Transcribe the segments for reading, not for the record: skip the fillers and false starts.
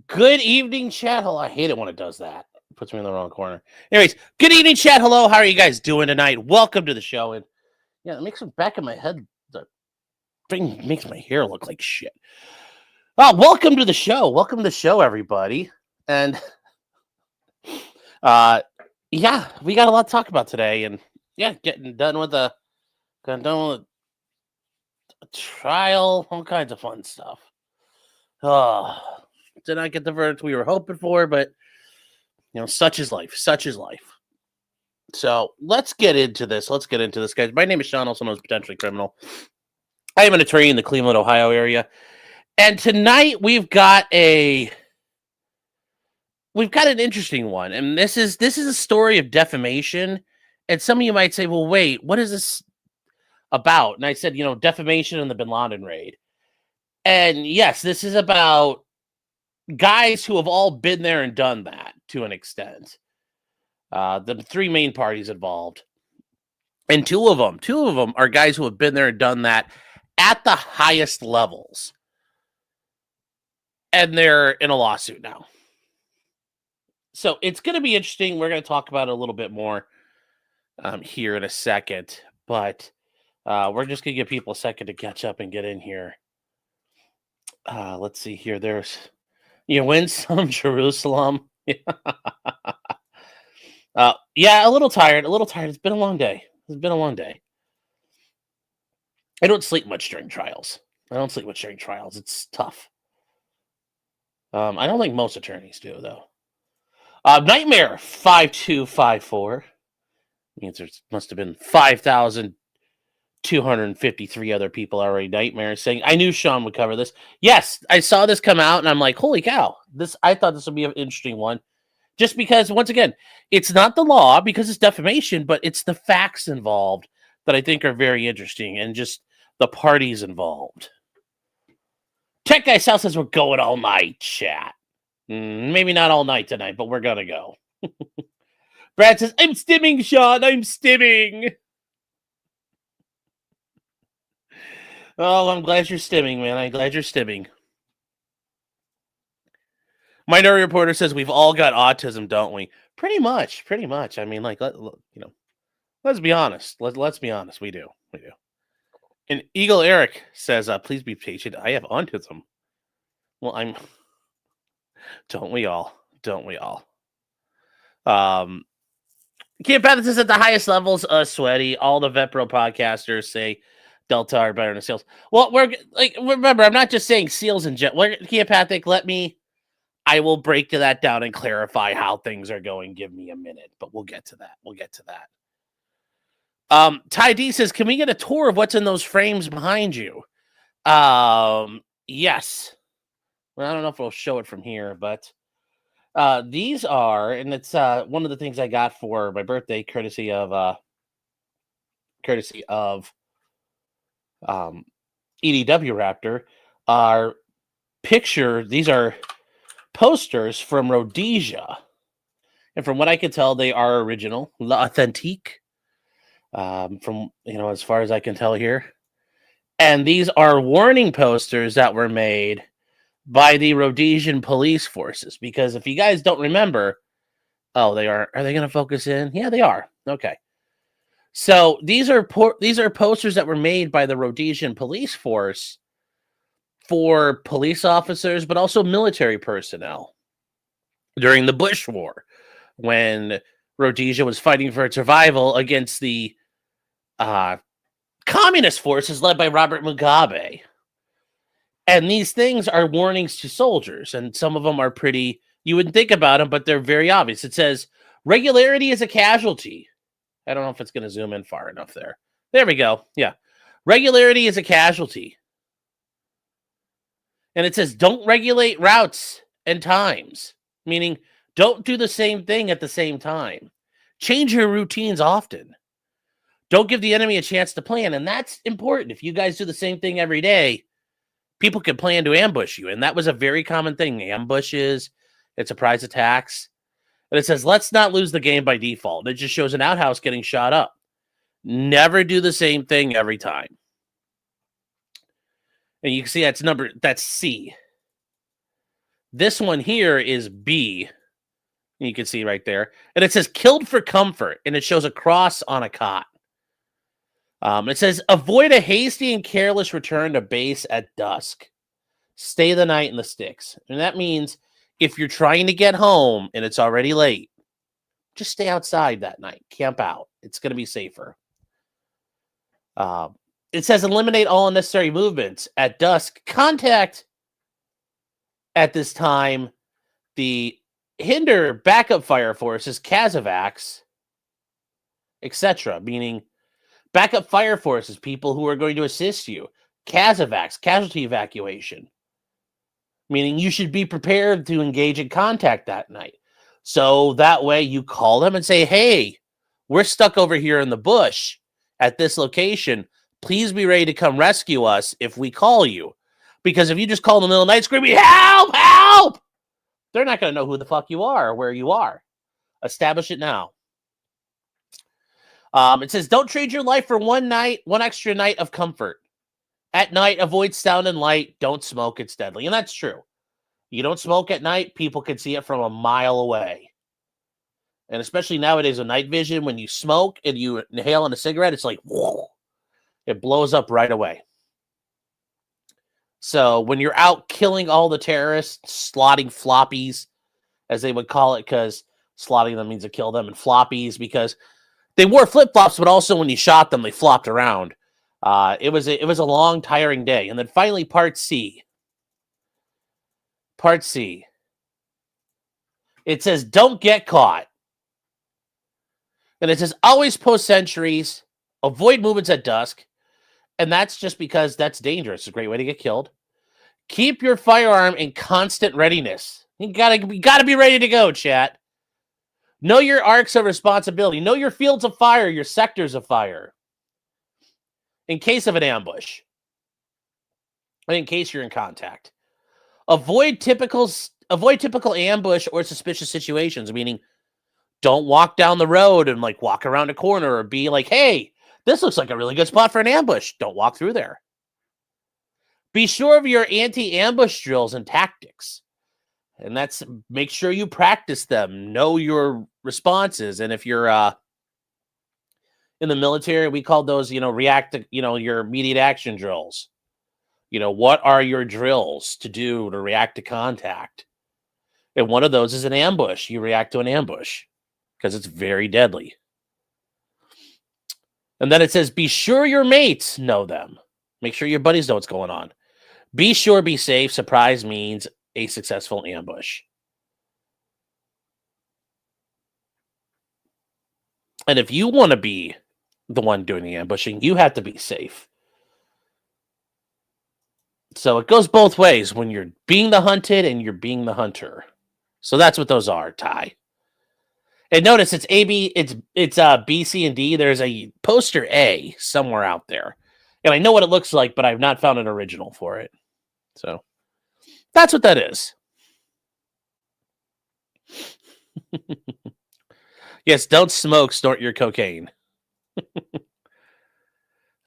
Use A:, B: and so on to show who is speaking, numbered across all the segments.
A: Good evening, chat. Hello. I hate it when it does that. It puts me in the wrong corner. Anyways, good evening, chat. Hello. How are you guys doing tonight? Welcome to the show. And yeah, it makes the back of my head, the thing makes my hair look like shit. Welcome to the show. Welcome to the show, everybody. And yeah, we got a lot to talk about today. And yeah, getting done with a trial, all kinds of fun stuff. Did not get the verdict we were hoping for, but you know, such is life. Such is life. So let's get into this. Guys. My name is Sean, also known as Potentially Criminal. I am an attorney in the Cleveland, Ohio area. And tonight we've got an interesting one. And this is a story of defamation. And some of you might say, well, wait, what is this about? And I said, defamation and the Bin Laden raid. And yes, this is about guys who have all been there and done that to an extent. The three main parties involved. And two of them are guys who have been there and done that at the highest levels. And they're in a lawsuit now. So it's going to be interesting. We're going to talk about it a little bit more here in a second. But we're just going to give people a second to catch up and get in here. Let's see here. There's, win some Jerusalem. Yeah, a little tired. It's been a long day. I don't sleep much during trials. It's tough. I don't think most attorneys do, though. Nightmare 5254 means there must have been 5,253 other people already. Nightmare saying, I knew Sean would cover this. Yes, I saw this come out, and I'm like, holy cow. I thought this would be an interesting one. Just because, once again, it's not the law because it's defamation, but it's the facts involved that I think are very interesting and just the parties involved. Tech Guy South says we're going all night, chat. Maybe not all night tonight, but we're going to go. Brad says, I'm stimming, Sean. I'm stimming. Oh, I'm glad you're stimming, man. I'm glad you're stimming. Minority Reporter says we've all got autism, don't we? Pretty much. I mean, like, let's be honest. Let's be honest. We do. And Eagle Eric says, please be patient. I have autism. Well, don't we all? Kim Patton says at the highest levels, sweaty. All the Vet Pro podcasters say Delta are better than SEALs. Well, remember, I'm not just saying SEALs in general. Keopathic, I will break that down and clarify how things are going. Give me a minute, but we'll get to that. Ty D says, can we get a tour of what's in those frames behind you? Yes. Well, I don't know if we'll show it from here, but these are, and it's one of the things I got for my birthday, courtesy of EDW Raptor. These are posters from Rhodesia, and from what I can tell, they are original, authentique. From as far as I can tell here, and these are warning posters that were made by the Rhodesian police forces. Because if you guys don't remember, are they going to focus in? Yeah, they are. Okay, so these are posters that were made by the Rhodesian police force for police officers, but also military personnel during the Bush War, when Rhodesia was fighting for its survival against the communist forces led by Robert Mugabe. And these things are warnings to soldiers, and some of them are pretty, you wouldn't think about them, but they're very obvious. It says, regularity is a casualty. I don't know if it's going to zoom in far enough there. There we go. Yeah. Regularity is a casualty. And it says, don't regulate routes and times, meaning don't do the same thing at the same time. Change your routines often. Don't give the enemy a chance to plan. And that's important. If you guys do the same thing every day, people can plan to ambush you. And that was a very common thing. Ambushes and surprise attacks. And it says, let's not lose the game by default. It just shows an outhouse getting shot up. Never do the same thing every time. And you can see that's C. This one here is B. You can see right there. And it says killed for comfort. And it shows a cross on a cot. It says avoid a hasty and careless return to base at dusk. Stay the night in the sticks. And that means if you're trying to get home and it's already late, just stay outside that night. Camp out. It's going to be safer. It says eliminate all unnecessary movements at dusk. Contact at this time the hinder backup fire forces, Kazovacs, etc. Meaning backup fire forces, people who are going to assist you. Kazovacs, casualty evacuation. Meaning you should be prepared to engage in contact that night. So that way you call them and say, hey, we're stuck over here in the bush at this location. Please be ready to come rescue us if we call you. Because if you just call in the middle of the night screaming, help, help, they're not going to know who the fuck you are or where you are. Establish it now. It says, don't trade your life for one extra night of comfort. At night, avoid sound and light. Don't smoke. It's deadly. And that's true. You don't smoke at night, people can see it from a mile away. And especially nowadays with night vision, when you smoke and you inhale on a cigarette, it's like, whoa, it blows up right away. So when you're out killing all the terrorists, slotting floppies, as they would call it, because slotting them means to kill them, and floppies, because they wore flip-flops, but also when you shot them, they flopped around. It was a long, tiring day. And then finally, part C. Part C. It says, don't get caught. And it says, always post sentries, avoid movements at dusk. And that's just because that's dangerous. It's a great way to get killed. Keep your firearm in constant readiness. You gotta be ready to go, chat. Know your arcs of responsibility. Know your fields of fire, your sectors of fire. In case of an ambush. And in case you're in contact. Avoid typical ambush or suspicious situations, meaning don't walk down the road and like walk around a corner or be like, hey, this looks like a really good spot for an ambush. Don't walk through there. Be sure of your anti-ambush drills and tactics. And that's make sure you practice them. Know your responses. And if you're in the military, we call those, your immediate action drills. What are your drills to do to react to contact? And one of those is an ambush. You react to an ambush because it's very deadly. And then it says, be sure your mates know them. Make sure your buddies know what's going on. Be sure, be safe. Surprise means a successful ambush. And if you want to be the one doing the ambushing, you have to be safe. So it goes both ways when you're being the hunted and you're being the hunter. So that's what those are, Ty. And notice it's B, C, and D. There's a poster A somewhere out there. And I know what it looks like, but I've not found an original for it. So that's what that is. Yes, don't smoke, snort your cocaine.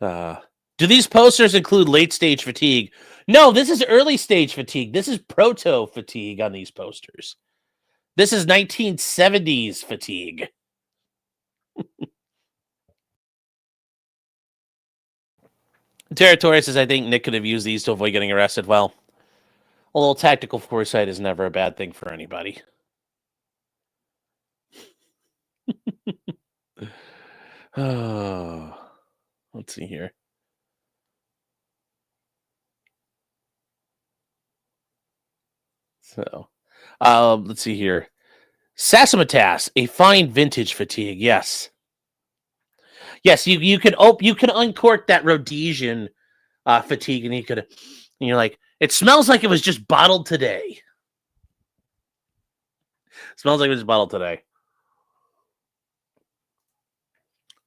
A: Do these posters include late-stage fatigue? No, this is early-stage fatigue. This is proto-fatigue on these posters. This is 1970s fatigue. Territory says, I think Nick could have used these to avoid getting arrested. Well, a little tactical foresight is never a bad thing for anybody. Oh, let's see here. So, let's see here. Sassamatas, a fine vintage fatigue. Yes. Yes, you can uncork that Rhodesian fatigue, and you're like, it smells like it was just bottled today. It smells like it was bottled today.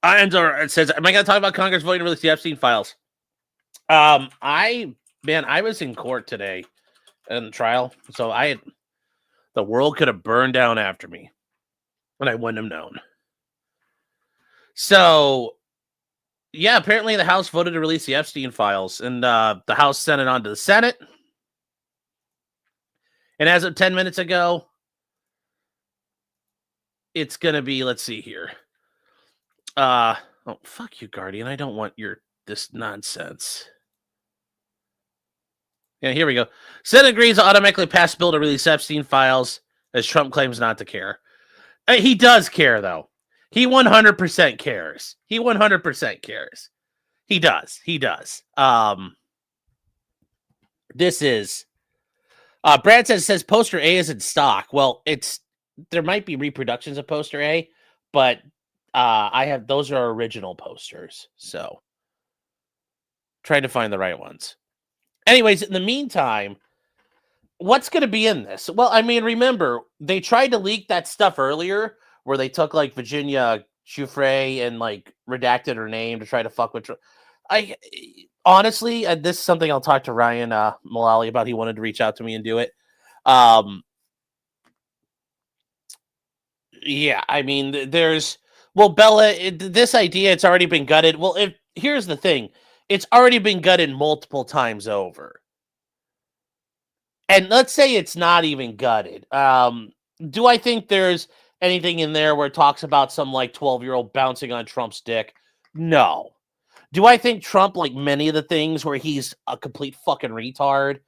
A: It says, am I going to talk about Congress voting to release the Epstein files? I was in court today in the trial, so the world could have burned down after me, and I wouldn't have known. So, yeah, apparently the House voted to release the Epstein files, and the House sent it on to the Senate, And as of 10 minutes ago, it's going to be, let's see here. Oh, fuck you, Guardian. I don't want this nonsense. Yeah, here we go. Senate agrees to automatically pass bill to release Epstein files as Trump claims not to care. He does care, though. He 100% cares. He 100% cares. He does. He does. This is... Brad says Poster A is in stock. Well, there might be reproductions of Poster A, but those are original posters. So trying to find the right ones. Anyways, in the meantime, what's going to be in this? Well, I mean, remember, they tried to leak that stuff earlier where they took like Virginia Giuffre and like redacted her name to try to fuck with. Honestly, this is something I'll talk to Ryan Mullally about. He wanted to reach out to me and do it. Yeah, I mean, Bella, this idea, it's already been gutted. Well, here's the thing. It's already been gutted multiple times over. And let's say it's not even gutted. Do I think there's anything in there where it talks about some like 12-year-old bouncing on Trump's dick? No. Do I think Trump, like many of the things where he's a complete fucking retard,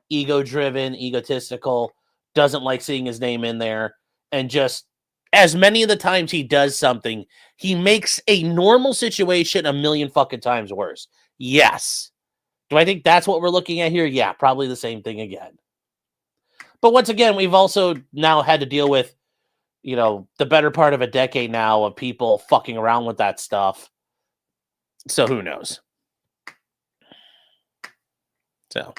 A: ego-driven, egotistical, doesn't like seeing his name in there, and just as many of the times he does something, he makes a normal situation a million fucking times worse? Yes. Do I think that's what we're looking at here? Yeah, probably the same thing again. But once again, we've also now had to deal with, the better part of a decade now of people fucking around with that stuff. So who knows? So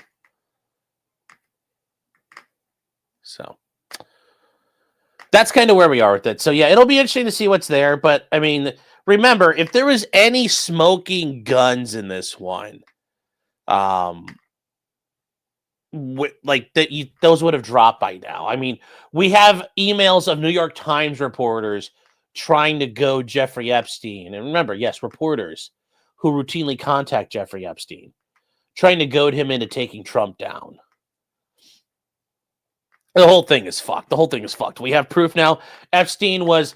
A: that's kind of where we are with it. So yeah, it'll be interesting to see what's there. But I mean, remember, if there was any smoking guns in this one, those would have dropped by now. I mean, we have emails of New York Times reporters trying to go Jeffrey Epstein. And remember, yes, reporters who routinely contact Jeffrey Epstein, trying to goad him into taking Trump down. The whole thing is fucked. We have proof now. Epstein was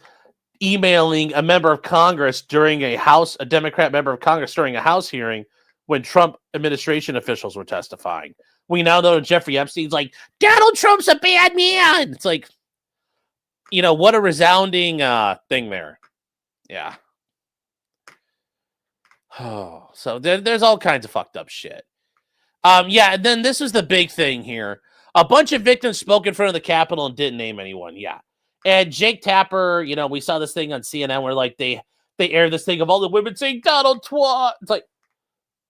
A: emailing a member of Congress during a Democrat member of Congress during a House hearing when Trump administration officials were testifying. We now know Jeffrey Epstein's like, Donald Trump's a bad man. It's like, what a resounding thing there. Yeah. Oh, so there's all kinds of fucked up shit. Yeah, and then this is the big thing here. A bunch of victims spoke in front of the Capitol and didn't name anyone. Yeah. And Jake Tapper, we saw this thing on CNN where like they aired this thing of all the women saying Donald twat. It's like,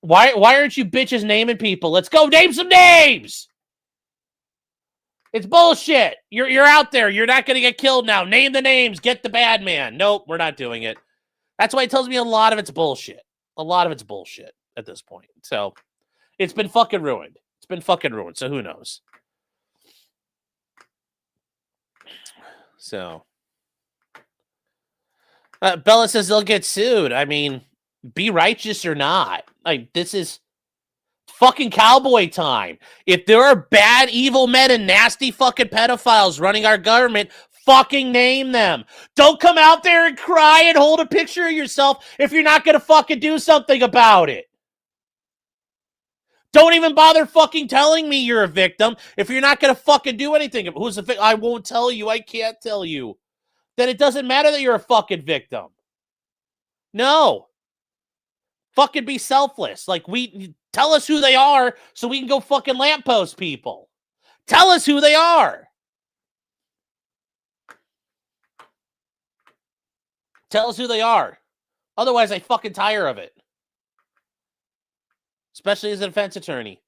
A: why aren't you bitches naming people? Let's go name some names. It's bullshit. You're out there. You're not going to get killed now. Name the names. Get the bad man. Nope, we're not doing it. That's why it tells me a lot of it's bullshit. A lot of it's bullshit at this point. So it's been fucking ruined. So who knows? So Bella says they'll get sued. I mean, be righteous or not. Like, this is fucking cowboy time. If there are bad, evil men and nasty fucking pedophiles running our government, fucking name them. Don't come out there and cry and hold a picture of yourself if you're not going to fucking do something about it. Don't even bother fucking telling me you're a victim if you're not going to fucking do anything. Who's the victim? I won't tell you. I can't tell you. Then it doesn't matter that you're a fucking victim. No. Fucking be selfless. Like, tell us who they are so we can go fucking lamppost people. Tell us who they are. Tell us who they are. Otherwise, I fucking tire of it. Especially as a defense attorney.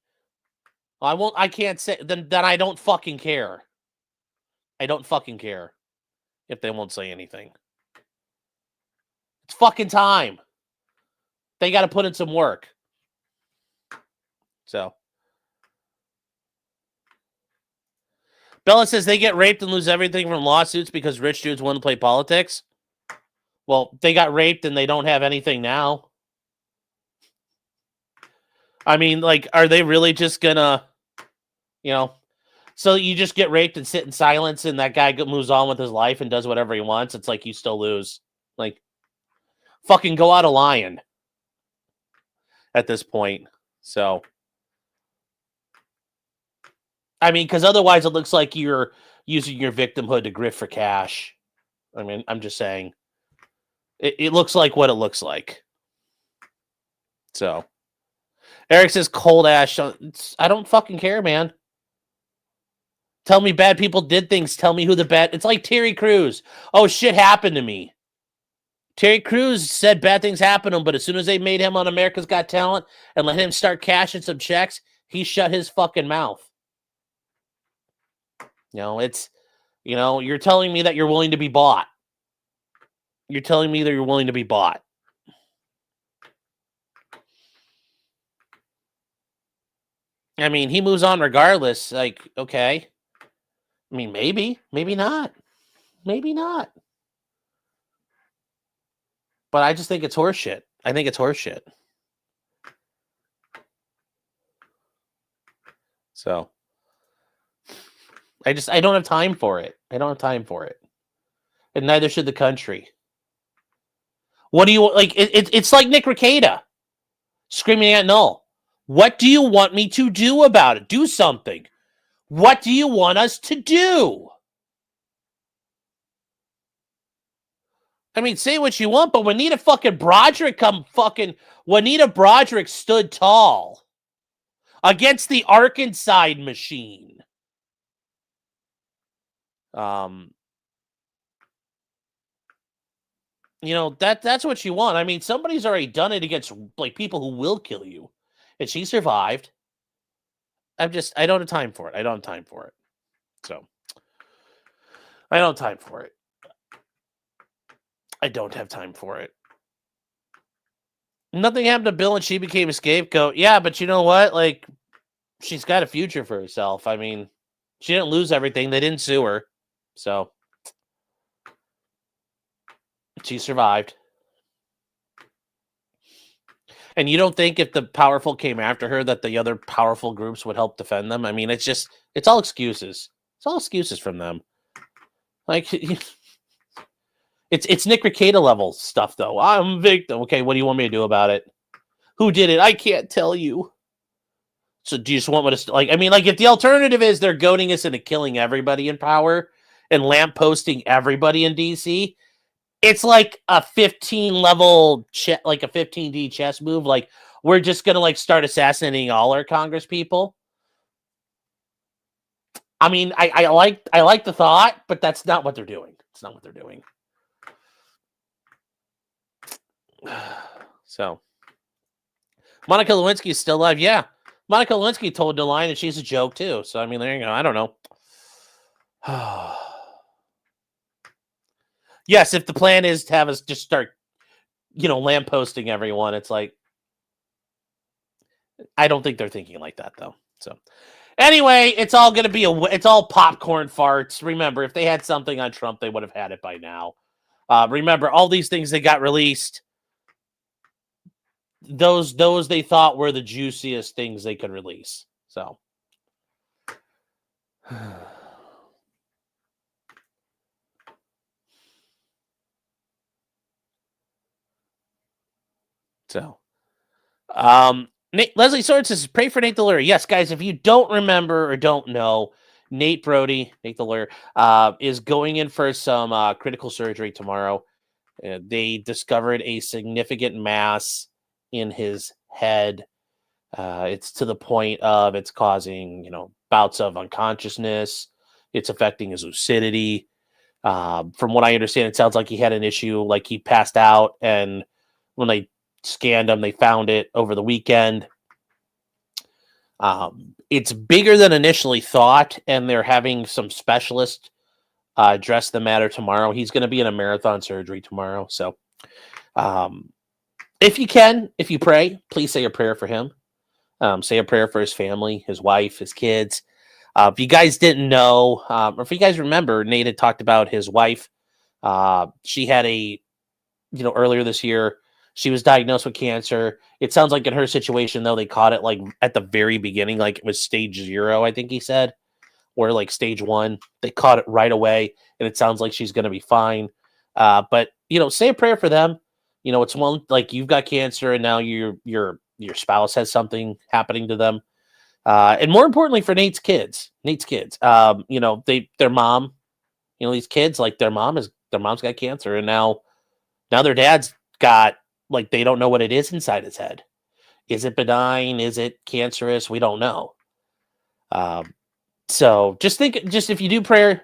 A: I can't say, then I don't fucking care. I don't fucking care if they won't say anything. It's fucking time. They got to put in some work. So. Bella says they get raped and lose everything from lawsuits because rich dudes want to play politics. Well, they got raped and they don't have anything now. I mean, like, are they really just gonna, So you just get raped and sit in silence, and that guy moves on with his life and does whatever he wants. It's like you still lose. Like, fucking go out a lion at this point. So, I mean, because otherwise it looks like you're using your victimhood to grift for cash. I mean, I'm just saying. It looks like what it looks like. So, Eric says cold ash. I don't fucking care, man. Tell me bad people did things. Tell me who the bad... It's like Terry Crews. Oh, shit happened to me. Terry Crews said bad things happened to him, but as soon as they made him on America's Got Talent and let him start cashing some checks, he shut his fucking mouth. You know, it's... You know, you're telling me that you're willing to be bought. You're telling me that you're willing to be bought. I mean, he moves on regardless. Like, okay. I mean, maybe not. Maybe not. But I just think it's horseshit. I think it's horseshit. So, I don't have time for it. I don't have time for it. And neither should the country. What do you, like, it's like Nick Rekieta screaming at Null. What do you want me to do about it? Do something. What do you want us to do? I mean, say what you want, but Juanita fucking Broderick Juanita Broderick stood tall against the Arkansas machine. You know, that's what you want. I mean, somebody's already done it against, like, people who will kill you. And she survived. I don't have time for it. I don't have time for it. So, I don't have time for it. I don't have time for it. Nothing happened to Bill and she became a scapegoat. Yeah, but you know what? Like, she's got a future for herself. I mean, she didn't lose everything. They didn't sue her. So, she survived. And you don't think if the powerful came after her that the other powerful groups would help defend them? I mean, it's all excuses. It's all excuses from them. Like, it's Nick Rekieta level stuff, though. I'm a victim. Okay, what do you want me to do about it? Who did it? I can't tell you. So do you just want me to... Like, I mean, like, if the alternative is they're goading us into killing everybody in power and lampposting everybody in DC... It's like a 15-level, like a 15D chess move. Like, we're just going to, like, start assassinating all our Congress people. I mean, I like the thought, but that's not what they're doing. It's not what they're doing. So, Monica Lewinsky is still alive. Yeah. Monica Lewinsky told the line that she's a joke, too. So, I mean, there you go. I don't know. Yes, if the plan is to have us just start, you know, lampposting everyone, it's like, I don't think they're thinking like that, though. So, anyway, it's all going to be it's all popcorn farts. Remember, if they had something on Trump, they would have had it by now. Remember, all these things that got released, those they thought were the juiciest things they could release. So, Leslie Sword says, pray for Nate the Lawyer. Yes, guys, if you don't remember or don't know, Nate Brody, Nate the Lawyer, is going in for some critical surgery tomorrow. They discovered a significant mass in his head. It's to the point of it's causing, you know, bouts of unconsciousness. It's affecting his lucidity. From what I understand, it sounds like he had an issue, like he passed out, and when they scanned him, they found it over the weekend. It's bigger than initially thought, and they're having some specialists address the matter tomorrow. He's going to be in a marathon surgery tomorrow. So if you can, if you pray, please say a prayer for him. Say a prayer for his family, his wife, his kids. If you guys didn't know, or if you guys remember, Nate had talked about his wife. She had earlier this year, she was diagnosed with cancer. It sounds like in her situation, though, they caught it like at the very beginning, like it was stage 0, I think he said. where like stage 1, they caught it right away, and it sounds like she's going to be fine. But say a prayer for them. It's one like you've got cancer, and now your spouse has something happening to them. And more importantly for Nate's kids, their mom, these kids, like their mom's got cancer, and now their dad's got, like, they don't know what it is inside his head. Is it benign? Is it cancerous? We don't know. So just if you do pray,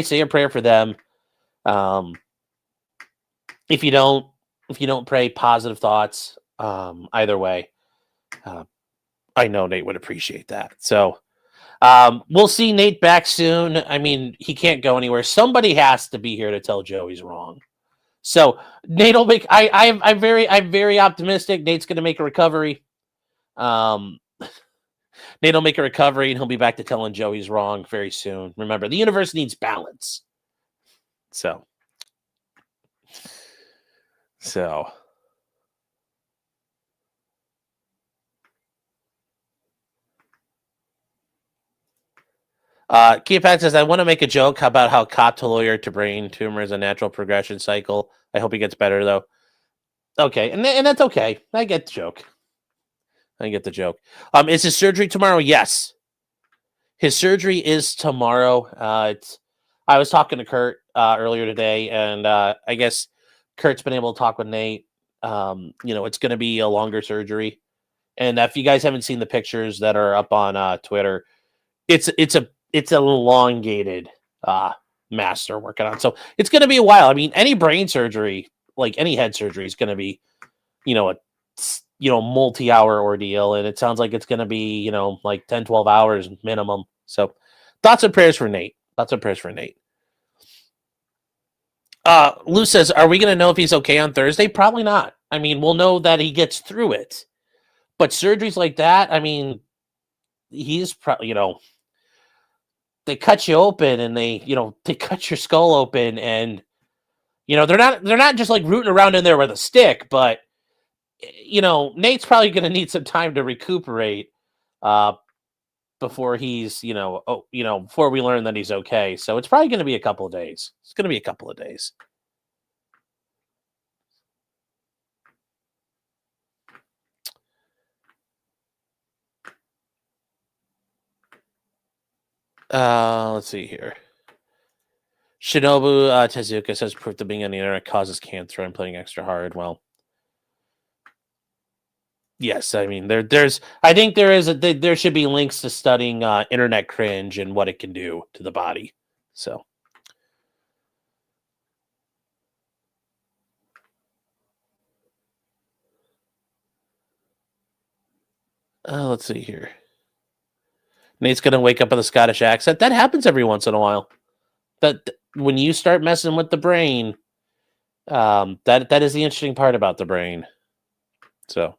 A: say a prayer for them. If you don't pray, positive thoughts. Either way, I know Nate would appreciate that. So we'll see Nate back soon. I mean, he can't go anywhere. Somebody has to be here to tell Joe he's wrong. So Nate will make. I'm very optimistic. Nate's going to make a recovery. Nate will make a recovery, and he'll be back to telling Joe he's wrong very soon. Remember, the universe needs balance. So. Keepak says, I want to make a joke about how cop to lawyer to brain tumor is a natural progression cycle. I hope he gets better, though. Okay, and that's okay. I get the joke. Is his surgery tomorrow? Yes. His surgery is tomorrow. I was talking to Kurt earlier today, and I guess Kurt's been able to talk with Nate. It's going to be a longer surgery. And if you guys haven't seen the pictures that are up on Twitter, it's an elongated mass they're working on. So it's going to be a while. I mean, any brain surgery, like any head surgery, is going to be, a multi-hour ordeal. And it sounds like it's going to be, like 10, 12 hours minimum. So thoughts and prayers for Nate. Lou says, are we going to know if he's okay on Thursday? Probably not. I mean, we'll know that he gets through it. But surgeries like that, I mean, he's probably, they cut you open, and they cut your skull open, and they're not just like rooting around in there with a stick, but Nate's probably going to need some time to recuperate before he's before we learn that he's okay. So it's probably going to be a couple of days. Let's see here. Shinobu Tezuka says proof that being on the internet causes cancer and playing extra hard. Well, yes, I mean I think there should be links to studying internet cringe and what it can do to the body. So let's see here. Nate's gonna wake up with a Scottish accent. That happens every once in a while. That when you start messing with the brain, that is the interesting part about the brain. So,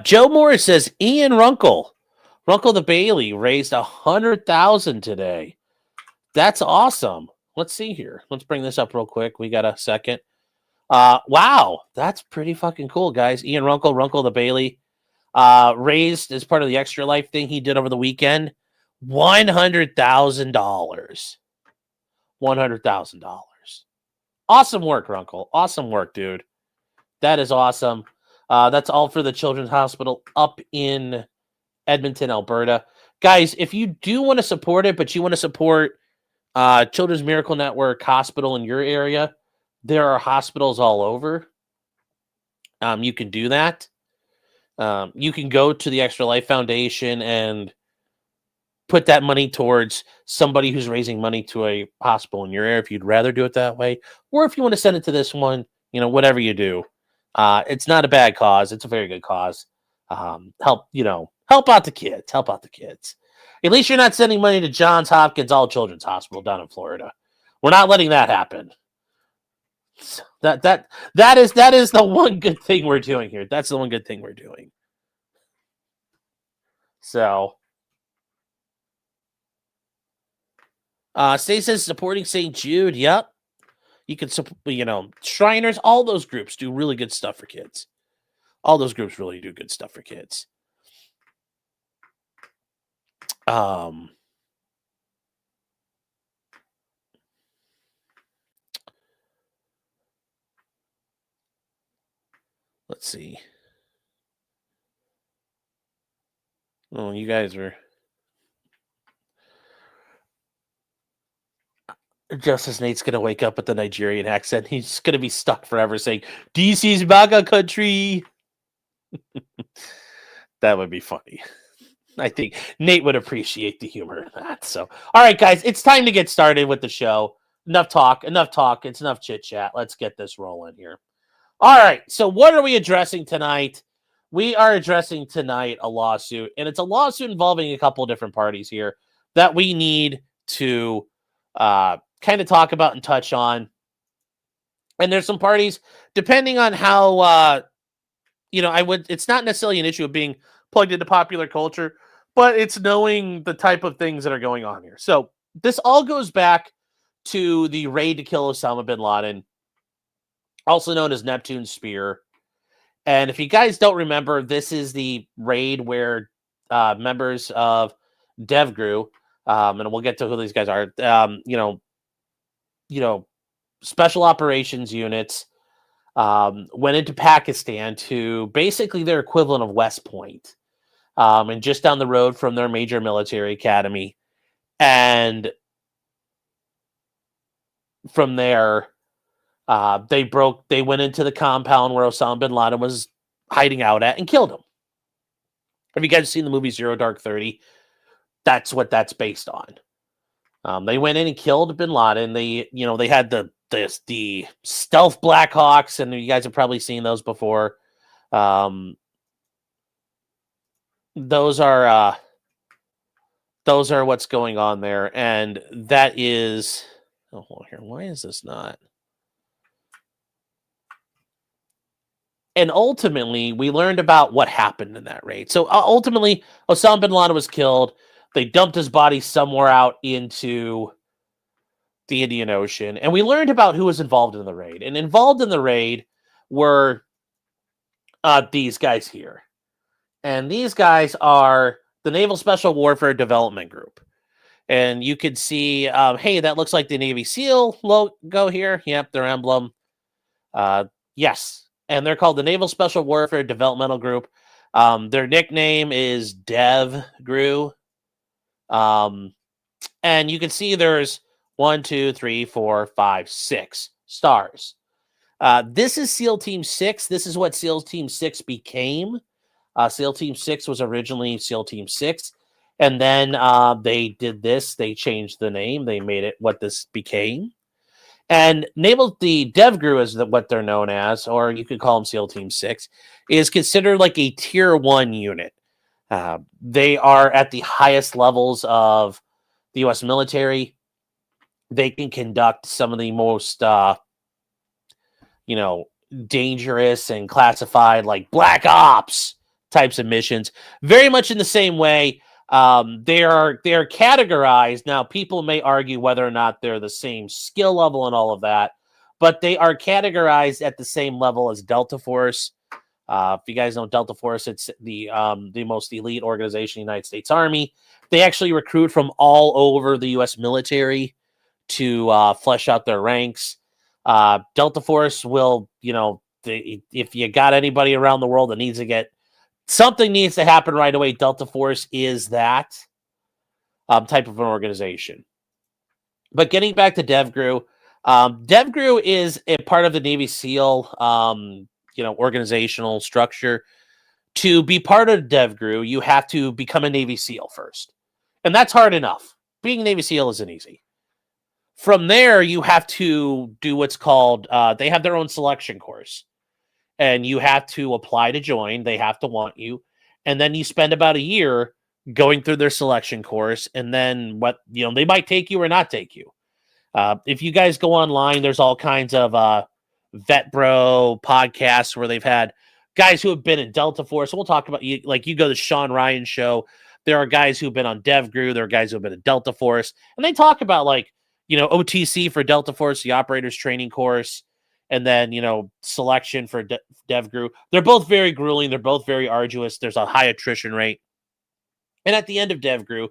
A: Joe Morris says Ian Runkle the Bailey raised $100,000 today. That's awesome. Let's see here. Let's bring this up real quick. We got a second. Wow, that's pretty fucking cool, guys. Ian Runkle the Bailey, raised as part of the Extra Life thing he did over the weekend. $100,000. $100,000. Awesome work, Runkle. Awesome work, dude. That is awesome. That's all for the Children's Hospital up in Edmonton, Alberta. Guys, if you do want to support it, but you want to support Children's Miracle Network Hospital in your area, there are hospitals all over. You can do that. You can go to the Extra Life Foundation and put that money towards somebody who's raising money to a hospital in your area if you'd rather do it that way. Or if you want to send it to this one, whatever you do. It's not a bad cause. It's a very good cause. Help out the kids. At least you're not sending money to Johns Hopkins All Children's Hospital down in Florida. We're not letting that happen. So that is the one good thing we're doing here. That's the one good thing we're doing. So, Stay says supporting St. Jude. Yep. You can support, Shriners, all those groups do really good stuff for kids. All those groups really do good stuff for kids. Um, let's see. Oh, you guys are. Justice Nate's gonna wake up with the Nigerian accent. He's gonna be stuck forever saying DC's MAGA country. That would be funny. I think Nate would appreciate the humor in that. So, all right, guys, it's time to get started with the show. Enough talk. It's enough chit chat. Let's get this rolling here. All right. So, what are we addressing tonight? We are addressing tonight a lawsuit, and it's a lawsuit involving a couple of different parties here that we need to kind of talk about and touch on. And there's some parties, depending on how it's not necessarily an issue of being plugged into popular culture, but it's knowing the type of things that are going on here. So this all goes back to the raid to kill Osama Bin Laden, also known as Neptune's Spear. And if you guys don't remember, this is the raid where members of DevGru, and we'll get to who these guys are, special operations units, went into Pakistan to basically their equivalent of West Point, and just down the road from their major military academy. And from there, they went into the compound where Osama bin Laden was hiding out at and killed him. Have you guys seen the movie Zero Dark 30? That's what that's based on. They went in and killed bin Laden. They had the stealth Blackhawks, and you guys have probably seen those before. Those are what's going on there, and that is. Oh, hold on here. Why is this not? And ultimately, we learned about what happened in that raid. So ultimately, Osama bin Laden was killed. They dumped his body somewhere out into the Indian Ocean, and we learned about who was involved in the raid. And involved in the raid were these guys here. And these guys are the Naval Special Warfare Development Group. And you could see, hey, that looks like the Navy SEAL logo here. Yep, their emblem. Yes. And they're called the Naval Special Warfare Developmental Group. Their nickname is DevGru. And you can see there's 1, 2, 3, 4, 5, 6 stars. This is SEAL Team 6. This is what SEAL Team 6 became. SEAL Team 6 was originally SEAL Team 6. And then they did this. They changed the name. They made it what this became. And the DevGru is what they're known as, or you could call them SEAL Team 6, is considered like a Tier 1 unit. They are at the highest levels of the U.S. military. They can conduct some of the most, dangerous and classified like Black Ops types of missions. Very much in the same way. They are categorized. Now, people may argue whether or not they're the same skill level and all of that, but they are categorized at the same level as Delta Force. If you guys know Delta Force, it's the most elite organization in the United States Army. They actually recruit from all over the U.S. military to flesh out their ranks. Delta Force will, if you got anybody around the world that needs to get something needs to happen right away, Delta Force is that type of an organization. But getting back to DevGru, DevGru is a part of the Navy SEAL, organizational structure. To be part of DevGru, you have to become a Navy SEAL first. And that's hard enough. Being a Navy SEAL isn't easy. From there, you have to do what's called, they have their own selection course. And you have to apply to join. They have to want you. And then you spend about a year going through their selection course. And then they might take you or not take you. If you guys go online, there's all kinds of Vet Bro podcasts where they've had guys who have been in Delta Force. We'll talk about you. Like you go to the Sean Ryan show. There are guys who've been on DevGru. There are guys who've been in Delta Force. And they talk about OTC for Delta Force, the operators training course. And then, selection for DevGru. They're both very grueling. They're both very arduous. There's a high attrition rate. And at the end of DevGru,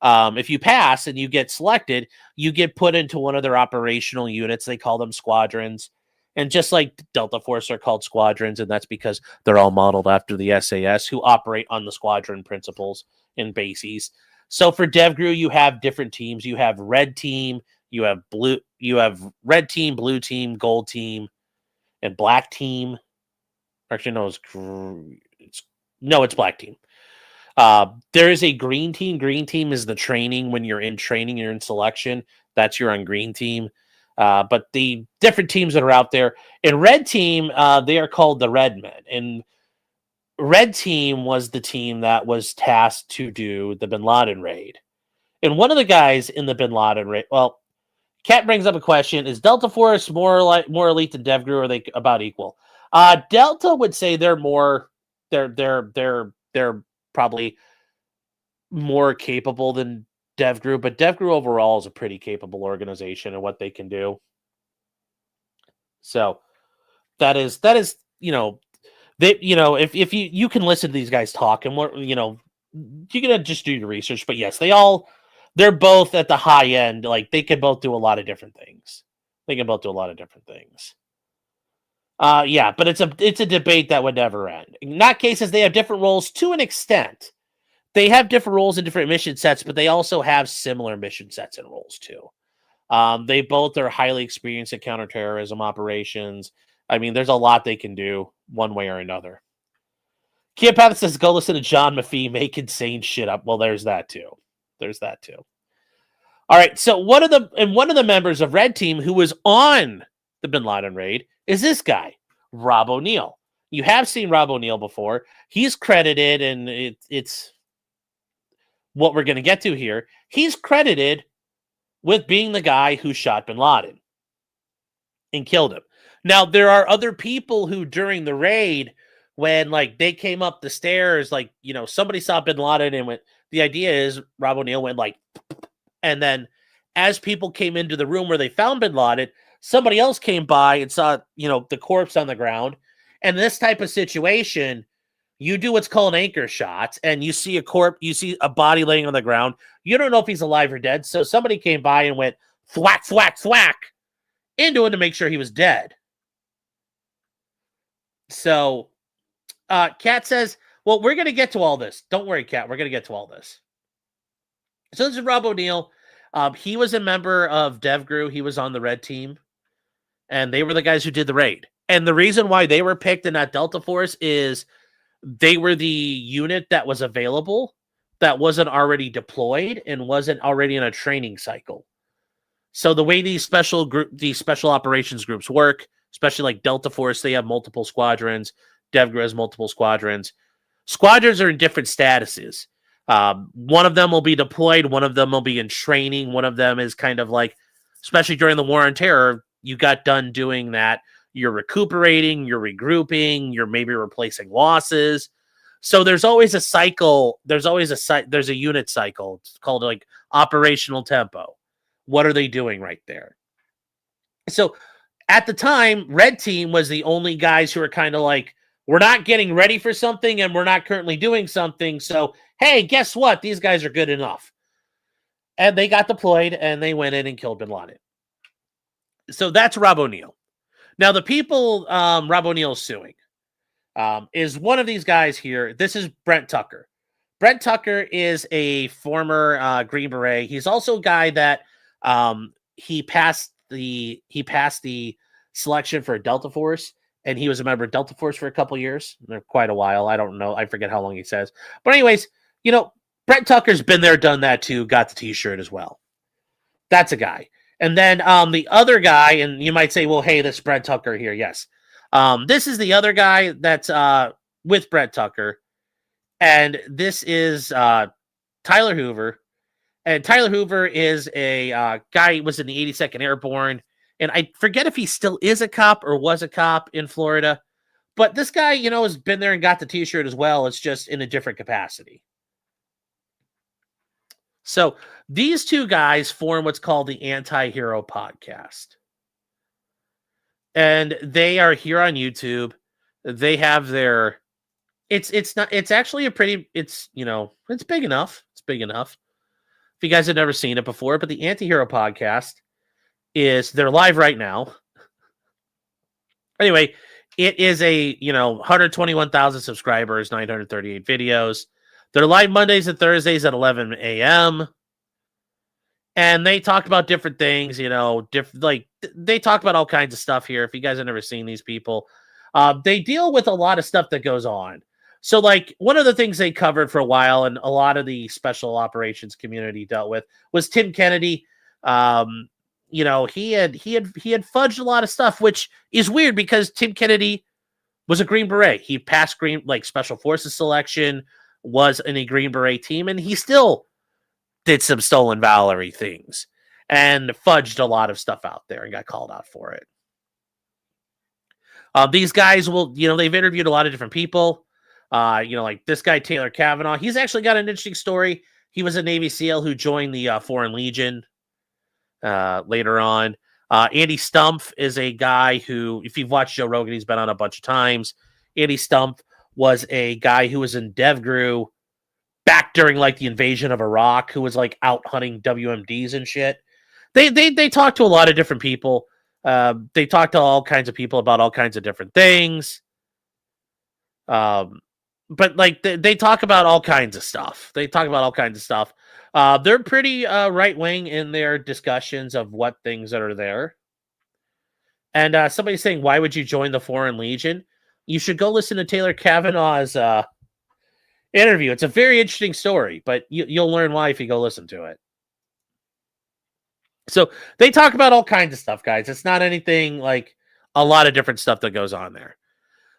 A: If you pass and you get selected, you get put into one of their operational units. They call them squadrons. And just like Delta Force are called squadrons, and that's because they're all modeled after the SAS, who operate on the squadron principles and bases. So for DevGru, you have different teams. You have red team, you have red team, blue team, gold team, and black team. Actually, no, it's black team. There is a green team. Green team is the training. When you're in training, you're in selection. That's your on green team. But the different teams that are out there in red team, they are called the Red Men. And red team was the team that was tasked to do the Bin Laden raid. And one of the guys in the Bin Laden raid, well, Kat brings up a question: is Delta Force more elite than DevGru, or are they about equal? Delta would say they're probably more capable than DevGru, but DevGru overall is a pretty capable organization and what they can do. So that is if you can listen to these guys talk, and what you're gonna just do your research. But yes, they're both at the high end. Like, they can both do a lot of different things. Yeah, but it's a debate that would never end. In that cases, they have different roles to an extent. They have different roles in different mission sets, but they also have similar mission sets and roles too. They both are highly experienced at counterterrorism operations. I mean, there's a lot they can do one way or another. Keopath says, go listen to John Maffei make insane shit up. Well, there's that too. All right, so one of the members of Red Team who was on the Bin Laden raid is this guy, Rob O'Neill. You have seen Rob O'Neill before. He's credited, and it's what we're going to get to here. He's credited with being the guy who shot Bin Laden and killed him. Now, there are other people who, during the raid, when they came up the stairs, somebody saw Bin Laden and went. The idea is Rob O'Neill went and then as people came into the room where they found Bin Laden, somebody else came by and saw, the corpse on the ground. And this type of situation, you do what's called an anchor shot, and you see a corpse, you see a body laying on the ground. You don't know if he's alive or dead. So somebody came by and went thwack, thwack, thwack into him to make sure he was dead. So Kat says, well, we're going to get to all this. Don't worry, Kat. We're going to get to all this. So this is Rob O'Neill. He was a member of DevGru. He was on the red team, and they were the guys who did the raid. And the reason why they were picked in that Delta Force is they were the unit that was available, that wasn't already deployed and wasn't already in a training cycle. So the way these special operations groups work, especially like Delta Force, they have multiple squadrons. DevGru has multiple squadrons. Squadrons are in different statuses. One of them will be deployed. One of them will be in training. One of them is kind of like, especially during the War on Terror, you got done doing that. You're recuperating, you're regrouping, you're maybe replacing losses. So there's always a cycle. There's a unit cycle. It's called operational tempo. What are they doing right there? So at the time, Red Team was the only guys who were kind of we're not getting ready for something and we're not currently doing something. So, hey, guess what? These guys are good enough. And they got deployed and they went in and killed Bin Laden. So that's Rob O'Neill. Now, the people Rob O'Neill's suing is one of these guys here. This is Brent Tucker. Brent Tucker is a former Green Beret. He's also a guy that he passed the selection for Delta Force, and he was a member of Delta Force for a couple years, quite a while. I don't know. I forget how long he says. But anyways, Brent Tucker's been there, done that too, got the T-shirt as well. That's a guy. And then the other guy, and you might say, well, hey, this is Brent Tucker here. Yes. This is the other guy that's with Brent Tucker. And this is Tyler Hoover. And Tyler Hoover is a guy who was in the 82nd Airborne. And I forget if he still is a cop or was a cop in Florida. But this guy, has been there and got the T-shirt as well. It's just in a different capacity. So these two guys form what's called the AntiHero podcast. And they are here on YouTube. They have their it's actually it's big enough. It's big enough. If you guys have never seen it before, but the AntiHero podcast they're live right now. Anyway, it is 121,000 subscribers, 938 videos. They're live Mondays and Thursdays at 11 a.m. And they talk about different things, they talk about all kinds of stuff here. If you guys have never seen these people, they deal with a lot of stuff that goes on. So, like, one of the things they covered for a while, and a lot of the special operations community dealt with, was Tim Kennedy. He had fudged a lot of stuff, which is weird because Tim Kennedy was a Green Beret. He passed Special Forces selection, was in a Green Beret team, and he still did some stolen Valerie things and fudged a lot of stuff out there and got called out for it. These guys they've interviewed a lot of different people. Like this guy, Taylor Kavanaugh. He's actually got an interesting story. He was a Navy SEAL who joined the Foreign Legion later on. Andy Stumpf is a guy who, if you've watched Joe Rogan, he's been on a bunch of times. Andy Stumpf was a guy who was in DevGru back during like the invasion of Iraq, who was like out hunting WMDs and shit. They talked to a lot of different people. They talked to all kinds of people about all kinds of different things. But like they talk about all kinds of stuff. They're pretty right wing in their discussions of what things that are there. And somebody's saying, why would you join the Foreign Legion? You should go listen to Taylor Kavanaugh's interview. It's a very interesting story, but you'll learn why if you go listen to it. So they talk about all kinds of stuff, guys. It's not anything like a lot of different stuff that goes on there.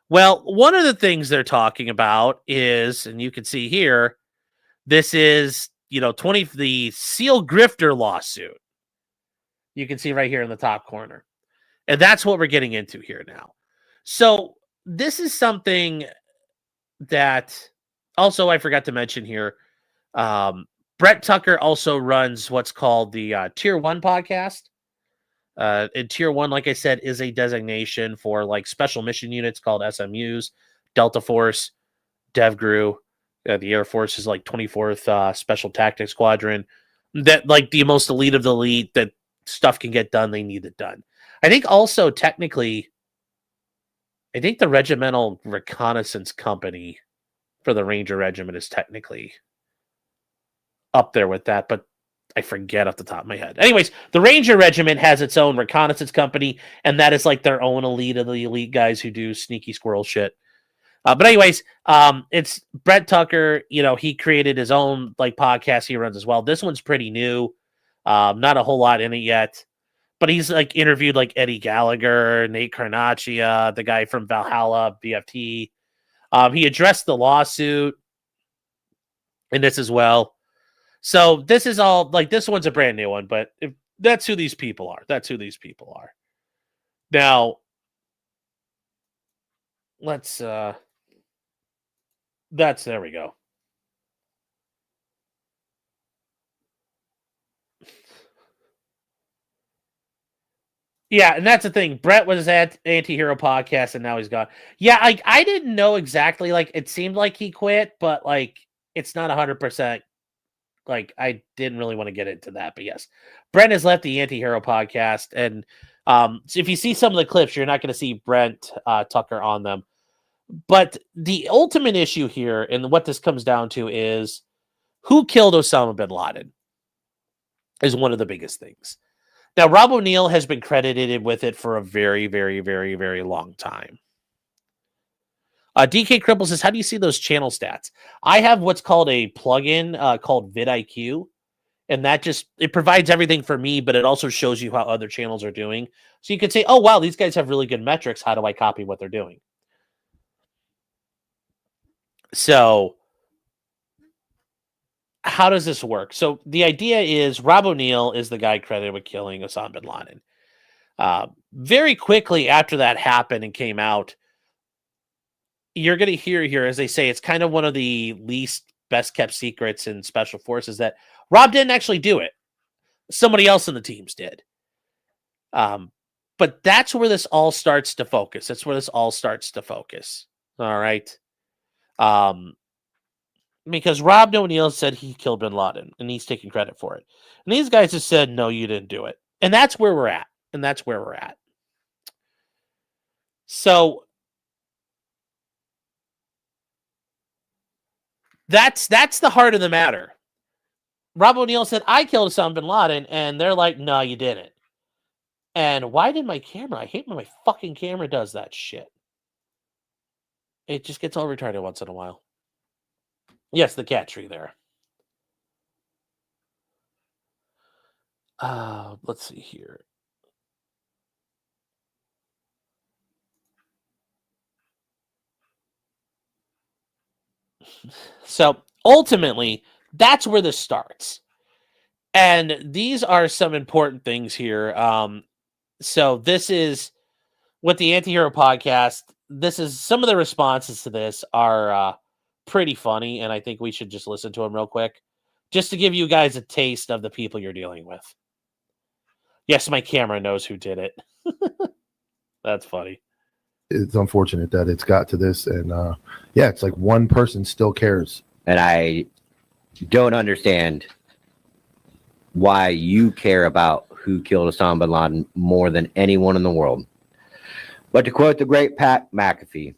A: Well, one of the things they're talking about is, and you can see here, this is, the SEAL Grifter lawsuit. You can see right here in the top corner. And that's what we're getting into here now. So this is something that also I forgot to mention here. Brent Tucker also runs what's called the Tier 1 podcast. And Tier 1, like I said, is a designation for like special mission units called SMUs, Delta Force, DevGru. The Air Force is like 24th Special Tactics Squadron. That like the most elite of the elite, that stuff can get done, they need it done. I think also technically, the Regimental Reconnaissance Company for the Ranger Regiment is technically up there with that, but I forget off the top of my head. Anyways, the Ranger Regiment has its own reconnaissance company, and that is like their own elite of the elite guys who do sneaky squirrel shit. But anyways, it's Brent Tucker. He created his own like podcast he runs as well. This one's pretty new. Not a whole lot in it yet, but he's like interviewed like Eddie Gallagher, Nate Carnaccia, the guy from Valhalla, BFT. He addressed the lawsuit in this as well. So this is all like, this one's a brand new one, but that's who these people are. Now, let's there we go. Yeah, and that's the thing. Brett was at AntiHero podcast, and now he's gone. Yeah, I didn't know exactly. Like, it seemed like he quit, but like, it's not 100%. Like, I didn't really want to get into that, but yes, Brent has left the AntiHero podcast, and so if you see some of the clips, you're not going to see Brent Tucker on them. But the ultimate issue here, and what this comes down to, is who killed Osama bin Laden is one of the biggest things. Now, Rob O'Neill has been credited with it for a very, very, very, very long time. DK Cripple says, how do you see those channel stats? I have what's called a plugin called vidIQ, and that it provides everything for me, but it also shows you how other channels are doing. So you could say, oh, wow, these guys have really good metrics. How do I copy what they're doing? So how does this work? So the idea is Rob O'Neill is the guy credited with killing Osama bin Laden. Very quickly after that happened and came out, you're going to hear here, as they say, it's kind of one of the least best kept secrets in Special Forces that Rob didn't actually do it. Somebody else in the teams did. But that's where this all starts to focus. All right. because Rob O'Neill said he killed Bin Laden, and he's taking credit for it. And these guys have said, no, you didn't do it. And that's where we're at. So that's the heart of the matter. Rob O'Neill said, I killed Osama Bin Laden, and they're like, no, you didn't. And why did my camera? I hate when my fucking camera does that shit. It just gets all retarded once in a while. Yes, the cat tree there. Let's see here. So ultimately, that's where this starts. And these are some important things here. So this is with the AntiHero podcast. This is some of the responses to this are pretty funny, and I think we should just listen to them real quick, just to give you guys a taste of the people you're dealing with. Yes, my camera knows who did it. That's funny.
B: It's unfortunate that it's got to this, and yeah, it's like one person still cares.
C: And I don't understand why you care about who killed Osama bin Laden more than anyone in the world. But to quote the great Pat McAfee,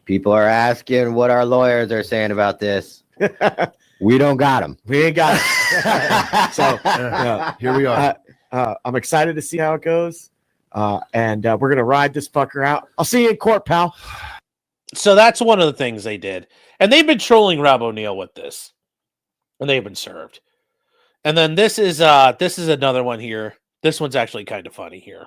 C: people are asking what our lawyers are saying about this. We don't got them.
D: We ain't got it. So
B: Here we are.
D: I'm excited to see how it goes. And we're going to ride this fucker out. I'll see you in court, pal.
A: So that's one of the things they did. And they've been trolling Rob O'Neill with this. And they've been served. And then this is another one here. This one's actually kind of funny here.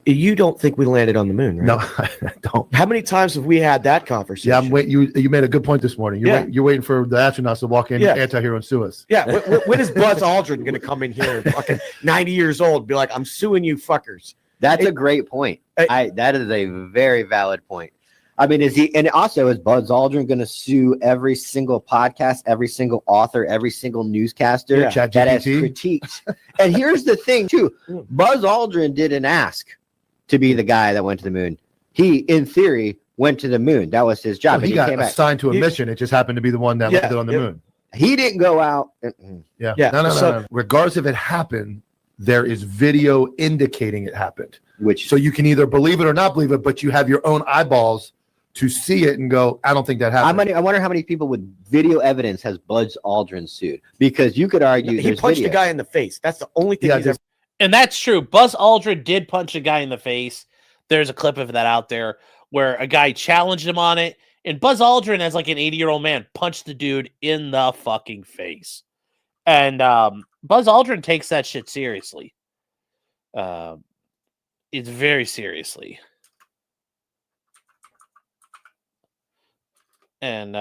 D: You don't think we landed on the moon, right?
B: No, I don't.
D: How many times have we had that conversation?
B: Yeah, I'm waiting. You made a good point this morning. You're waiting for the astronauts to walk in, AntiHero, and sue us.
D: Yeah. When is Buzz Aldrin going to come in here and fucking 90 years old be like, I'm suing you fuckers?
C: That's a great point. That is a very valid point. I mean, is Buzz Aldrin going to sue every single podcast, every single author, every single newscaster that has critiques? And here's the thing, too. Buzz Aldrin didn't ask to be the guy that went to the moon. He, in theory, went to the moon. That was his job.
B: Well, he got assigned to a mission. It just happened to be the one that landed on the moon.
C: He didn't go out.
B: Yeah. No. Regardless if it happened, there is video indicating it happened. So you can either believe it or not believe it, but you have your own eyeballs to see it and go, I don't think that happened.
C: I wonder how many people with video evidence has Buzz Aldrin sued? Because you could argue
D: he punched a guy in the face. That's the only thing he's ever.
A: And that's true. Buzz Aldrin did punch a guy in the face. There's a clip of that out there where a guy challenged him on it. And Buzz Aldrin, as like an 80-year-old man, punched the dude in the fucking face. And Buzz Aldrin takes that shit seriously. It's very seriously. And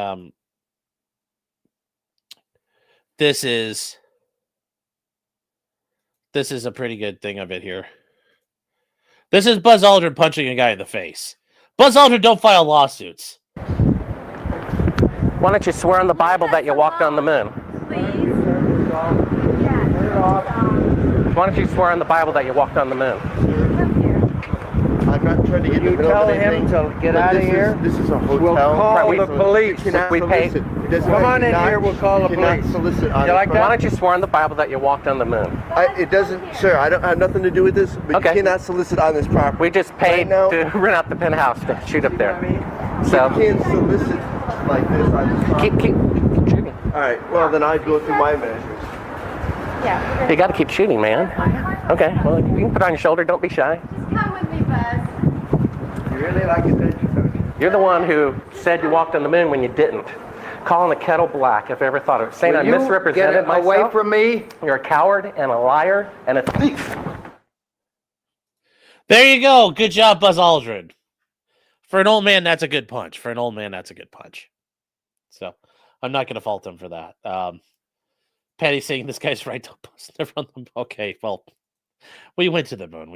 A: this is a pretty good thing of it here. This is Buzz Aldrin punching a guy in the face. Buzz Aldrin, don't file lawsuits.
E: Why don't you swear on the Bible that you walked on the moon?
F: Please.
E: Why don't you swear on the Bible that you walked on the moon?
G: I'm not trying to get you tell him to get out of here. This is a hotel.
E: We'll call the police. We pay.
G: Come on in here. We'll call the police. Solicit on
E: Why don't you swear on the Bible that you walked on the moon?
G: It doesn't, sir. I don't have nothing to do with this. But you cannot solicit on this property.
E: We just paid to rent out the penthouse to shoot up there. So
G: you can't solicit like this on this property.
E: Keep shooting.
G: All right. Well, then I go through my measures.
E: You got to keep shooting, man. Okay. Well, you can put it on your shoulder. Don't be shy.
F: Just come with me, Buzz.
G: You really like it, don't you?
E: You're the one who said you walked on the moon when you didn't. Calling the kettle black, if I ever thought of it. Saying I misrepresented myself.
G: Away from me.
E: You're a coward and a liar and a thief.
A: There you go. Good job, Buzz Aldrin. For an old man, that's a good punch. So I'm not going to fault him for that. Patty's saying this guy's right. Don't post never on the. Okay, well, we went to the moon.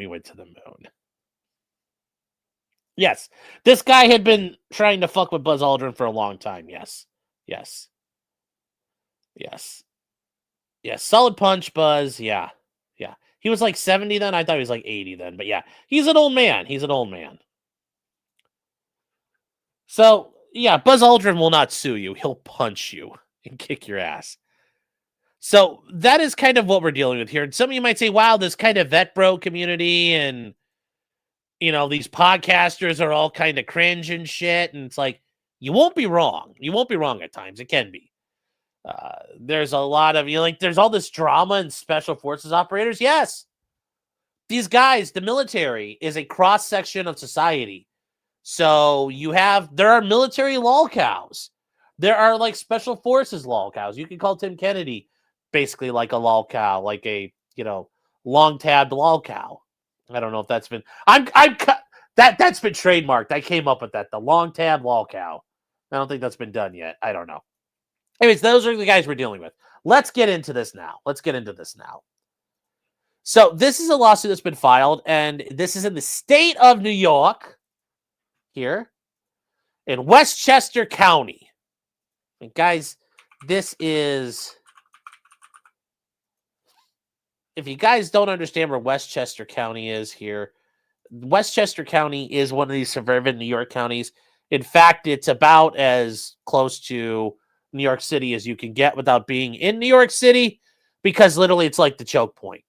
A: Yes, this guy had been trying to fuck with Buzz Aldrin for a long time. Yes. Solid punch, Buzz. Yeah. He was like 70 then. I thought he was like 80 then. But yeah, he's an old man. So Yeah, Buzz Aldrin will not sue you. He'll punch you and kick your ass. So that is kind of what we're dealing with here. And some of you might say, wow, this kind of vet bro community and, these podcasters are all kind of cringe and shit. And it's like, you won't be wrong. You won't be wrong at times. It can be. There's a lot of, there's all this drama in special forces operators. Yes. These guys, the military is a cross section of society. So there are military lol cows. There are like special forces lol cows. You can call Tim Kennedy basically like a lol cow, like a, long tabbed lol cow. I don't know if that's been, that's been trademarked. I came up with that. The long tab lol cow. I don't think that's been done yet. I don't know. Anyways, those are the guys we're dealing with. Let's get into this now. So this is a lawsuit that's been filed, and this is in the state of New York here in Westchester County. And guys, this is, if you guys don't understand where Westchester County is here, Westchester County is one of these suburban New York counties. In fact, it's about as close to New York City as you can get without being in New York City, because literally it's like the choke point.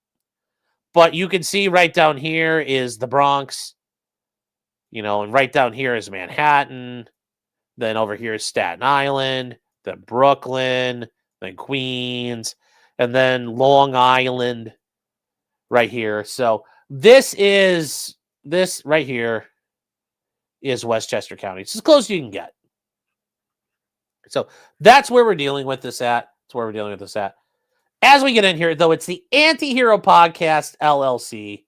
A: But you can see right down here is the Bronx, and right down here is Manhattan. Then over here is Staten Island, then Brooklyn, then Queens, and then Long Island right here. So this right here is Westchester County. It's as close as you can get. So that's where we're dealing with this at. As we get in here, though, it's the AntiHero Podcast, LLC,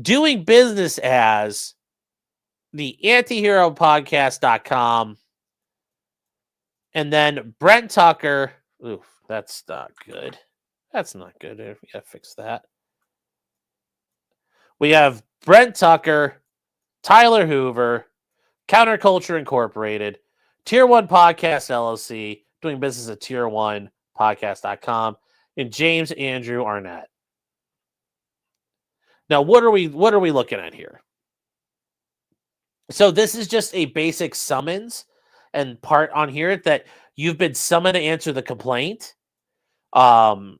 A: doing business as the AntiHeroPodcast.com, and then Brent Tucker. Oof, that's not good. That's not good. We gotta fix that. We have Brent Tucker, Tyler Hoover, Counterculture Incorporated, Tier 1 Podcast, LLC, doing business at Tier 1 Podcast.com, and James Andrew Arnett. Now, what are we looking at here? So this is just a basic summons and part on here that you've been summoned to answer the complaint. And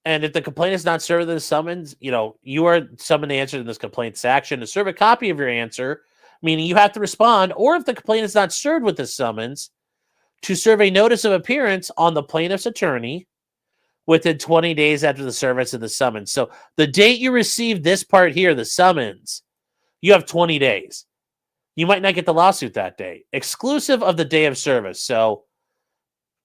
A: if the complaint is not served in the summons, you are summoned to answer in this complaint section to serve a copy of your answer, meaning you have to respond, or if the complaint is not served with the summons, to serve a notice of appearance on the plaintiff's attorney within 20 days after the service of the summons. So the date you receive this part here, the summons, you have 20 days. You might not get the lawsuit that day, exclusive of the day of service. So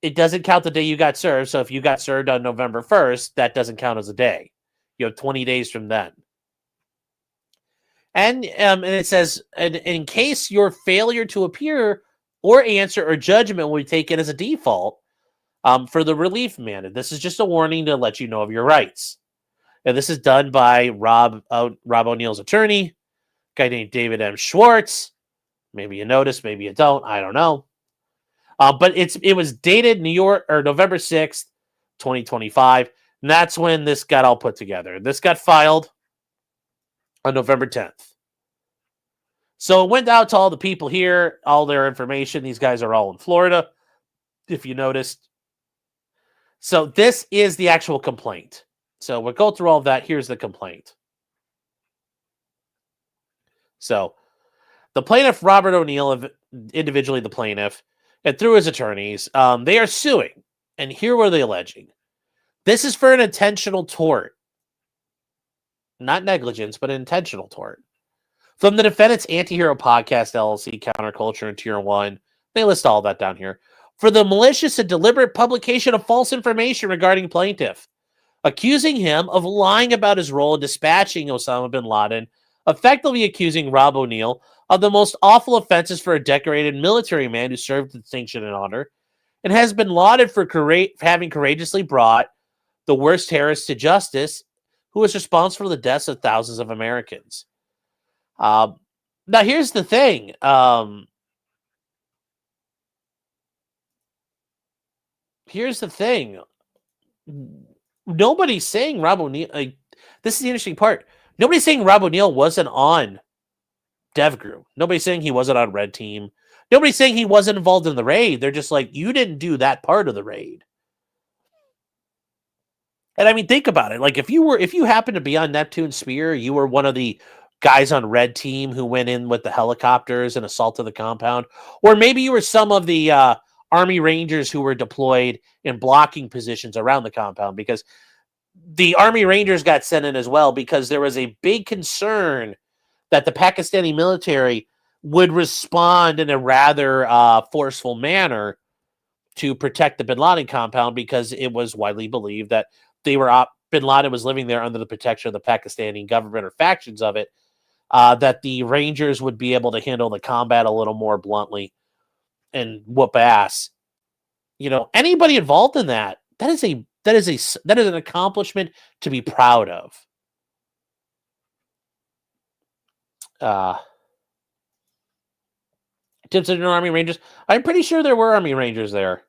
A: it doesn't count the day you got served. So if you got served on November 1st, that doesn't count as a day. You have 20 days from then. And it says, in case your failure to appear or answer or judgment will be taken as a default for the relief mandate. This is just a warning to let you know of your rights. And this is done by Rob O'Neill's attorney, a guy named David M. Schwartz. Maybe you noticed, maybe you don't. I don't know. But it was dated November 6th, 2025. And that's when this got all put together. This got filed on November 10th. So it went out to all the people here, all their information. These guys are all in Florida, if you noticed. So this is the actual complaint. So we'll go through all of that. Here's the complaint. So the plaintiff, Robert O'Neill, individually the plaintiff, and through his attorneys, they are suing. And here were they alleging. This is for an intentional tort. Not negligence, but an intentional tort. From the defendant's AntiHero Podcast, LLC, Counterculture, and Tier 1. They list all that down here. For the malicious and deliberate publication of false information regarding plaintiff, accusing him of lying about his role in dispatching Osama Bin Laden, effectively accusing Rob O'Neill of the most awful offenses for a decorated military man who served with distinction and honor, and has been lauded for having courageously brought the worst terrorist to justice, who was responsible for the deaths of thousands of Americans. Now, here's the thing. Nobody's saying Rob O'Neill. This is the interesting part. Nobody's saying Rob O'Neill wasn't on DevGroup. Nobody's saying he wasn't on Red Team. Nobody's saying he wasn't involved in the raid. They're just like, you didn't do that part of the raid. And I mean, think about it. Like if you happened to be on Neptune Spear, you were one of the guys on Red Team who went in with the helicopters and assaulted the compound, or maybe you were some of the Army Rangers who were deployed in blocking positions around the compound, because the Army Rangers got sent in as well because there was a big concern that the Pakistani military would respond in a rather forceful manner to protect the Bin Laden compound, because it was widely believed that Bin Laden was living there under the protection of the Pakistani government or factions of it, that the Rangers would be able to handle the combat a little more bluntly and whoop ass. You know, anybody involved in that is an accomplishment to be proud of. Tips in Army Rangers. I'm pretty sure there were Army Rangers there.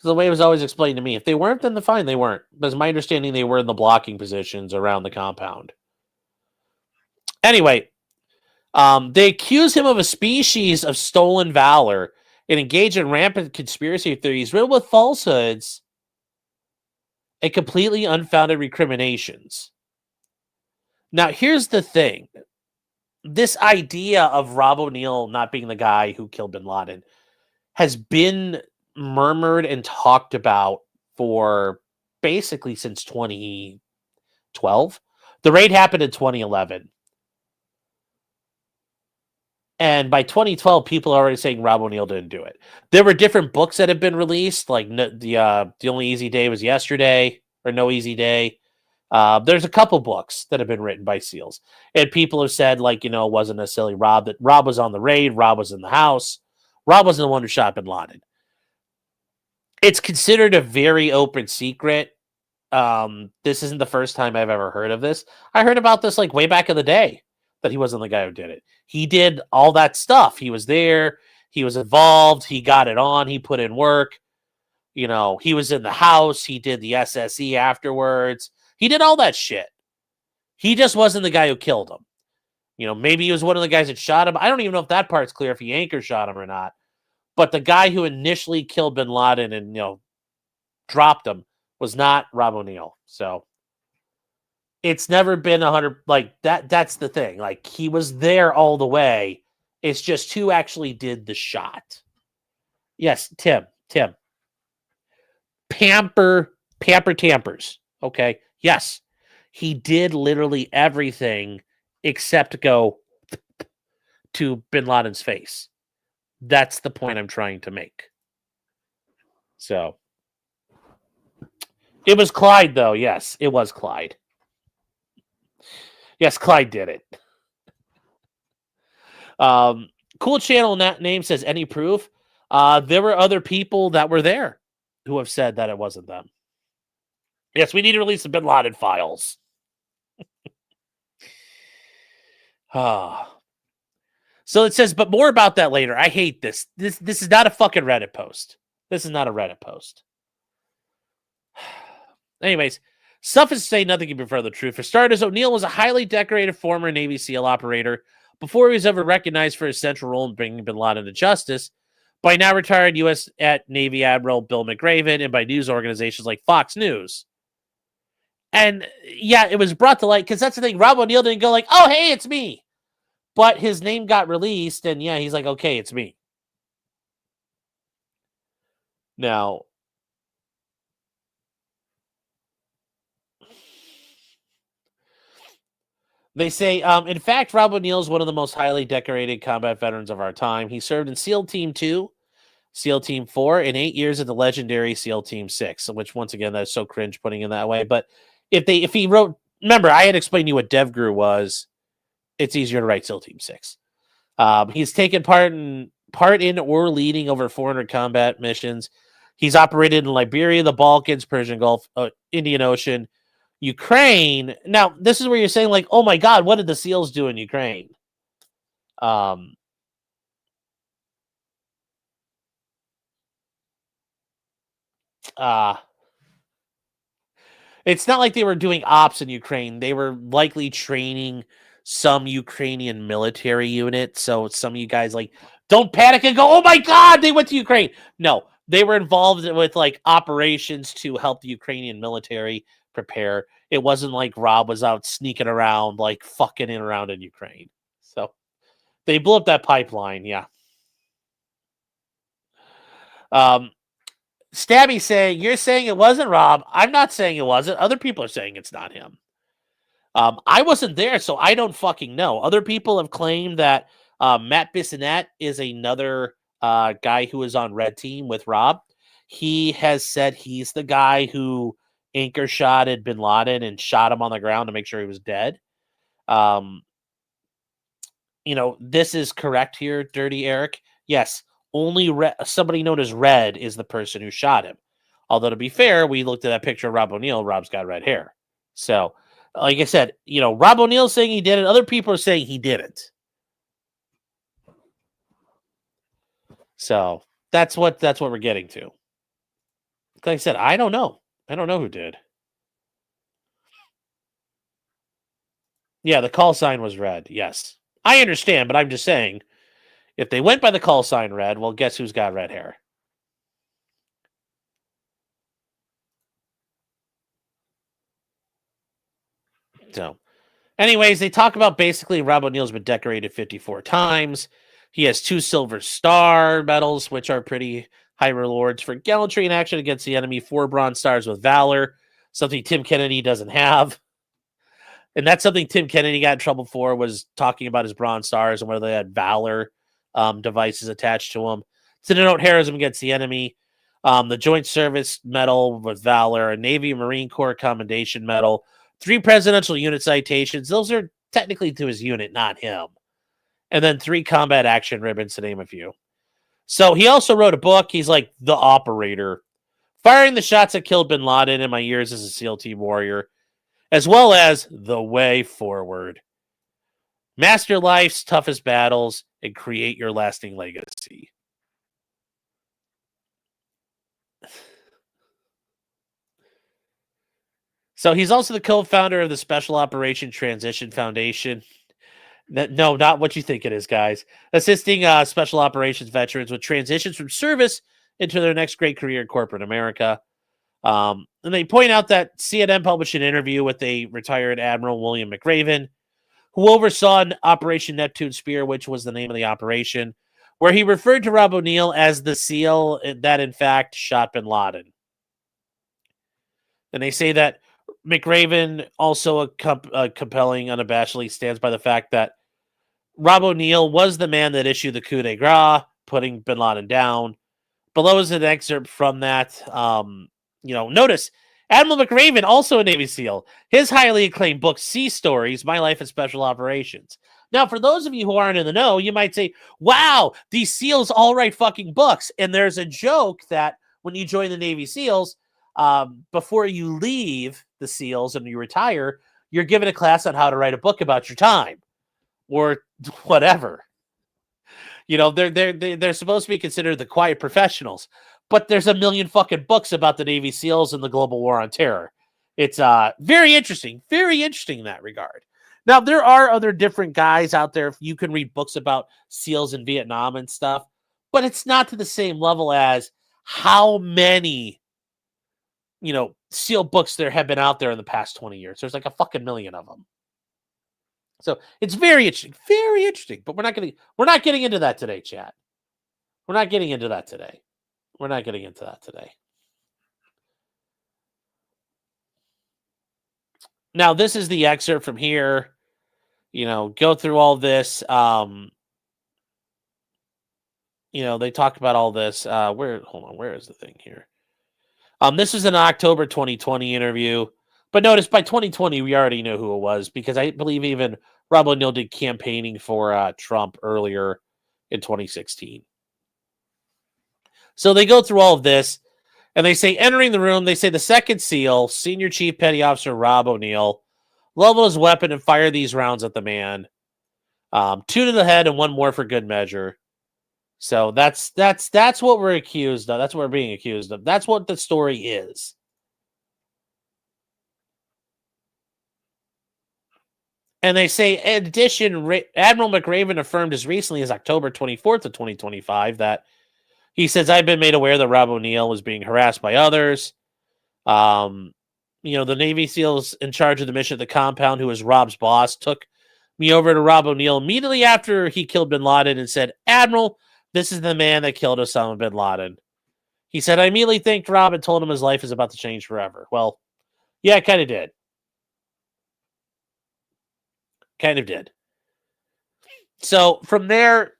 A: The way it was always explained to me. If they weren't, then fine, they weren't. But it's my understanding they were in the blocking positions around the compound. Anyway, they accuse him of a species of stolen valor and engage in rampant conspiracy theories riddled with falsehoods and completely unfounded recriminations. Now, here's the thing. This idea of Rob O'Neill not being the guy who killed Bin Laden has been murmured and talked about for basically since 2012. The raid happened in 2011. And by 2012, people are already saying Rob O'Neill didn't do it. There were different books that have been released, like The Only Easy Day Was Yesterday, or No Easy Day. There's a couple books that have been written by SEALs. And people have said, like, it wasn't necessarily Rob, that Rob was on the raid, Rob was in the house. Rob wasn't the one who shot Bin Laden. It's considered a very open secret. This isn't the first time I've ever heard of this. I heard about this like way back in the day, that he wasn't the guy who did it. He did all that stuff. He was there. He was involved. He got it on. He put in work. He was in the house. He did the SSE afterwards. He did all that shit. He just wasn't the guy who killed him. Maybe he was one of the guys that shot him. I don't even know if that part's clear, if he anchor shot him or not. But the guy who initially killed Bin Laden and, dropped him was not Rob O'Neill. So it's never been 100, like that. That's the thing. Like, he was there all the way. It's just who actually did the shot. Yes, Tim. Pamper tampers. Okay. Yes. He did literally everything except go to Bin Laden's face. That's the point I'm trying to make. So it was Clyde, though. Yes, it was Clyde. Yes, Clyde did it. Cool channel name says, any proof? There were other people that were there who have said that it wasn't them. Yes, we need to release the Bin Laden files. So it says, but more about that later. I hate this. This is not a fucking Reddit post. This is not a Reddit post. Anyways, suffice to say, nothing can be further true. For starters, O'Neill was a highly decorated former Navy SEAL operator before he was ever recognized for his central role in bringing Bin Laden to justice by now retired U.S. Navy Admiral Bill McRaven and by news organizations like Fox News. And yeah, it was brought to light because that's the thing. Rob O'Neill didn't go like, oh, hey, it's me. But his name got released, and yeah, he's like, okay, it's me. Now, they say, in fact, Rob O'Neill is one of the most highly decorated combat veterans of our time. He served in SEAL Team 2, SEAL Team 4, and 8 years at the legendary SEAL Team 6, which, once again, that's so cringe putting in that way. But if he wrote, remember, I had explained to you what DevGru was. It's easier to write SEAL Team 6. He's taken part in or leading over 400 combat missions. He's operated in Liberia, the Balkans, Persian Gulf, Indian Ocean, Ukraine. Now, this is where you're saying, like, oh my God, what did the SEALs do in Ukraine? It's not like they were doing ops in Ukraine. They were likely training some Ukrainian military unit. So some of you guys like don't panic and go, "Oh my God, they went to Ukraine." No, they were involved with like operations to help the Ukrainian military prepare. It wasn't like Rob was out sneaking around, like fucking in around in Ukraine. So they blew up that pipeline. Yeah. Stabby saying, "You're saying it wasn't Rob. I'm not saying it wasn't. Other people are saying it's not him. I wasn't there, so I don't fucking know. Other people have claimed that Matt Bissonette is another guy who is on Red Team with Rob. He has said he's the guy who anchor shotted Bin Laden and shot him on the ground to make sure he was dead. This is correct here, Dirty Eric. Yes, only somebody known as Red is the person who shot him. Although, to be fair, we looked at that picture of Rob O'Neill. Rob's got red hair. So, like I said, Rob O'Neill's saying he did it. Other people are saying he didn't. So that's what we're getting to. Like I said, I don't know. I don't know who did. Yeah, the call sign was red. Yes. I understand, but I'm just saying, if they went by the call sign red, well, guess who's got red hair? So, anyways, they talk about basically Rob O'Neill's been decorated 54 times. He has 2 Silver Star medals, which are pretty high rewards for gallantry and action against the enemy. 4 Bronze Stars with Valor, something Tim Kennedy doesn't have. And that's something Tim Kennedy got in trouble for, was talking about his Bronze Stars and whether they had Valor devices attached to them. To denote heroism against the enemy. The Joint Service Medal with Valor, a Navy Marine Corps Commendation Medal, 3 Presidential Unit Citations. Those are technically to his unit, not him. And then 3 Combat Action Ribbons, to name a few. So he also wrote a book. He's like the operator. Firing the shots that killed Bin Laden in my years as a SEAL team warrior, as well as The Way Forward. Master life's toughest battles and create your lasting legacy. So he's also the co-founder of the Special Operation Transition Foundation. No, not what you think it is, guys. Assisting special operations veterans with transitions from service into their next great career in corporate America. And they point out that CNN published an interview with a retired Admiral William McRaven, who oversaw Operation Neptune Spear, which was the name of the operation, where he referred to Rob O'Neill as the SEAL that, in fact, shot Bin Laden. And they say that McRaven also compelling, unabashedly stands by the fact that Rob O'Neill was the man that issued the coup de grace, putting Bin Laden down. Below is an excerpt from that. Notice Admiral McRaven, also a Navy SEAL. His highly acclaimed book, Sea Stories, My Life in Special Operations. Now, for those of you who aren't in the know, you might say, wow, these SEALs all write fucking books. And there's a joke that when you join the Navy SEALs, before you leave the SEALs and you retire, you're given a class on how to write a book about your time or whatever. They're supposed to be considered the quiet professionals, but there's a million fucking books about the Navy SEALs and the global war on terror. It's very interesting in that regard. Now, there are other different guys out there. You can read books about SEALs in Vietnam and stuff, but it's not to the same level as how many SEAL books there have been out there in the past 20 years. There's like a fucking million of them. So it's very interesting, but we're not getting into that today, chat. We're not getting into that today. Now, this is the excerpt from here. Go through all this. They talk about all this. Where is the thing here? This is an October 2020 interview. But notice by 2020, we already know who it was, because I believe even Rob O'Neill did campaigning for Trump earlier in 2016. So they go through all of this, and they say, entering the room, they say the second SEAL, Senior Chief Petty Officer Rob O'Neill, leveled his weapon and fired these rounds at the man. 2 to the head and 1 more for good measure. So that's what we're accused of. That's what we're being accused of. That's what the story is. And they say, in addition, Admiral McRaven affirmed as recently as October 24th of 2025 that he says, I've been made aware that Rob O'Neill was being harassed by others. The Navy SEALs in charge of the mission at the compound, who was Rob's boss, took me over to Rob O'Neill immediately after he killed Bin Laden and said, Admiral, this is the man that killed Osama Bin Laden. He said, I immediately thanked Rob and told him his life is about to change forever. Well, yeah, it kind of did. Kind of did. So from there,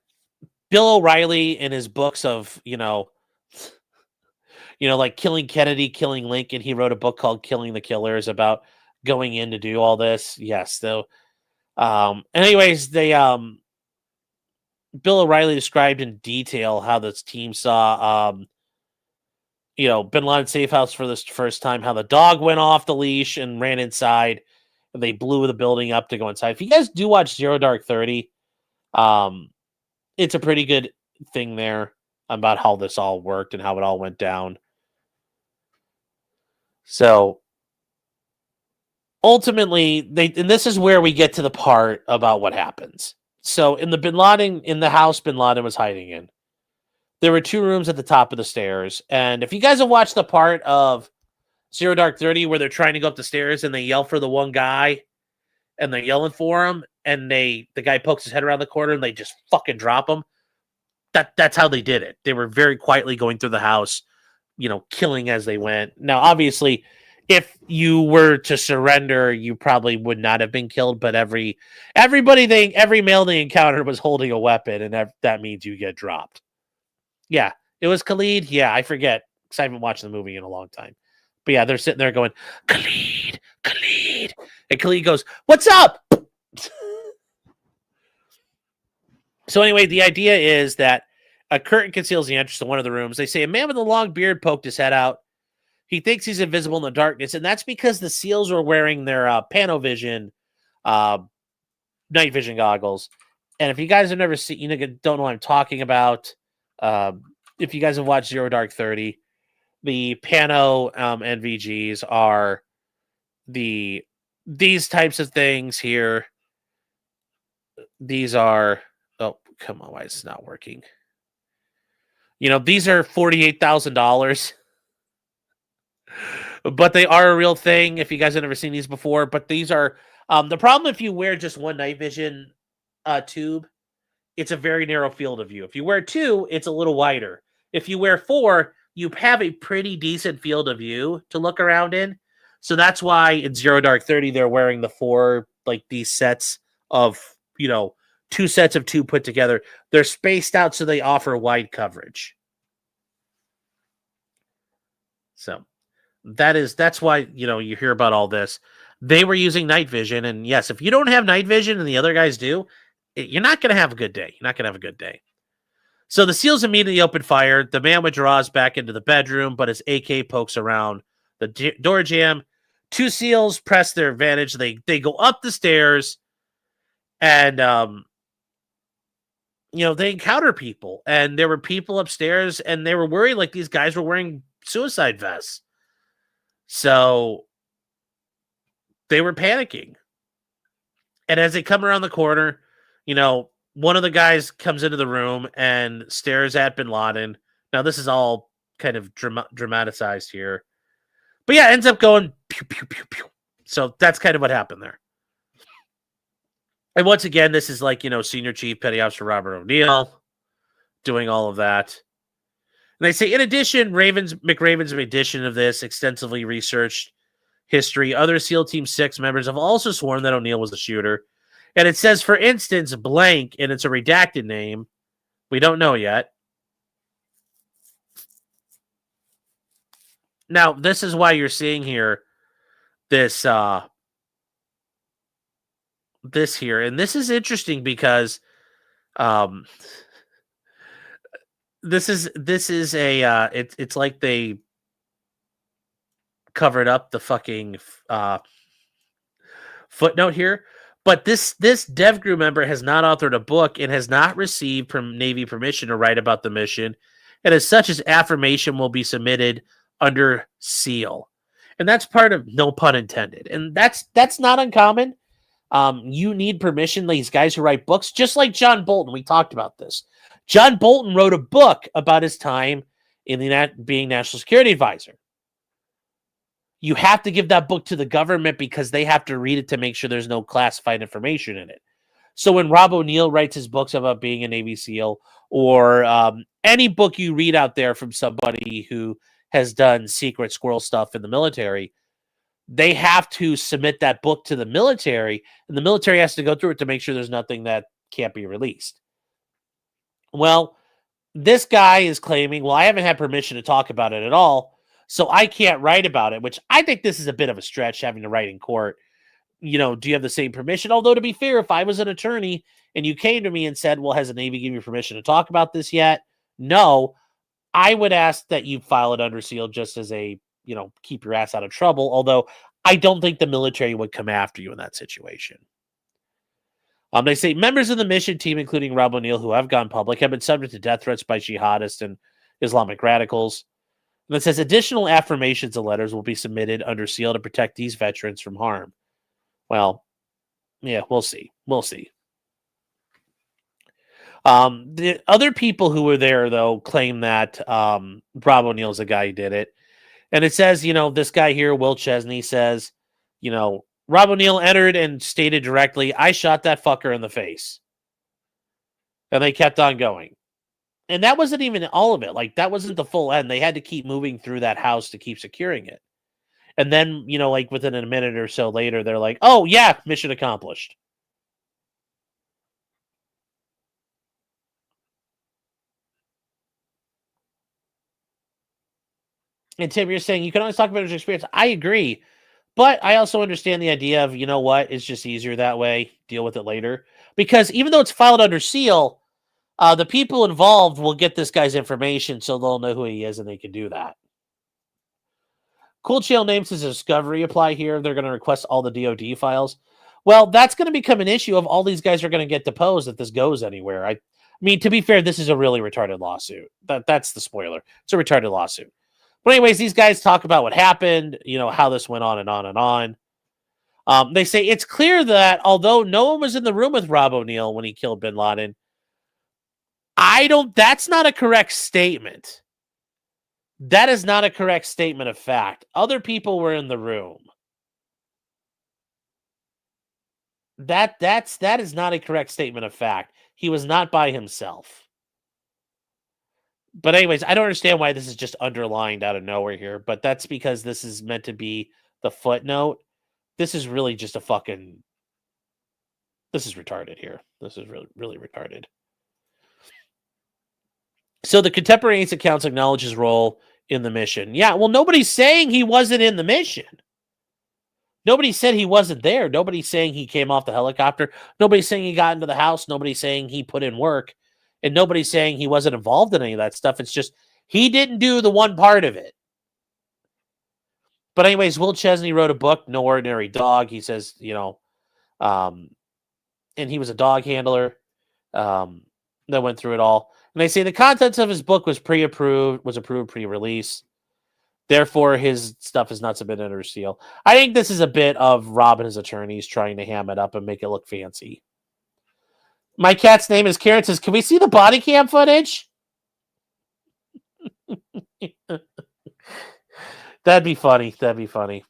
A: Bill O'Reilly in his books of, like Killing Kennedy, Killing Lincoln, he wrote a book called Killing the Killers about going in to do all this. Yes. So, anyways, Bill O'Reilly described in detail how this team saw, Bin Laden's safe house for this first time, how the dog went off the leash and ran inside, and they blew the building up to go inside. If you guys do watch Zero Dark 30, it's a pretty good thing there about how this all worked and how it all went down. So ultimately, and this is where we get to the part about what happens. So in the house Bin Laden was hiding in, there were 2 rooms at the top of the stairs. And if you guys have watched the part of Zero Dark 30 where they're trying to go up the stairs and they yell for the one guy and they're yelling for him and the guy pokes his head around the corner and they just fucking drop him. That's how they did it. They were very quietly going through the house, killing as they went. Now, obviously, if you were to surrender, you probably would not have been killed. But every male they encountered was holding a weapon, and that means you get dropped. Yeah, it was Khalid. Yeah, I forget because I haven't watched the movie in a long time. But yeah, they're sitting there going, Khalid, Khalid. And Khalid goes, what's up? So anyway, the idea is that a curtain conceals the entrance to one of the rooms. They say a man with a long beard poked his head out. He thinks he's invisible in the darkness, and that's because the SEALs were wearing their Panovision night vision goggles. And if you guys have never seen, don't know what I'm talking about, if you guys have watched Zero Dark 30, the Pano NVGs are these types of things here. These are, oh, come on, why is it not working? These are $48,000, but they are a real thing. If you guys have never seen these before, but these are, the problem if you wear just one night vision tube, it's a very narrow field of view. If you wear 2, it's a little wider. If you wear 4, you have a pretty decent field of view to look around in. So that's why in Zero Dark 30, they're wearing the 4, like these sets of, 2 sets of 2 put together. They're spaced out so they offer wide coverage. So that's why, you hear about all this. They were using night vision. And yes, if you don't have night vision and the other guys do, you're not going to have a good day. You're not going to have a good day. So the SEALs immediately open fire. The man withdraws back into the bedroom, but his AK pokes around the door jamb. 2 SEALs press their advantage. They go up the stairs and, they encounter people. And there were people upstairs and they were worried like these guys were wearing suicide vests. So they were panicking. And as they come around the corner, one of the guys comes into the room and stares at Bin Laden. Now, this is all kind of dramatized here. But yeah, ends up going pew, pew, pew, pew. So that's kind of what happened there. And once again, this is like, Senior Chief Petty Officer Robert O'Neill doing all of that. And they say, in addition, McRaven's edition of this extensively researched history. Other SEAL Team 6 members have also sworn that O'Neill was the shooter. And it says, for instance, blank, and it's a redacted name. We don't know yet. Now, this is why you're seeing here this here. And this is interesting because this is a it's like they covered up the fucking footnote here. But this DevGru member has not authored a book and has not received Navy permission to write about the mission. And as such, his affirmation will be submitted under seal. And that's part of, no pun intended. And that's not uncommon. You need permission. These guys who write books, just like John Bolton, we talked about this. John Bolton wrote a book about his time in being National Security Advisor. You have to give that book to the government because they have to read it to make sure there's no classified information in it. So when Rob O'Neill writes his books about being a Navy SEAL, or any book you read out there from somebody who has done secret squirrel stuff in the military, they have to submit that book to the military, and the military has to go through it to make sure there's nothing that can't be released. Well, this guy is claiming, well, I haven't had permission to talk about it at all, so I can't write about it, which I think this is a bit of a stretch, having to write in court. You know, do you have the same permission? Although, to be fair, if I was an attorney and you came to me and said, well, has the Navy given you permission to talk about this yet? No. I would ask that you file it under seal just as a, keep your ass out of trouble. Although I don't think the military would come after you in that situation. They say members of the mission team, including Rob O'Neill, who have gone public, have been subject to death threats by jihadists and Islamic radicals. And it says additional affirmations and letters will be submitted under seal to protect these veterans from harm. Well, yeah, we'll see. We'll see. The other people who were there, though, claim that Rob O'Neill's the guy who did it. And it says, this guy here, Will Chesney, says, Rob O'Neill entered and stated directly, I shot that fucker in the face. And they kept on going. And that wasn't even all of it. Like, that wasn't the full end. They had to keep moving through that house to keep securing it. And then, like within a minute or so later, they're like, oh, yeah, mission accomplished. And Tim, you're saying you can always talk about your experience. I agree. But I also understand the idea of, it's just easier that way. Deal with it later. Because even though it's filed under seal, the people involved will get this guy's information so they'll know who he is and they can do that. Cool Chael names his discovery apply here. They're going to request all the DOD files. Well, that's going to become an issue of all these guys are going to get deposed if this goes anywhere. I mean, to be fair, this is a really retarded lawsuit. That's the spoiler. It's a retarded lawsuit. But anyways, these guys talk about what happened, how this went on and on and on. They say it's clear that although no one was in the room with Rob O'Neill when he killed Bin Laden, that's not a correct statement. That is not a correct statement of fact. Other people were in the room. That is not a correct statement of fact. He was not by himself. But anyways, I don't understand why this is just underlined out of nowhere here, but that's because this is meant to be the footnote. This is really just this is retarded here. This is really, really retarded. So the contemporaneous accounts acknowledge his role in the mission. Yeah, well, nobody's saying he wasn't in the mission. Nobody said he wasn't there. Nobody's saying he came off the helicopter. Nobody's saying he got into the house. Nobody's saying he put in work. And nobody's saying he wasn't involved in any of that stuff. It's just he didn't do the one part of it. But anyways, Will Chesney wrote a book, No Ordinary Dog. He says, and he was a dog handler that went through it all. And they say the contents of his book was approved pre-release. Therefore, his stuff is not submitted under seal. I think this is a bit of Rob and his attorneys trying to ham it up and make it look fancy. My cat's name is Karen. Says, can we see the body cam footage? That'd be funny. That'd be funny.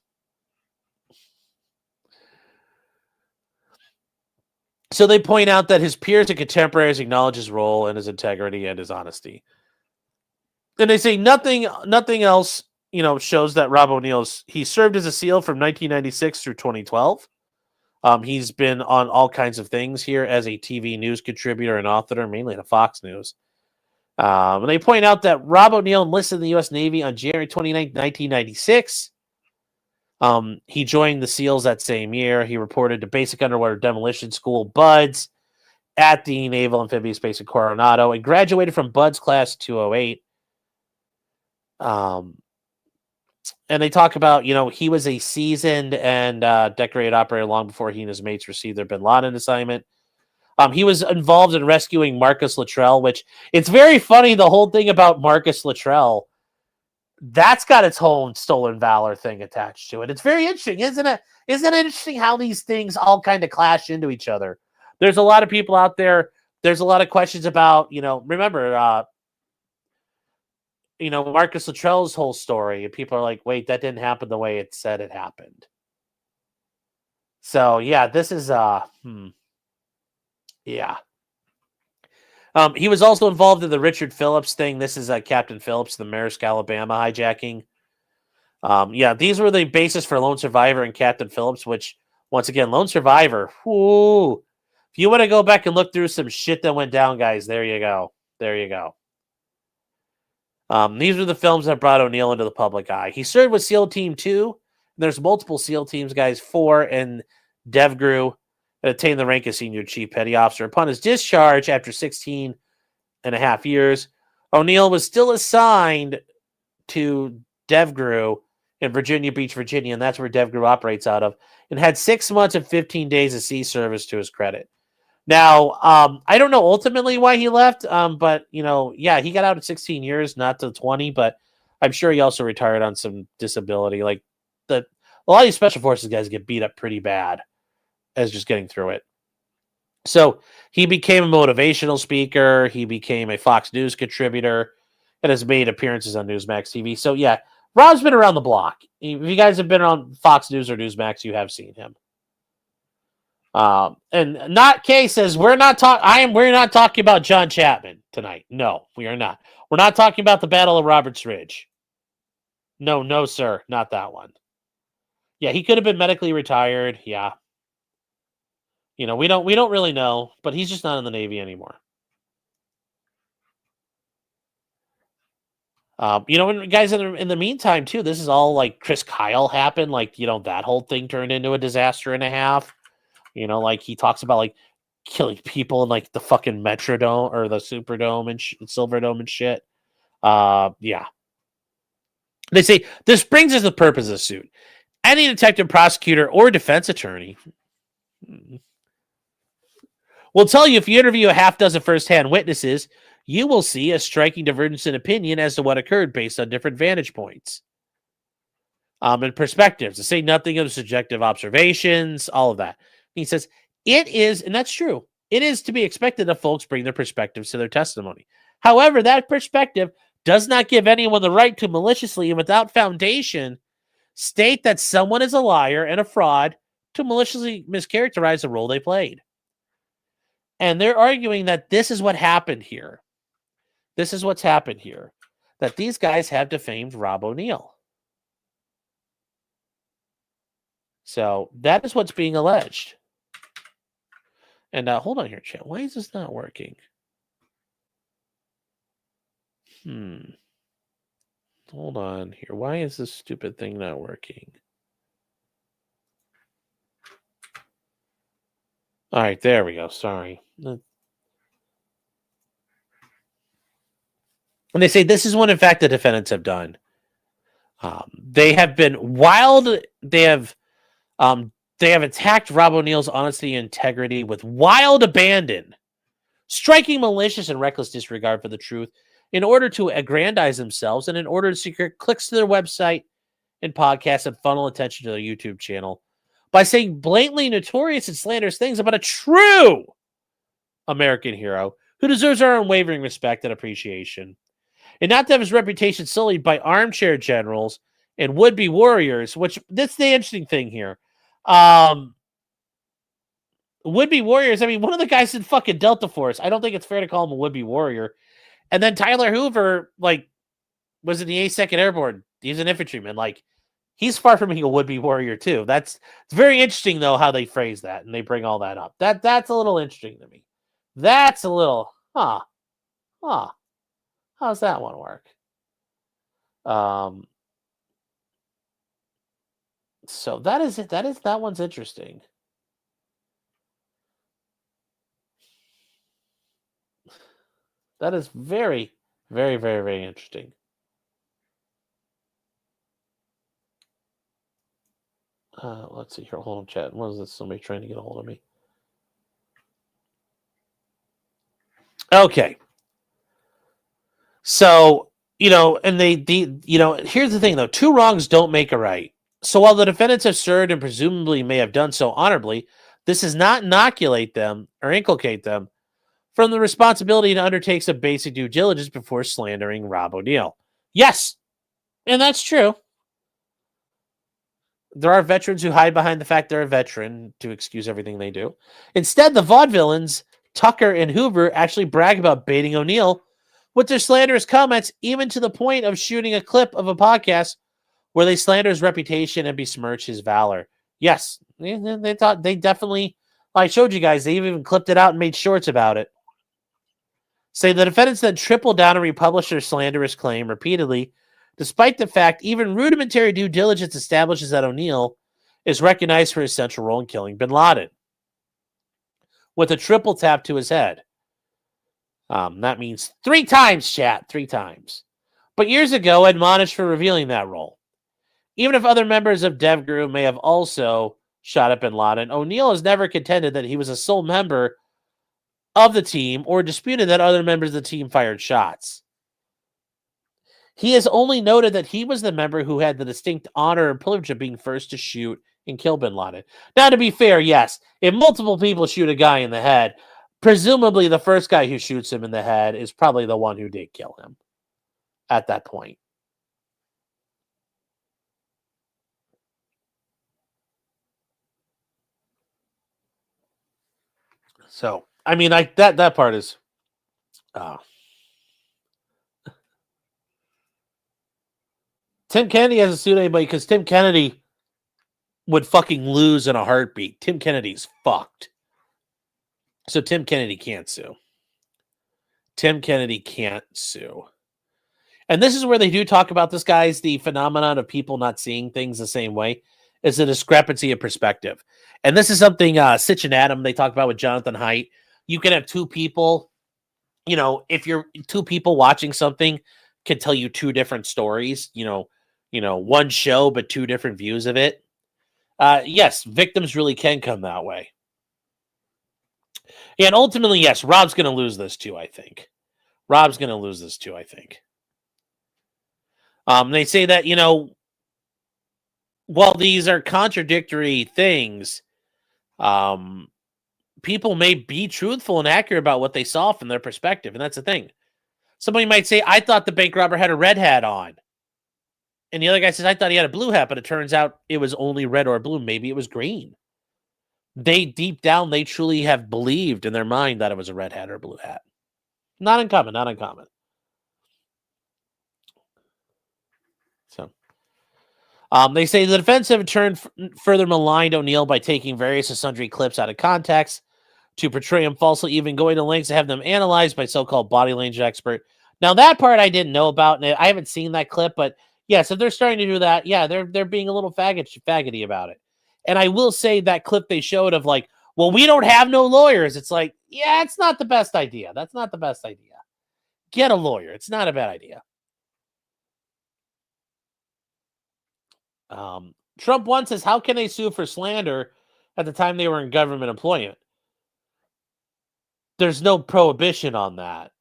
A: So they point out that his peers and contemporaries acknowledge his role and his integrity and his honesty. And they say nothing else, shows that Rob O'Neill's, he served as a SEAL from 1996 through 2012. He's been on all kinds of things here as a TV news contributor and author, mainly to Fox News. And they point out that Rob O'Neill enlisted in the U.S. Navy on January 29, 1996. He joined the SEALs that same year. He reported to Basic Underwater Demolition School, BUDS, at the Naval Amphibious Base in Coronado and graduated from BUDS Class 208. And they talk about, he was a seasoned and decorated operator long before he and his mates received their Bin Laden assignment. He was involved in rescuing Marcus Luttrell, which it's very funny, the whole thing about Marcus Luttrell. that's got its whole stolen valor thing attached to it. It's very interesting, isn't it? Isn't it interesting how these things all kind of clash into each other? There's a lot of people out there. There's a lot of questions about, remember, Marcus Luttrell's whole story. And people are like, wait, that didn't happen the way it said it happened. So, yeah, this is, yeah. He was also involved in the Richard Phillips thing. This is Captain Phillips, the Maersk, Alabama hijacking. Yeah, these were the basis for Lone Survivor and Captain Phillips, which, once again, Lone Survivor. Whoo! If you want to go back and look through some shit that went down, guys, there you go. There you go. These are the films that brought O'Neill into the public eye. He served with SEAL Team 2. There's multiple SEAL Teams, guys, 4, and DevGru, and attained the rank of Senior Chief Petty Officer. Upon his discharge after 16 and a half years, O'Neill was still assigned to DevGru in Virginia Beach, Virginia, and that's where DevGru operates out of, and had 6 months and 15 days of sea service to his credit. Now, I don't know ultimately why he left, but, yeah, he got out at 16 years, not to 20, but I'm sure he also retired on some disability. Like, a lot of these Special Forces guys get beat up pretty bad as just getting through it. So he became a motivational speaker. He became a Fox News contributor and has made appearances on Newsmax TV. So, yeah, Rob's been around the block. If you guys have been on Fox News or Newsmax, you have seen him. And Not K says we're not talking about John Chapman tonight. No, we are not. We're not talking about the Battle of Roberts Ridge. No, sir, not that one. Yeah, he could have been medically retired. Yeah, we don't really know, but he's just not in the Navy anymore. And guys, in the meantime too, this is all like Chris Kyle happened. Like, that whole thing turned into a disaster and a half. Like he talks about like killing people in like the fucking Metrodome or the Superdome and Silverdome and shit. Yeah. They say this brings us the purpose of the suit. Any detective, prosecutor, or defense attorney will tell you if you interview a half dozen first-hand witnesses, you will see a striking divergence in opinion as to what occurred based on different vantage points and perspectives. To say nothing of subjective observations, all of that. He says, it is, and that's true, it is to be expected that folks bring their perspectives to their testimony. However, that perspective does not give anyone the right to maliciously and without foundation state that someone is a liar and a fraud to maliciously mischaracterize the role they played. And they're arguing that this is what happened here. This is what's happened here. That these guys have defamed Rob O'Neill. So that is what's being alleged. And hold on here, chat. Why is this not working? Hold on here. Why is this stupid thing not working? All right, there we go. Sorry. And they say this is what, in fact, the defendants have done. They have been wild. They have attacked Rob O'Neill's honesty and integrity with wild abandon, striking malicious and reckless disregard for the truth in order to aggrandize themselves and in order to secure clicks to their website and podcasts and funnel attention to their YouTube channel by saying blatantly notorious and slanderous things about a true American hero who deserves our unwavering respect and appreciation. And not to have his reputation sullied by armchair generals and would-be warriors, which that's the interesting thing here. Would-be warriors, I mean, one of the guys in fucking Delta Force, I don't think it's fair to call him a would-be warrior. And then Tyler Hoover, like, was in the 82nd Airborne. He's an infantryman. Like, he's far from being a would-be warrior, too. It's very interesting, though, how they phrase that, and they bring all that up. That's a little interesting to me. That's a little, how's that one work? So that is it. That one's interesting. That is very, very, very, very interesting. Let's see here. Hold on, chat. What is this? Somebody trying to get a hold of me? Okay. So, And here's the thing though: two wrongs don't make a right. So while the defendants have served and presumably may have done so honorably, this does not inculcate them from the responsibility to undertake some basic due diligence before slandering Rob O'Neill. Yes, and that's true. There are veterans who hide behind the fact they're a veteran to excuse everything they do. Instead, the vaudevillains, Tucker and Hoover, actually brag about baiting O'Neill with their slanderous comments, even to the point of shooting a clip of a podcast where they slander his reputation and besmirch his valor. Yes, they thought they definitely, I showed you guys, they even clipped it out and made shorts about it. Say the defendants then tripled down and republished their slanderous claim repeatedly, despite the fact even rudimentary due diligence establishes that O'Neill is recognized for his central role in killing Bin Laden, with a triple tap to his head. That means 3 times, chat, 3 times. But years ago, admonished for revealing that role. Even if other members of DevGru may have also shot at Bin Laden, O'Neill has never contended that he was a sole member of the team or disputed that other members of the team fired shots. He has only noted that he was the member who had the distinct honor and privilege of being first to shoot and kill Bin Laden. Now, to be fair, yes, if multiple people shoot a guy in the head, presumably the first guy who shoots him in the head is probably the one who did kill him at that point. So, I mean, that part is... Tim Kennedy hasn't sued anybody because Tim Kennedy would fucking lose in a heartbeat. Tim Kennedy's fucked. So Tim Kennedy can't sue. Tim Kennedy can't sue. And this is where they do talk about this, guys, the phenomenon of people not seeing things the same way. Is a discrepancy of perspective. And this is something Sitch and Adam, they talk about with Jonathan Haidt. You can have 2 people, if you're 2 people watching something can tell you 2 different stories, one show, but 2 different views of it. Yes, victims really can come that way. And ultimately, yes, Rob's going to lose this too, I think. They say that, while these are contradictory things, people may be truthful and accurate about what they saw from their perspective. And that's the thing. Somebody might say, I thought the bank robber had a red hat on. And the other guy says, I thought he had a blue hat, but it turns out it was only red or blue. Maybe it was green. Deep down, they truly have believed in their mind that it was a red hat or a blue hat. Not uncommon. So, they say the defense have turned further maligned O'Neill by taking various and sundry clips out of context to portray him falsely, even going to lengths to have them analyzed by so-called body language expert. Now, that part I didn't know about, and I haven't seen that clip, but yes, if they're starting to do that, yeah, they're being a little faggoty about it. And I will say that clip they showed of like, well, we don't have no lawyers. It's like, yeah, it's not the best idea. That's not the best idea. Get a lawyer. It's not a bad idea. Trump once says, how can they sue for slander at the time they were in government employment? There's no prohibition on that.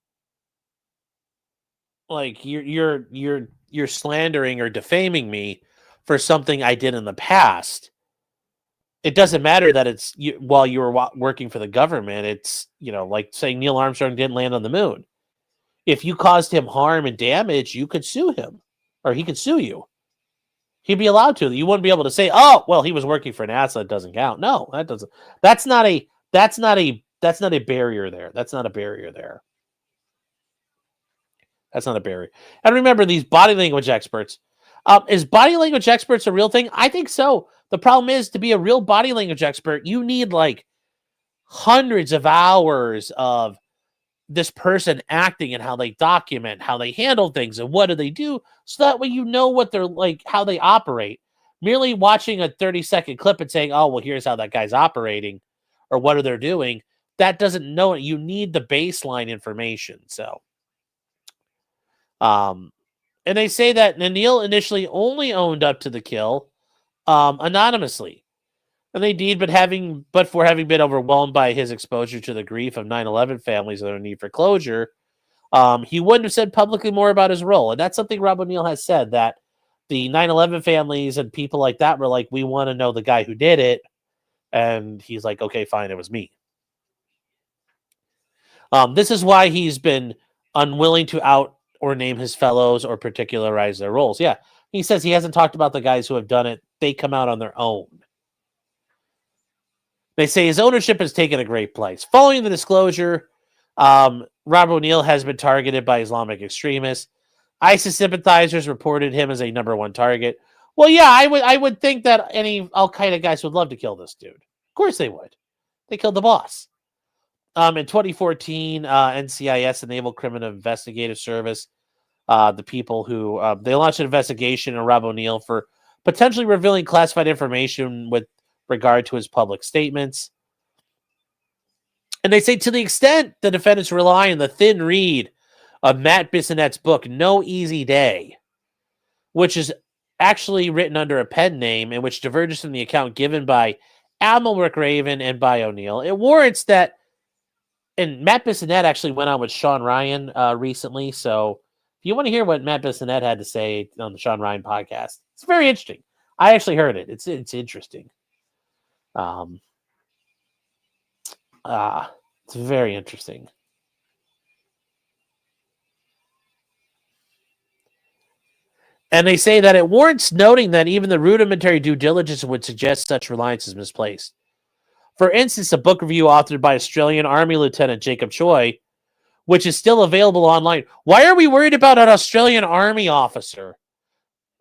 A: Like you're slandering or defaming me for something I did in the past. It doesn't matter that it's while you were working for the government. It's, like saying Neil Armstrong didn't land on the moon. If you caused him harm and damage, you could sue him, or he could sue you. He'd be allowed to. You wouldn't be able to say, "Oh, well, he was working for NASA. It doesn't count." No, that doesn't. That's not a barrier there. That's not a barrier there. That's not a barrier. And remember, these body language experts. Is body language experts a real thing? I think so. The problem is, to be a real body language expert, you need like hundreds of hours of this person acting and how they document, how they handle things, and what do they do, so that way you know what they're like, how they operate. Merely watching a 30-second clip and saying, oh, well, here's how that guy's operating, or what are they doing, that doesn't know it. You need the baseline information. So, and they say that O'Neill initially only owned up to the kill anonymously. And they did, but for having been overwhelmed by his exposure to the grief of 9/11 families and their need for closure, He wouldn't have said publicly more about his role. And that's something Rob O'Neill has said, that the 9/11 families and people like that were like, we want to know the guy who did it. And he's like, okay, fine, it was me. This is why he's been unwilling to out or name his fellows or particularize their roles. Yeah, he says he hasn't talked about the guys who have done it. They come out on their own. They say his ownership has taken a great place. Following the disclosure, Rob O'Neill has been targeted by Islamic extremists. ISIS sympathizers reported him as a number one target. Well, yeah, I would think that any Al-Qaeda guys would love to kill this dude. Of course they would. They killed the boss. In 2014, NCIS, the Naval Criminal Investigative Service, the people who they launched an investigation in Rob O'Neill for potentially revealing classified information with regard to his public statements. And they say to the extent the defendants rely on the thin read of Matt Bissonnette's book, No Easy Day, which is actually written under a pen name and which diverges from the account given by Admiral McRaven and by O'Neill, it warrants that. And Matt Bissonnette actually went on with Sean Ryan recently. So if you want to hear what Matt Bissonnette had to say on the Sean Ryan podcast, it's very interesting. I actually heard it. It's interesting. It's very interesting. And they say that it warrants noting that even the rudimentary due diligence would suggest such reliance is misplaced. For instance, a book review authored by Australian Army Lieutenant Jacob Choi, which is still available online. Why are we worried about an Australian Army officer?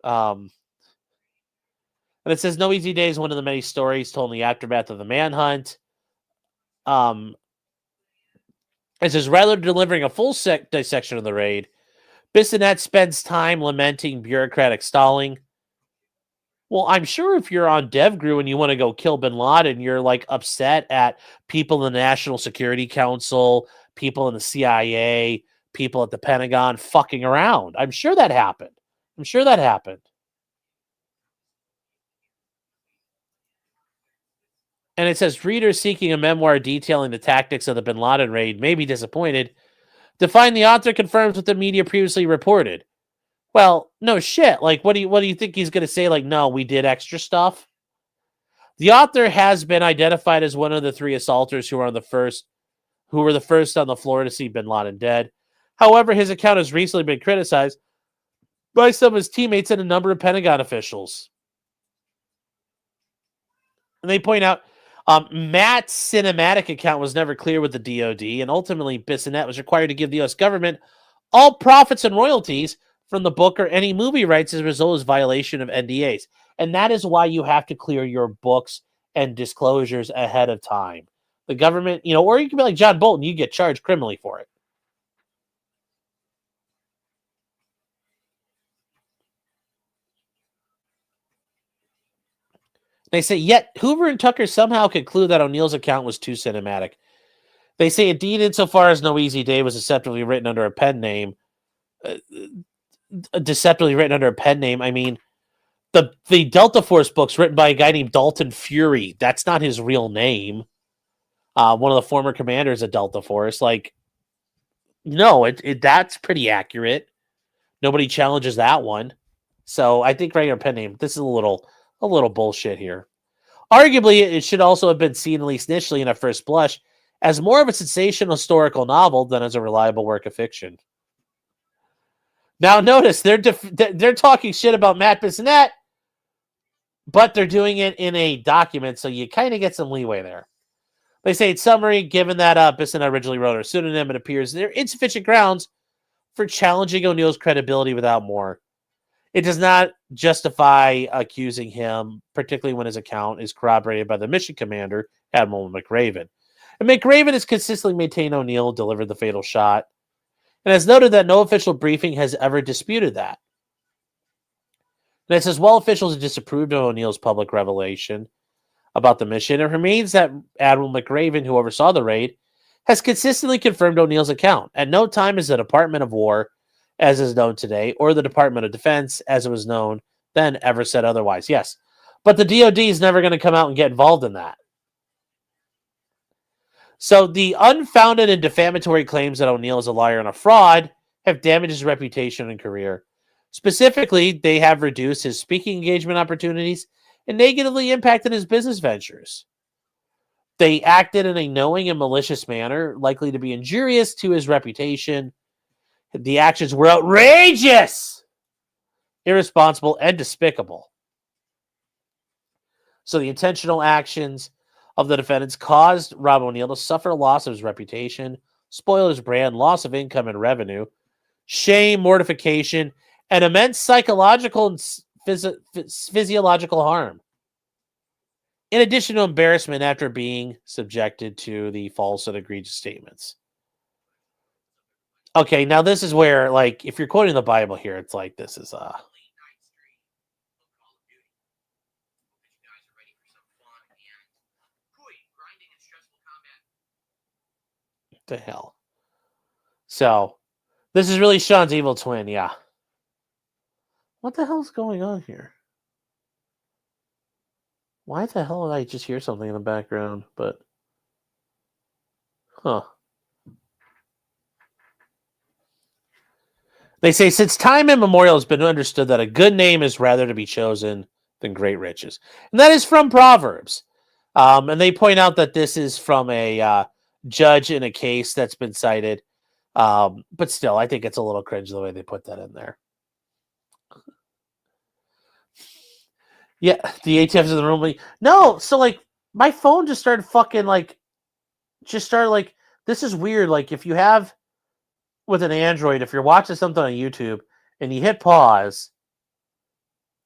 A: And it says, No Easy Day is one of the many stories told in the aftermath of the manhunt. It says, rather than delivering a full dissection of the raid, Bissonnette spends time lamenting bureaucratic stalling. Well, I'm sure if you're on DevGru and you want to go kill Bin Laden, you're like upset at people in the National Security Council, people in the CIA, people at the Pentagon fucking around. I'm sure that happened. And it says, readers seeking a memoir detailing the tactics of the Bin Laden raid may be disappointed to find the author confirms what the media previously reported. Well, no shit. Like, what do you think he's going to say? Like, no, we did extra stuff. The author has been identified as one of the three assaulters who were the first on the floor to see Bin Laden dead. However, his account has recently been criticized by some of his teammates and a number of Pentagon officials. And they point out Matt's cinematic account was never clear with the DoD, and ultimately Bissonnette was required to give the U.S. government all profits and royalties from the book or any movie rights as a result of violation of NDAs. And that is why you have to clear your books and disclosures ahead of time. The government, or you can be like John Bolton, you get charged criminally for it. They say, yet Hoover and Tucker somehow conclude that O'Neill's account was too cinematic. They say, indeed, insofar as No Easy Day was deceptively written under a pen name, I mean, the Delta Force books written by a guy named Dalton Fury, that's not his real name. One of the former commanders of Delta Force. Like, no, that's pretty accurate. Nobody challenges that one. So I think regular pen name, this is a little bullshit here. Arguably, it should also have been seen, at least initially and at first blush, as more of a sensational historical novel than as a reliable work of fiction. Now, notice they're talking shit about Matt Bissonnette, but they're doing it in a document, so you kind of get some leeway there. They say, in summary, given that Bissonnette originally wrote her pseudonym, it appears there are insufficient grounds for challenging O'Neill's credibility without more. It does not justify accusing him, particularly when his account is corroborated by the mission commander, Admiral McRaven. And McRaven has consistently maintained O'Neill delivered the fatal shot, and has noted that no official briefing has ever disputed that. And it says, while officials have disapproved of O'Neill's public revelation about the mission, it remains that Admiral McRaven, who oversaw the raid, has consistently confirmed O'Neill's account. At no time has the Department of War, as is known today, or the Department of Defense, as it was known then, ever said otherwise. Yes, but the DoD is never going to come out and get involved in that. So the unfounded and defamatory claims that O'Neill is a liar and a fraud have damaged his reputation and career. Specifically, they have reduced his speaking engagement opportunities and negatively impacted his business ventures. They acted in a knowing and malicious manner, likely to be injurious to his reputation. The actions were outrageous, irresponsible, and despicable. So the intentional actions of the defendants caused Rob O'Neill to suffer a loss of his reputation, spoil his brand, loss of income and revenue, shame, mortification, and immense psychological and physiological harm. In addition to embarrassment after being subjected to the false and egregious statements. Okay, now this is where, like, if you're quoting the Bible here, it's like this is what the hell. So this is really Sean's evil twin, yeah. What the hell's going on here? Why the hell did I just hear something in the background? But they say, since time immemorial has been understood that a good name is rather to be chosen than great riches. And that is from Proverbs. And they point out that this is from a judge in a case that's been cited. But still, I think it's a little cringe the way they put that in there. Yeah, the ATF's in the room. No, so like my phone just started fucking this is weird. Like if you have with an Android, if you're watching something on YouTube and you hit pause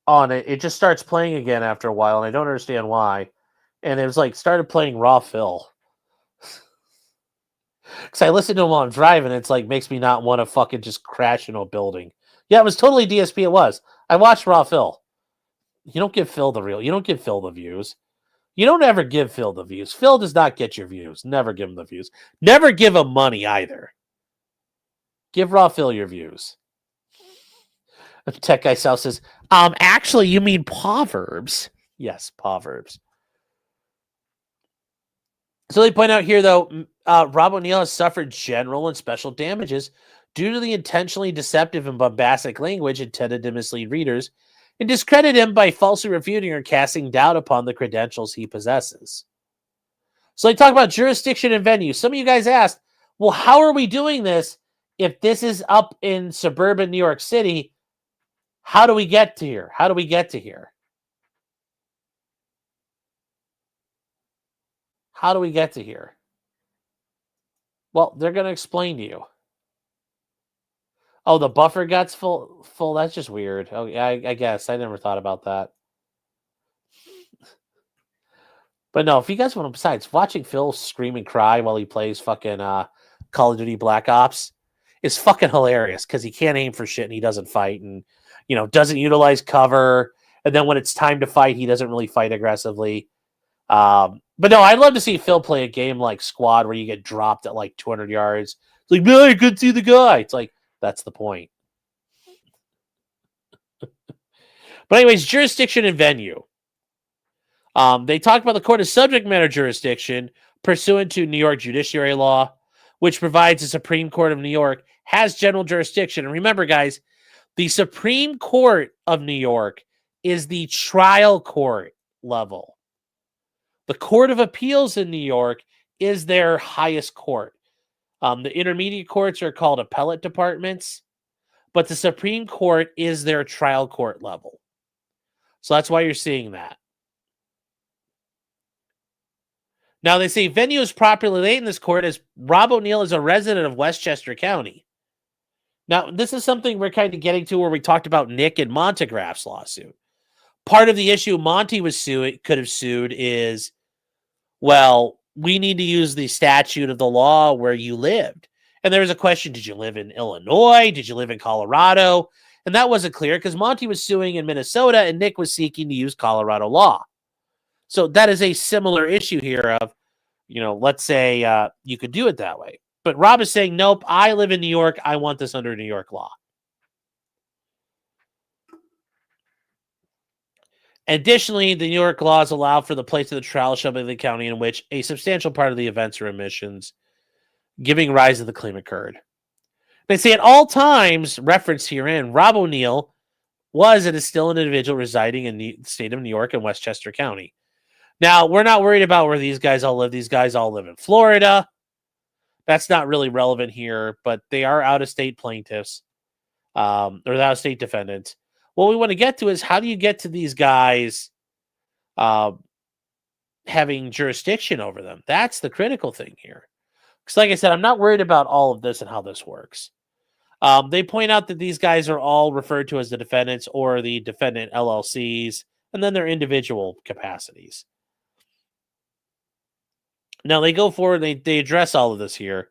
A: on it, it just starts playing again after a while, and I don't understand why. And it was like started playing Raw Phil. Because I listen to him while I'm driving, it's like makes me not want to fucking just crash into a building. Yeah, it was totally DSP. It was. I watched Raw Phil. You don't give Phil you don't give Phil the views. You don't ever give Phil the views. Phil does not get your views. Never give him the views. Never give him money either. Give Raw Phil your views. Tech Guy South says, actually, you mean Proverbs. Yes, Proverbs. So they point out here, though, Rob O'Neill has suffered general and special damages due to the intentionally deceptive and bombastic language intended to mislead readers and discredit him by falsely refuting or casting doubt upon the credentials he possesses. So they talk about jurisdiction and venue. Some of you guys asked, well, how are we doing this if this is up in suburban New York City? How do we get to here? How do we get to here? How do we get to here? Well, they're going to explain to you. Oh, the buffer gut's full. That's just weird. Oh, yeah, I guess. I never thought about that. But no, if you guys want to, besides watching Phil scream and cry while he plays fucking Call of Duty Black Ops is fucking hilarious because he can't aim for shit and he doesn't fight and, doesn't utilize cover. And then when it's time to fight, he doesn't really fight aggressively. But no, I'd love to see Phil play a game like Squad where you get dropped at like 200 yards. It's like, no, you couldn't see the guy. It's like, that's the point. But anyways, jurisdiction and venue. They talk about the court as subject matter jurisdiction pursuant to New York judiciary law, which provides the Supreme Court of New York has general jurisdiction. And remember, guys, the Supreme Court of New York is the trial court level. The Court of Appeals in New York is their highest court. The intermediate courts are called appellate departments, but the Supreme Court is their trial court level. So that's why you're seeing that. Now, they say venue is properly laid in this court as Rob O'Neill is a resident of Westchester County. Now, this is something we're kind of getting to where we talked about Nick and Montegraff's lawsuit. Part of the issue Monty could have sued is, well, we need to use the statute of the law where you lived. And there was a question, did you live in Illinois? Did you live in Colorado? And that wasn't clear because Monty was suing in Minnesota and Nick was seeking to use Colorado law. So that is a similar issue here of, let's say you could do it that way. But Rob is saying, nope, I live in New York. I want this under New York law. Additionally, the New York laws allow for the place of the trial shall be the county in which a substantial part of the events or omissions giving rise to the claim occurred. They say at all times, referenced herein, Rob O'Neill was and is still an individual residing in the state of New York and Westchester County. Now, we're not worried about where these guys all live. These guys all live in Florida. That's not really relevant here, but they are out-of-state plaintiffs or out-of-state defendants. What we want to get to is how do you get to these guys having jurisdiction over them? That's the critical thing here. Because like I said, I'm not worried about all of this and how this works. They point out that these guys are all referred to as the defendants or the defendant LLCs, and then their individual capacities. Now, they go forward and they address all of this here.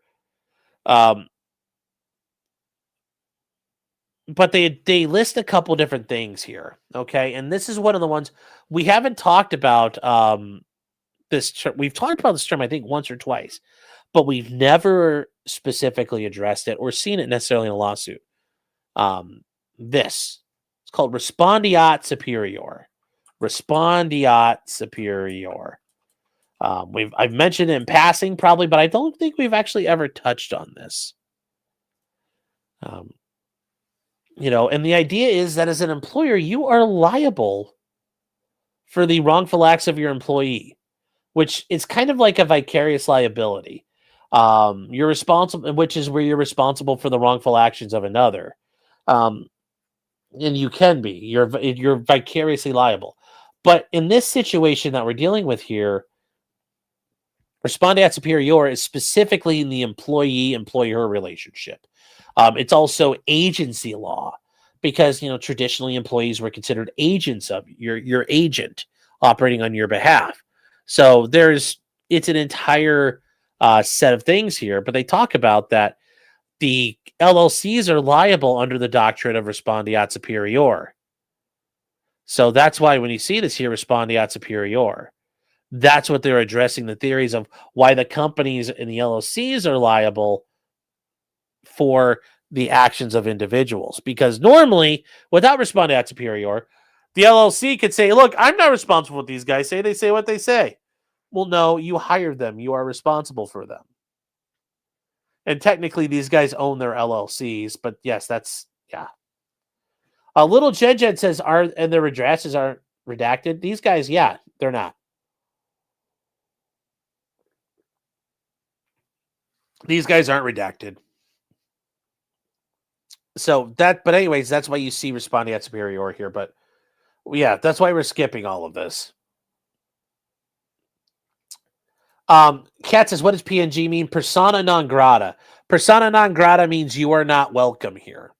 A: But they list a couple different things here, okay? And this is one of the ones we haven't talked about. We've talked about this term, I think, once or twice, but we've never specifically addressed it or seen it necessarily in a lawsuit. It's called respondeat superior. Respondeat superior. I've mentioned it in passing probably, but I don't think we've actually ever touched on this. And the idea is that as an employer, you are liable for the wrongful acts of your employee, which is kind of like a vicarious liability. You're responsible, which is where you're responsible for the wrongful actions of another. And you can be. You're vicariously liable. But in this situation that we're dealing with here, respondeat superior is specifically in the employee-employer relationship. It's also agency law because, traditionally employees were considered agents of your agent operating on your behalf. So it's an entire set of things here, but they talk about that the LLCs are liable under the doctrine of respondeat superior. So that's why when you see this here, respondeat superior, that's what they're addressing, the theories of why the companies and the LLCs are liable for the actions of individuals. Because normally, without respondeat superior, the LLC could say, look, I'm not responsible for what these guys say. They say what they say. Well, no, you hired them. You are responsible for them. And technically, these guys own their LLCs. But yes, yeah. A little Jen says, and their addresses aren't redacted. These guys, yeah, they're not. These guys aren't redacted. So but anyways, that's why you see respondeat superior here. But yeah, that's why we're skipping all of this. Kat says, what does PNG mean? Persona non grata. Persona non grata means you are not welcome here.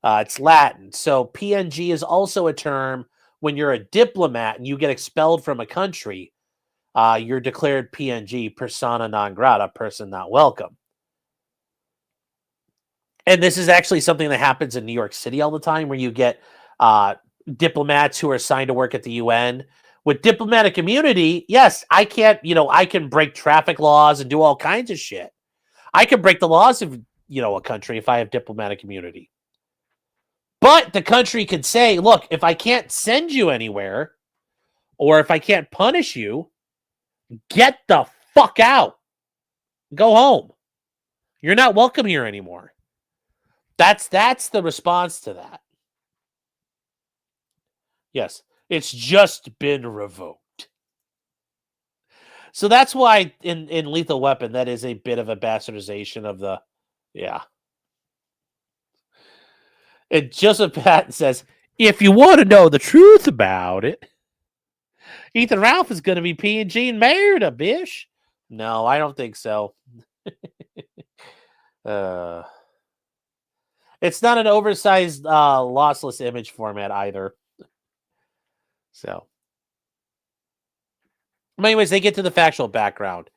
A: It's Latin. So PNG is also a term when you're a diplomat and you get expelled from a country. You're declared PNG, persona non grata, person not welcome. And this is actually something that happens in New York City all the time, where you get diplomats who are assigned to work at the UN. With diplomatic immunity, yes, I can break traffic laws and do all kinds of shit. I can break the laws of, a country if I have diplomatic immunity. But the country could say, look, if I can't send you anywhere, or if I can't punish you, get the fuck out. Go home. You're not welcome here anymore. That's the response to that. Yes, it's just been revoked. So that's why in Lethal Weapon, that is a bit of a bastardization of the, yeah. And Joseph Patton says, if you want to know the truth about it, Ethan Ralph is going to be PNG and Merida, bish. No, I don't think so. It's not an oversized lossless image format either. So, but anyways, they get to the factual background.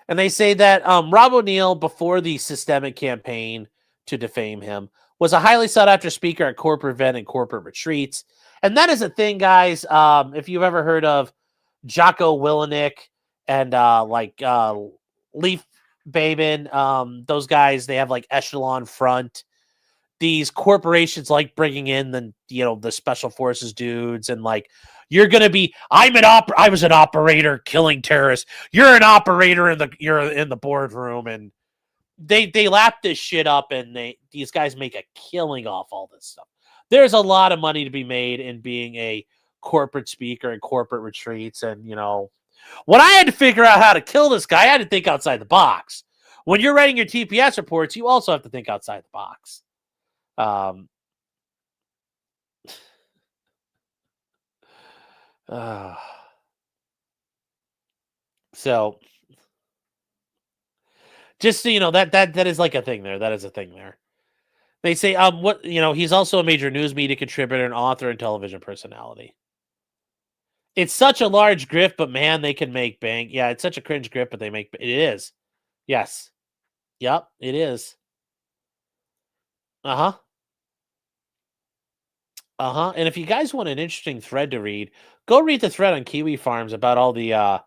A: And they say that Rob O'Neill, before the systemic campaign to defame him, was a highly sought-after speaker at corporate event and corporate retreats. And that is a thing, guys. If you've ever heard of Jocko Willenick and Leaf Babin, those guys, they have like Echelon Front. these corporations like bringing in the special forces dudes and like you're gonna be I was an operator killing terrorists. You're an operator you're in the boardroom, and they lap this shit up, and these guys make a killing off all this stuff. There's a lot of money to be made in being a corporate speaker and corporate retreats, and when I had to figure out how to kill this guy, I had to think outside the box. When you're writing your TPS reports, you also have to think outside the box. So just so you know, that is like a thing there. That is a thing there. They say he's also a major news media contributor and author and television personality. It's such a large grift, but man, they can make bank. Yeah, it's such a cringe grift, but it is. Yes. Yep, it is. And if you guys want an interesting thread to read, go read the thread on Kiwi Farms about all the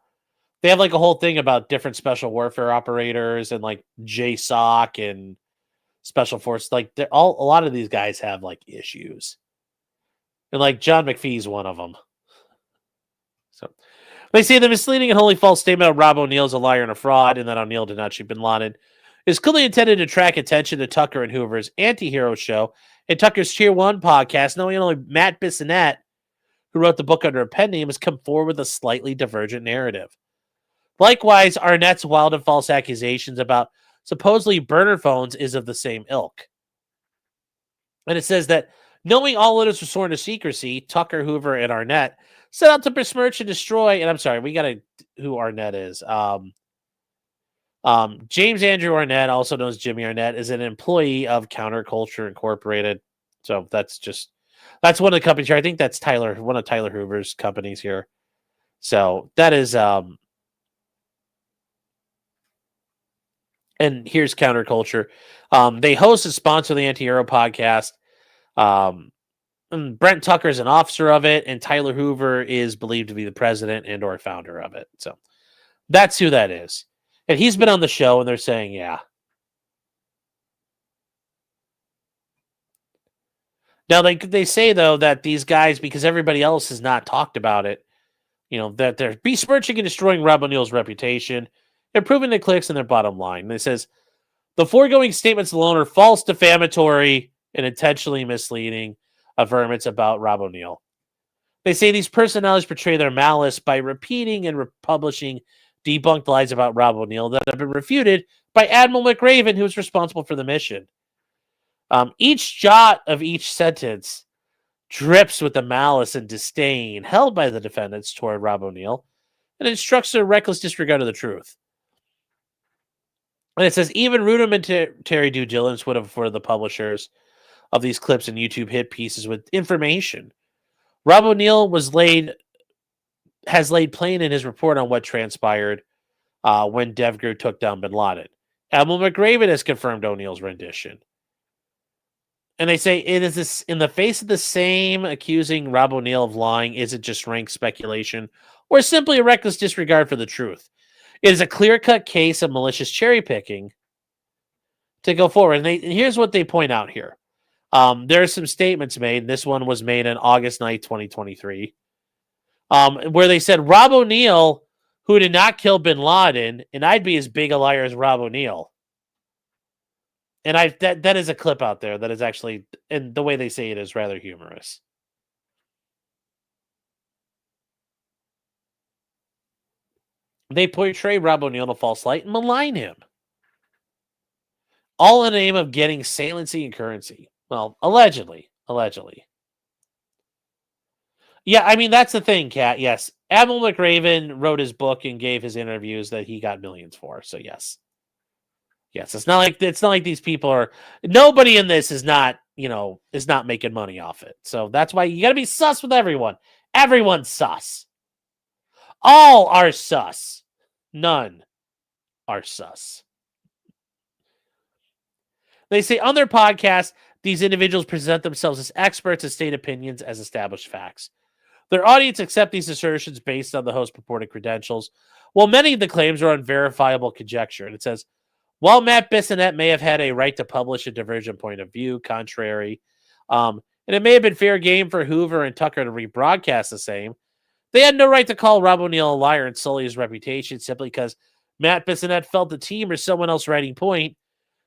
A: they have like a whole thing about different special warfare operators and like JSOC and special force. Like a lot of these guys have like issues. And like John McPhee's one of them. So they say the misleading and wholly false statement of Rob O'Neill is a liar and a fraud, and that O'Neill did not shoot Bin Laden is clearly intended to attract attention to Tucker and Hoover's AntiHero show and Tucker's Tier 1 podcast, knowing only Matt Bissonnette, who wrote the book under a pen name, has come forward with a slightly divergent narrative. Likewise, Arnett's wild and false accusations about supposedly burner phones is of the same ilk. And it says that knowing all letters were sworn to secrecy, Tucker, Hoover, and Arnett set out to besmirch and destroy, and I'm sorry, we got to who Arnett is. James Andrew Arnett, also known as Jimmy Arnett, is an employee of Counterculture Incorporated. So that's one of the companies here. I think that's one of Tyler Hoover's companies here. So that is and here's Counterculture. They host and sponsor the AntiHero podcast. Brent Tucker is an officer of it, and Tyler Hoover is believed to be the president and or founder of it. So that's who that is. And he's been on the show, and they're saying, yeah. Now, they say, though, that these guys, because everybody else has not talked about it, that they're besmirching and destroying Rob O'Neill's reputation, improving the clicks and their bottom line. And it says, the foregoing statements alone are false, defamatory, and intentionally misleading affirmance about Rob O'Neill. They say these personalities portray their malice by repeating and republishing debunked lies about Rob O'Neill that have been refuted by Admiral McRaven, who is responsible for the mission. Each jot of each sentence drips with the malice and disdain held by the defendants toward Rob O'Neill and instructs a reckless disregard of the truth. And it says even rudimentary due diligence would have afforded the publishers of these clips and YouTube hit pieces with information. Rob O'Neill has laid plain in his report on what transpired when DevGru took down Bin Laden. Admiral McRaven has confirmed O'Neill's rendition. And they say it is this, in the face of the same accusing Rob O'Neill of lying, is it just rank speculation or simply a reckless disregard for the truth? It is a clear-cut case of malicious cherry-picking to go forward. And here's what they point out here. There are some statements made. This one was made on August 9th, 2023. Where they said Rob O'Neill, who did not kill Bin Laden, and I'd be as big a liar as Rob O'Neill. And that is a clip out there that is actually, and the way they say it is rather humorous. They portray Rob O'Neill in a false light and malign him. All in the name of getting saliency and currency. Well, allegedly. Yeah, I mean, that's the thing, Kat. Yes. Admiral McRaven wrote his book and gave his interviews that he got millions for. So yes. Yes, it's not like these people are, nobody in this is not making money off it. So that's why you got to be sus with everyone. Everyone's sus. All are sus. None are sus. They say on their podcast, these individuals present themselves as experts and state opinions as established facts. Their audience accept these assertions based on the host's purported credentials, while many of the claims are unverifiable conjecture. And it says, While Matt Bissonnette may have had a right to publish a divergent point of view, contrary, and it may have been fair game for Hoover and Tucker to rebroadcast the same, they had no right to call Rob O'Neill a liar and sully his reputation simply because Matt Bissonnette felt the team or someone else writing point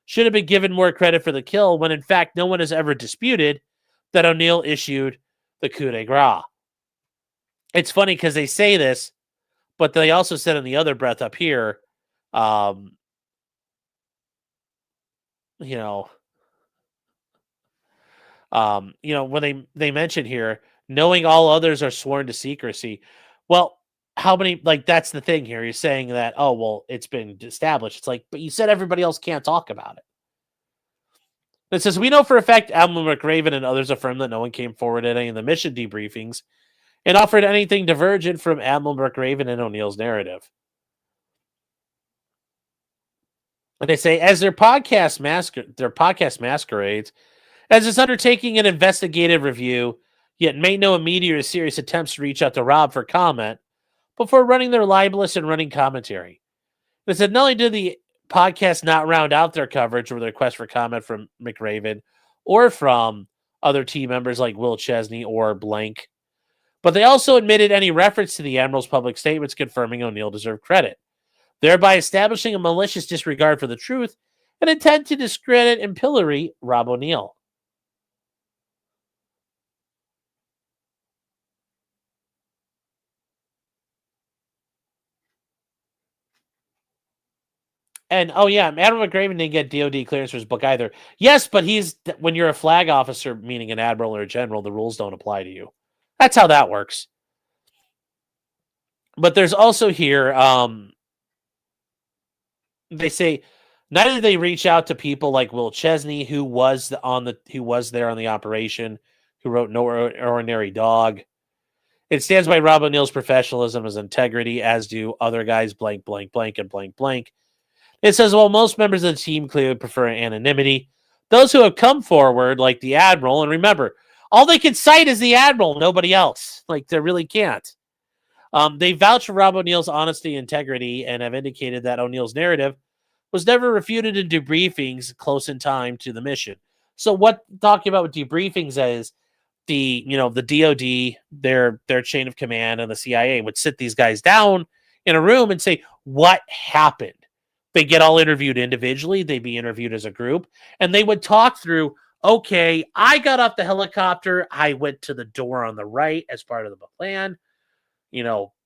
A: should have been given more credit for the kill when in fact no one has ever disputed that O'Neill issued the coup de grace. It's funny because they say this, but they also said in the other breath up here, when they mention here, knowing all others are sworn to secrecy. Well, how many, that's the thing here. You're saying that, oh, well, it's been established. It's like, but you said everybody else can't talk about it. It says, we know for a fact Admiral McRaven and others affirm that no one came forward at any of the mission debriefings and offered anything divergent from Admiral McRaven and O'Neill's narrative. And they say, as their podcast masquerades, as it's undertaking an investigative review, yet made no immediate or serious attempts to reach out to Rob for comment before running their libelous and running commentary. They said not only did the podcast not round out their coverage with a request for comment from McRaven or from other team members like Will Chesney or blank, but they also admitted any reference to the Admiral's public statements confirming O'Neill deserved credit, thereby establishing a malicious disregard for the truth and intent to discredit and pillory Rob O'Neill. And, oh yeah, Admiral McRaven didn't get DOD clearance for his book either. Yes, but when you're a flag officer, meaning an admiral or a general, the rules don't apply to you. That's how that works. But there's also here, they say, neither did they reach out to people like Will Chesney, who was there on the operation, who wrote No Ordinary Dog. It stands by Rob O'Neill's professionalism, his integrity, as do other guys, blank, blank, blank, and blank, blank. It says, well, most members of the team clearly prefer anonymity. Those who have come forward, like the Admiral, and remember, all they can cite is the Admiral, nobody else. They really can't. They vouch for Rob O'Neill's honesty and integrity and have indicated that O'Neill's narrative was never refuted in debriefings close in time to the mission. So what talking about with debriefings is the DOD, their chain of command, and the CIA would sit these guys down in a room and say, what happened? They get all interviewed individually. They'd be interviewed as a group. And they would talk through, okay, I got off the helicopter. I went to the door on the right as part of the plan.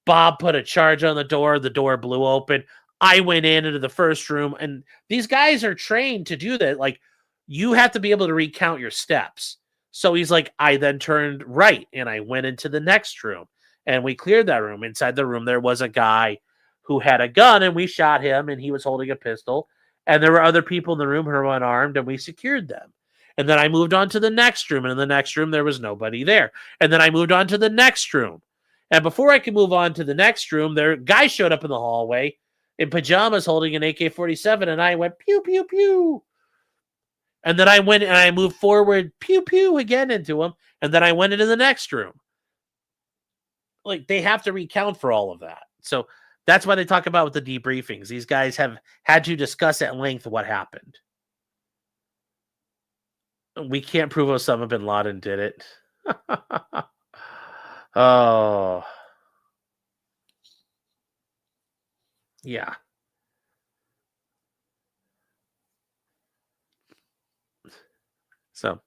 A: Bob put a charge on the door blew open. I went into the first room. And these guys are trained to do that. You have to be able to recount your steps. So he's like, I then turned right and I went into the next room. And we cleared that room. Inside the room, there was a guy who had a gun, and we shot him, and he was holding a pistol. And there were other people in the room who were unarmed, and we secured them. And then I moved on to the next room, and in the next room, there was nobody there. And then I moved on to the next room. And before I could move on to the next room, there a guy showed up in the hallway in pajamas holding an AK-47, and I went, pew, pew, pew. And then I went and I moved forward, pew, pew, again into him. And then I went into the next room. They have to recount for all of that. So that's why they talk about with the debriefings. These guys have had to discuss at length what happened. We can't prove Osama Bin Laden did it. Oh. Yeah. So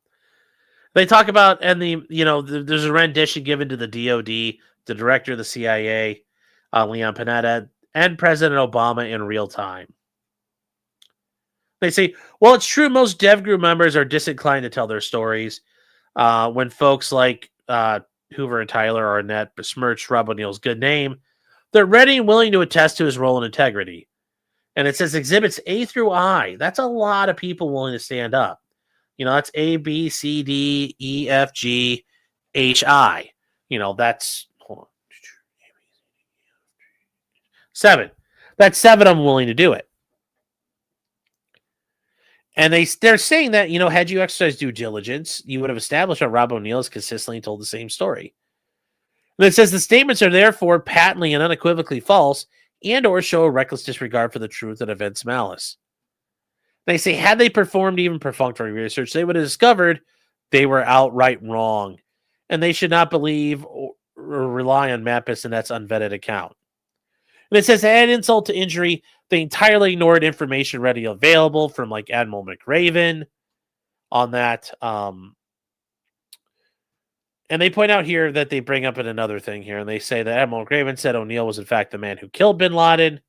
A: they talk about, and there's a rendition given to the DOD, the director of the CIA, Leon Panetta, and President Obama in real time. They say, well, it's true most Dev Group members are disinclined to tell their stories. When folks like Hoover and Tyler Arnett besmirch Rob O'Neill's good name, they're ready and willing to attest to his role and integrity. And it says exhibits A through I. That's a lot of people willing to stand up. That's A, B, C, D, E, F, G, H, I. That's 7. That's 7 of them willing to do it. And they're saying that, had you exercised due diligence, you would have established that Rob O'Neill has consistently told the same story. And it says the statements are therefore patently and unequivocally false and or show a reckless disregard for the truth and events malice. They say, had they performed even perfunctory research, they would have discovered they were outright wrong, and they should not believe or rely on Matt Bissonnette's unvetted account. And it says, add insult to injury, they entirely ignored information readily available from like Admiral McRaven on that. And they point out here that they bring up in another thing here, and they say that Admiral McRaven said O'Neill was in fact the man who killed Bin Laden.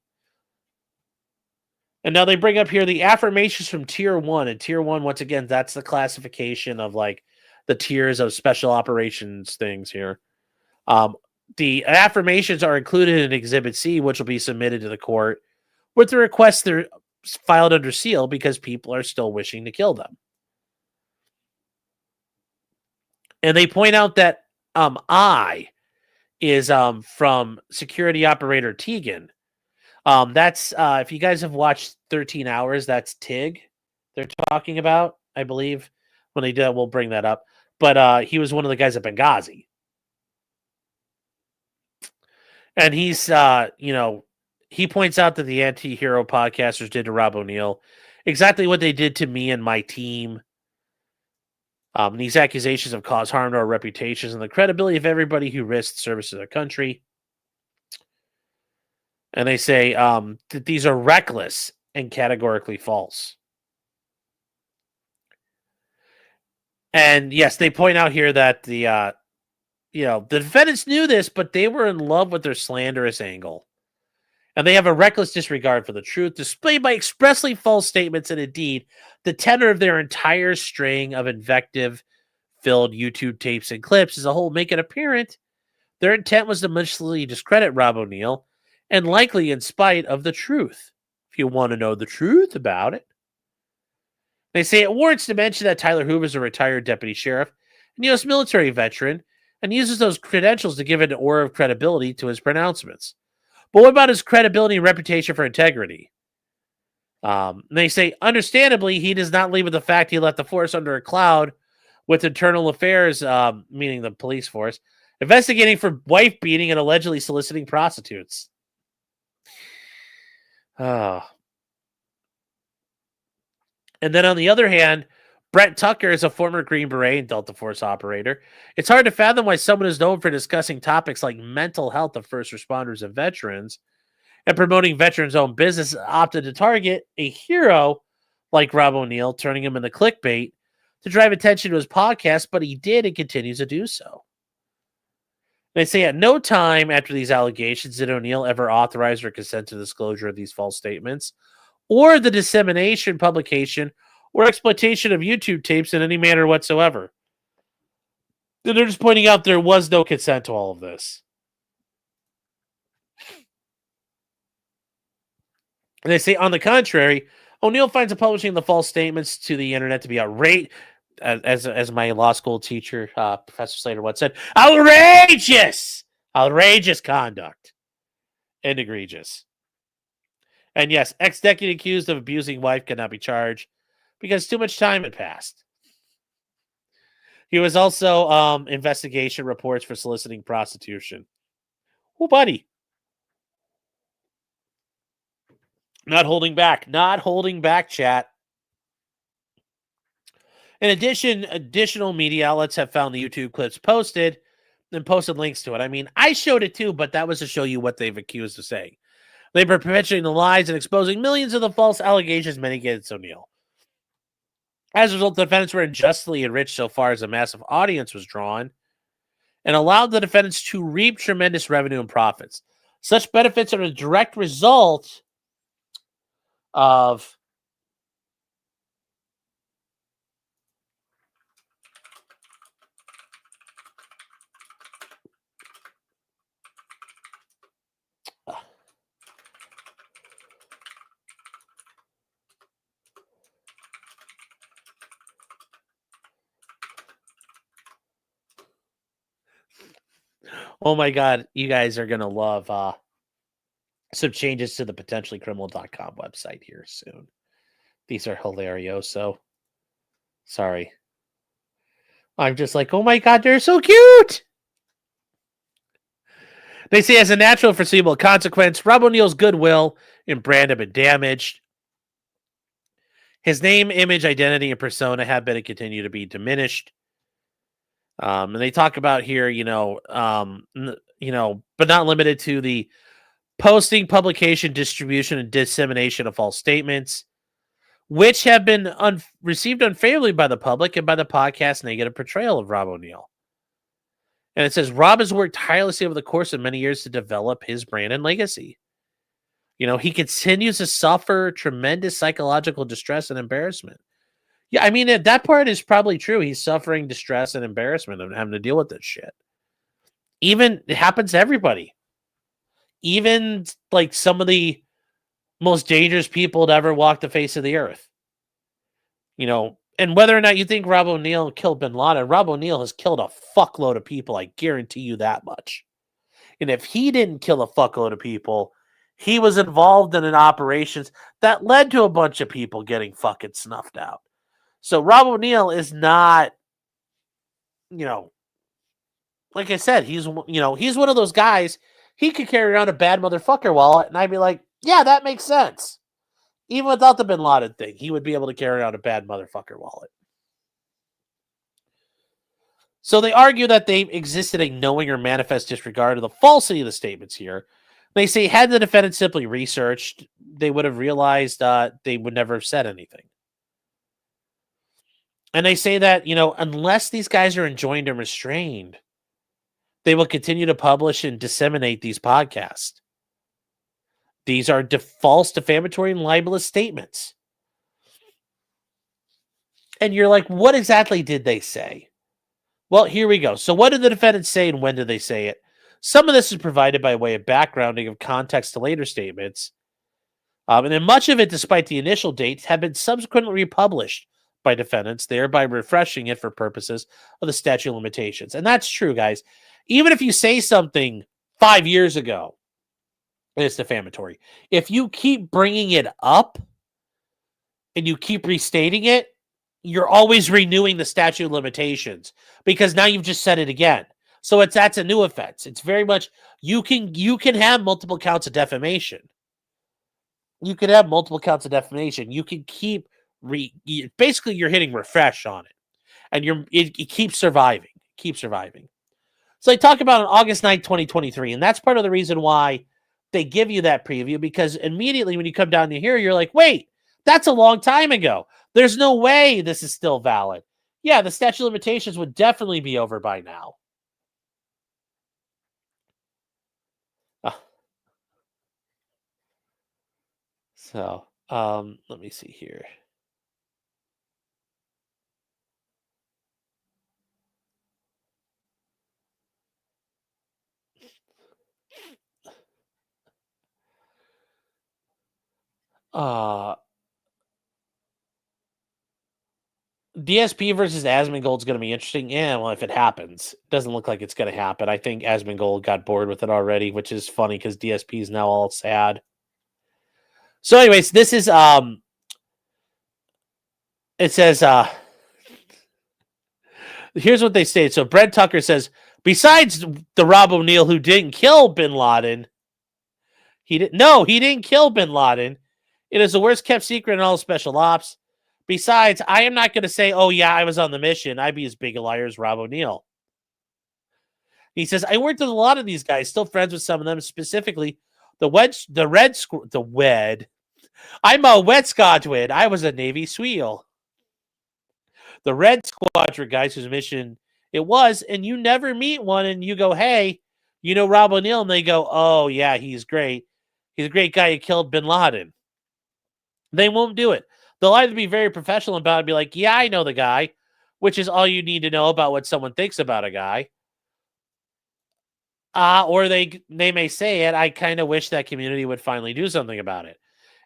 A: And now they bring up here the affirmations from Tier 1. And Tier 1, once again, that's the classification of like the tiers of special operations things here. The affirmations are included in Exhibit C, which will be submitted to the court with the request they're filed under seal because people are still wishing to kill them. And they point out that I is from security operator Tegan. That's if you guys have watched 13 Hours, that's Tig they're talking about, I believe. When they do that, we'll bring that up. But he was one of the guys at Benghazi. And he's, he points out that the AntiHero podcasters did to Rob O'Neill exactly what they did to me and my team. These accusations have caused harm to our reputations and the credibility of everybody who risked service to their country. And they say that these are reckless and categorically false. And yes, they point out here that the defendants knew this, but they were in love with their slanderous angle. And they have a reckless disregard for the truth displayed by expressly false statements, and indeed, the tenor of their entire string of invective-filled YouTube tapes and clips as a whole make it apparent their intent was to maliciously discredit Rob O'Neill, and likely in spite of the truth. If you want to know the truth about it. They say it warrants to mention that Tyler Hoover is a retired deputy sheriff and U.S. military veteran, and uses those credentials to give an aura of credibility to his pronouncements. But what about his credibility and reputation for integrity? They say, understandably, he does not leave with the fact he left the force under a cloud with internal affairs, meaning the police force, investigating for wife beating and allegedly soliciting prostitutes. And then on the other hand, Brent Tucker is a former Green Beret and Delta Force operator. It's hard to fathom why someone is known for discussing topics like mental health of first responders and veterans and promoting veterans-owned business opted to target a hero like Rob O'Neill, turning him into clickbait to drive attention to his podcast, but he did and continues to do so. They say at no time after these allegations did O'Neill ever authorize or consent to disclosure of these false statements or the dissemination, publication, or exploitation of YouTube tapes in any manner whatsoever. And they're just pointing out there was no consent to all of this. And they say, on the contrary, O'Neill finds the publishing the false statements to the internet to be outrageous, as my law school teacher, Professor Slater, once said, outrageous! Outrageous conduct. And egregious. And yes, ex-deputy accused of abusing wife could not be charged because too much time had passed. He was also investigation reports for soliciting prostitution. Oh, buddy. Not holding back. Not holding back, chat. In addition, additional media outlets have found the YouTube clips posted and posted links to it. I mean, I showed it too, but that was to show you what they've accused of saying. They were perpetuating the lies and exposing millions of the false allegations many against O'Neill. As a result, the defendants were unjustly enriched so far as a massive audience was drawn and allowed the defendants to reap tremendous revenue and profits. Such benefits are a direct result of oh my God, you guys are going to love some changes to the potentiallycriminal.com website here soon. These are hilarious. So sorry. I'm just like, oh my God, they're so cute. They say as a natural foreseeable consequence, Rob O'Neill's goodwill and brand have been damaged. His name, image, identity, and persona have been and continue to be diminished. And they talk about here, but not limited to the posting, publication, distribution, and dissemination of false statements, which have been received unfavorably by the public and by the podcast's negative portrayal of Rob O'Neill. And it says, Rob has worked tirelessly over the course of many years to develop his brand and legacy. He continues to suffer tremendous psychological distress and embarrassment. Yeah, I mean, that part is probably true. He's suffering distress and embarrassment and having to deal with this shit. It happens to everybody. Even like some of the most dangerous people to ever walk the face of the earth. And whether or not you think Rob O'Neill killed Bin Laden, Rob O'Neill has killed a fuckload of people. I guarantee you that much. And if he didn't kill a fuckload of people, he was involved in operations that led to a bunch of people getting fucking snuffed out. So Rob O'Neill is not, like I said, he's one of those guys. He could carry around a bad motherfucker wallet, and I'd be like, yeah, that makes sense. Even without the Bin Laden thing, he would be able to carry around a bad motherfucker wallet. So they argue that they existed a knowing or manifest disregard of the falsity of the statements here. They say had the defendant simply researched, they would have realized they would never have said anything. And they say that, unless these guys are enjoined and restrained, they will continue to publish and disseminate these podcasts. These are false, defamatory, and libelous statements. And you're like, what exactly did they say? Well, here we go. So what did the defendants say and when did they say it? Some of this is provided by way of backgrounding of context to later statements. And then much of it, despite the initial dates, have been subsequently republished by defendants, thereby refreshing it for purposes of the statute of limitations. And that's true, guys. Even if you say something 5 years ago, it's defamatory. If you keep bringing it up and you keep restating it, you're always renewing the statute of limitations because now you've just said it again. So that's a new offense. It's very much you can have multiple counts of defamation. You can have multiple counts of defamation. You can keep basically you're hitting refresh on it, and it keeps surviving. Keep surviving. So they talk about on August 9th, 2023, and that's part of the reason why they give you that preview, because immediately when you come down to here, you're like, wait, that's a long time ago. There's no way this is still valid. Yeah, the statute of limitations would definitely be over by now. So, let me see here. DSP versus Asmongold is going to be interesting. Yeah, well, if it happens, it doesn't look like it's going to happen. I think Asmongold got bored with it already, which is funny because DSP is now all sad. So, anyways, this is it says here's what they say. So Brent Tucker says, besides the Rob O'Neill who didn't kill Bin Laden, he didn't kill Bin Laden. It is the worst kept secret in all special ops. Besides, I am not going to say, oh, yeah, I was on the mission. I'd be as big a liar as Rob O'Neill. He says, I worked with a lot of these guys, still friends with some of them, specifically I'm a Wet Squadron. I was a Navy SEAL. The Red Squadron guys whose mission it was, and you never meet one and you go, hey, Rob O'Neill, and they go, oh, yeah, he's great. He's a great guy who killed Bin Laden. They won't do it. They'll either be very professional about it and be like, yeah, I know the guy, which is all you need to know about what someone thinks about a guy. Or they may say it, I kind of wish that community would finally do something about it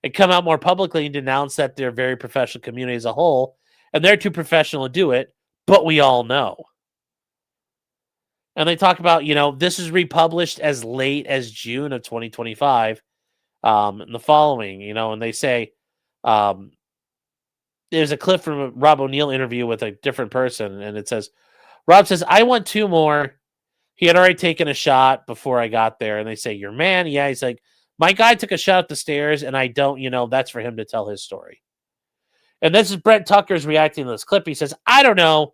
A: and come out more publicly and denounce that they're a very professional community as a whole, and they're too professional to do it, but we all know. And they talk about, this is republished as late as June of 2025, and the following, and they say, there's a clip from a Rob O'Neill interview with a different person, and it says, Rob says, I want 2 more. He had already taken a shot before I got there. And they say, your man? Yeah. He's like, my guy took a shot up the stairs, and I don't, that's for him to tell his story. And this is Brent Tucker's reacting to this clip. He says, I don't know.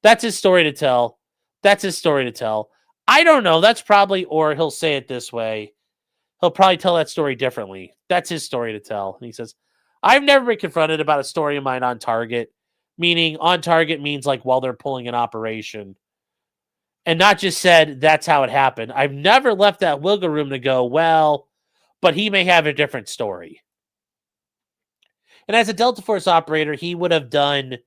A: That's his story to tell. That's his story to tell. I don't know. That's probably, or he'll say it this way. He'll probably tell that story differently. That's his story to tell. And he says, I've never been confronted about a story of mine on target. Meaning on target means like while they're pulling an operation. And not just said, that's how it happened. I've never left that wiggle room to go, well, but he may have a different story. And as a Delta Force operator, he would have done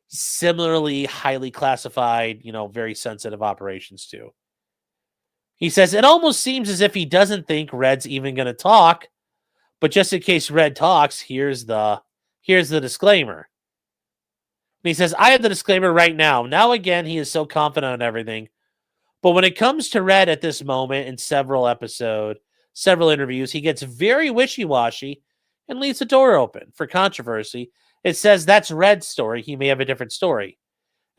A: similarly highly classified, very sensitive operations too. He says, it almost seems as if he doesn't think Red's even going to talk, but just in case Red talks, here's the disclaimer. And he says, I have the disclaimer right now. Now, again, he is so confident on everything. But when it comes to Red at this moment in several interviews, he gets very wishy-washy and leaves the door open for controversy. It says that's Red's story. He may have a different story.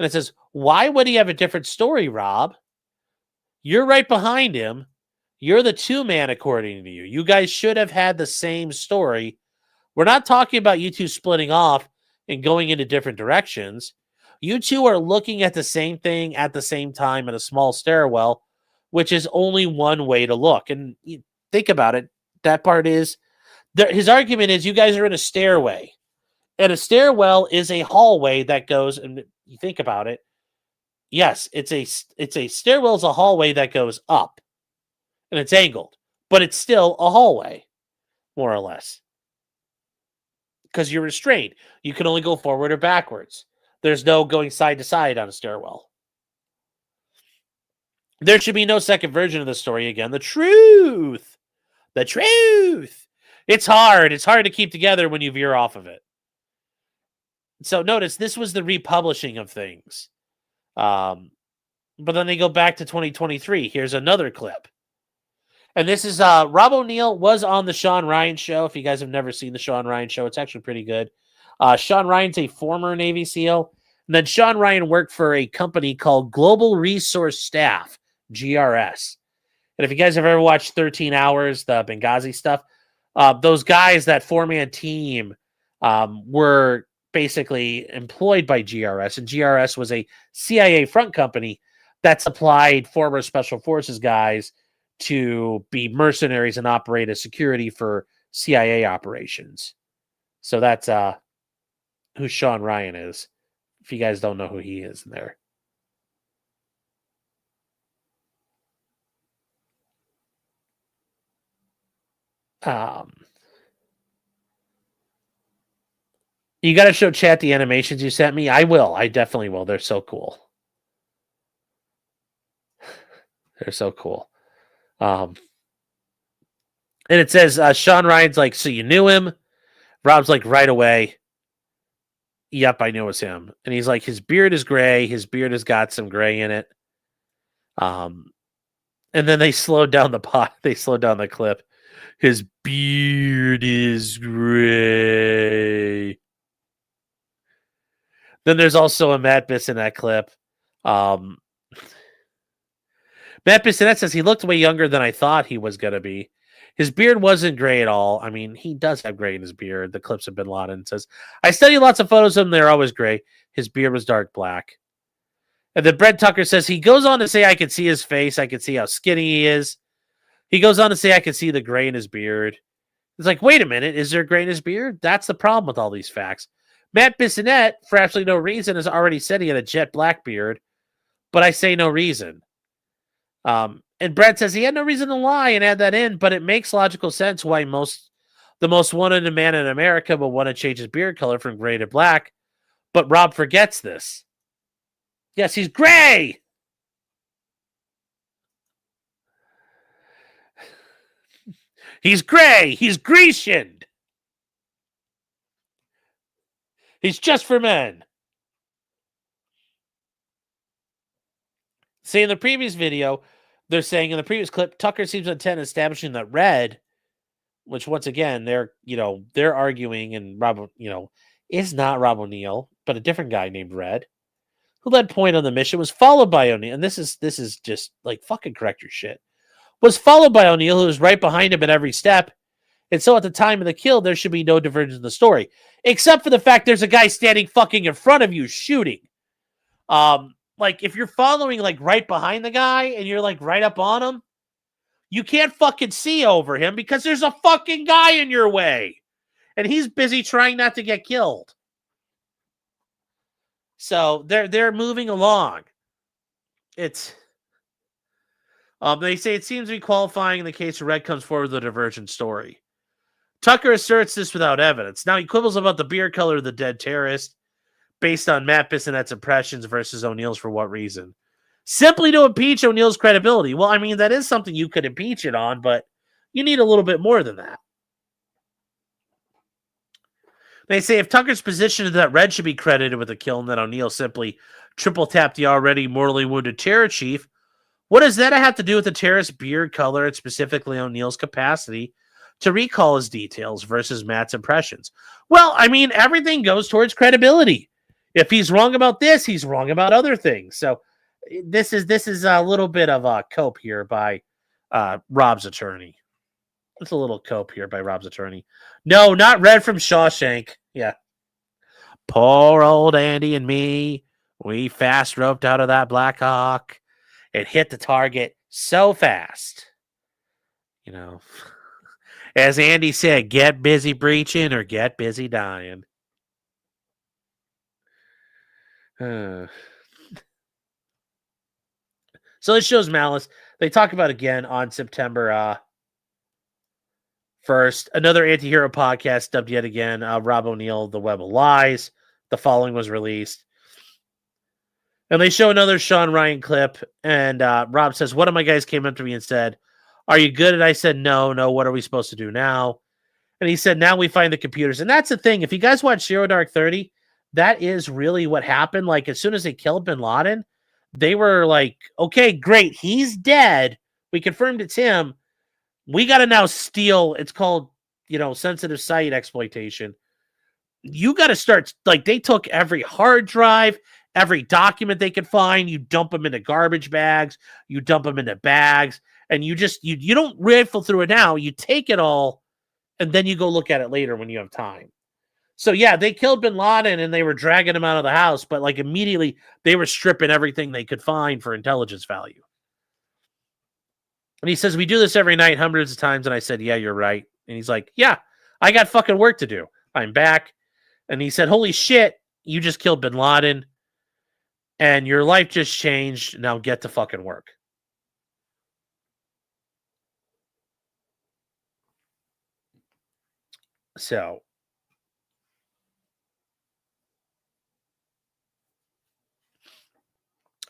A: And it says, why would he have a different story, Rob? You're right behind him. You're the two-man, according to you. You guys should have had the same story. We're not talking about you two splitting off and going into different directions. You two are looking at the same thing at the same time in a small stairwell, which is only one way to look. And you think about it. That part is, his argument is you guys are in a stairway. And a stairwell is a hallway that goes, and you think about it. Yes, it's a stairwell is a hallway that goes up. And it's angled. But it's still a hallway, more or less. Because you're restrained. You can only go forward or backwards. There's no going side to side on a stairwell. There should be no second version of the story again. The truth. The truth. It's hard. It's hard to keep together when you veer off of it. So notice, this was the republishing of things. But then they go back to 2023. Here's another clip. And this is Rob O'Neill was on the Sean Ryan show. If you guys have never seen the Sean Ryan show, it's actually pretty good. Sean Ryan's a former Navy SEAL. And then Sean Ryan worked for a company called Global Resource Staff, GRS. And if you guys have ever watched 13 Hours, the Benghazi stuff, those guys, that four-man team, were basically employed by GRS. And GRS was a CIA front company that supplied former Special Forces guys to be mercenaries and operate as security for CIA operations. So that's who Sean Ryan is. If you guys don't know who he is in there. You got to show chat the animations you sent me. I will. I definitely will. They're so cool. They're so cool. And it says, Sean Ryan's like, so you knew him? Rob's like, right away. Yep, I knew it was him. And he's like, his beard is gray. His beard has got some gray in it. And then they slowed down the pot. They slowed down the clip. His beard is gray. Then there's also a Matt Bissonette clip. Matt Bissonette says he looked way younger than I thought he was going to be. His beard wasn't gray at all. I mean, he does have gray in his beard. The clips of Bin Laden says, I studied lots of photos of him. They're always gray. His beard was dark black. And then Brent Tucker says he goes on to say, I could see his face. I could see how skinny he is. He goes on to say, I could see the gray in his beard. It's like, wait a minute. Is there gray in his beard? That's the problem with all these facts. Matt Bissonette, for absolutely no reason, has already said he had a jet black beard. But I say no reason. And Brett says he had no reason to lie and add that in, but it makes logical sense why the most wanted man in America will want to change his beard color from gray to black. But Rob forgets this. Yes, he's gray. He's gray. He's Grecian. He's just for men. See, in the previous video, they're saying in the previous clip, Tucker seems intent on establishing that Red, which once again, they're arguing, and Rob, is not Rob O'Neill, but a different guy named Red, who led point on the mission, was followed by O'Neill. And this is just like, fucking correct your shit. Was followed by O'Neill, who was right behind him at every step, And so at the time of the kill, there should be no divergence in the story, except for the fact there's a guy standing fucking in front of you shooting. Like if you're following like right behind the guy and you're like right up on him, you can't fucking see over him because there's a fucking guy in your way. And he's busy trying not to get killed. So they're moving along. It's they say it seems to be qualifying in the case where Red comes forward with a divergent story. Tucker asserts this without evidence. Now he quibbles about the beard color of the dead terrorist based on Matt Bissonette's impressions versus O'Neill's for what reason? Simply to impeach O'Neill's credibility. Well, I mean, that is something you could impeach it on, but you need a little bit more than that. They say if Tucker's position is that Red should be credited with the kill and that O'Neill simply triple tapped the already mortally wounded terror chief, what does that have to do with the terrorist's beard color and specifically O'Neill's capacity to recall his details versus Matt's impressions? Well, I mean, everything goes towards credibility. If he's wrong about this, he's wrong about other things. So this is a little bit of a cope here by Rob's attorney. It's a little cope here by Rob's attorney. No, not Red from Shawshank. Yeah. Poor old Andy and me. We fast roped out of that Black Hawk. It hit the target so fast. You know, as Andy said, get busy breaching or get busy dying. So this shows malice. They talk about again on September 1st. Another AntiHero podcast dubbed yet again Rob O'Neill, The Web of Lies. The following was released. And they show another Sean Ryan clip. And Rob says, one of my guys came up to me and said, are you good? And I said, no. What are we supposed to do now? And he said, now we find the computers. And that's the thing. If you guys watch Zero Dark 30, that is really what happened. Like, as soon as they killed Bin Laden, they were like, okay, great. He's dead. We confirmed it's him. We got to now steal. It's called, sensitive site exploitation. You got to start, like, they took every hard drive, every document they could find. You dump them into garbage bags. You dump them into bags. And you just, you don't rifle through it now. You take it all, and then you go look at it later when you have time. So, yeah, they killed Bin Laden, and they were dragging him out of the house. But, like, immediately, they were stripping everything they could find for intelligence value. And he says, we do this every night hundreds of times. And I said, yeah, you're right. And he's like, yeah, I got fucking work to do. I'm back. And he said, holy shit, you just killed Bin Laden. And your life just changed. Now get to fucking work. So.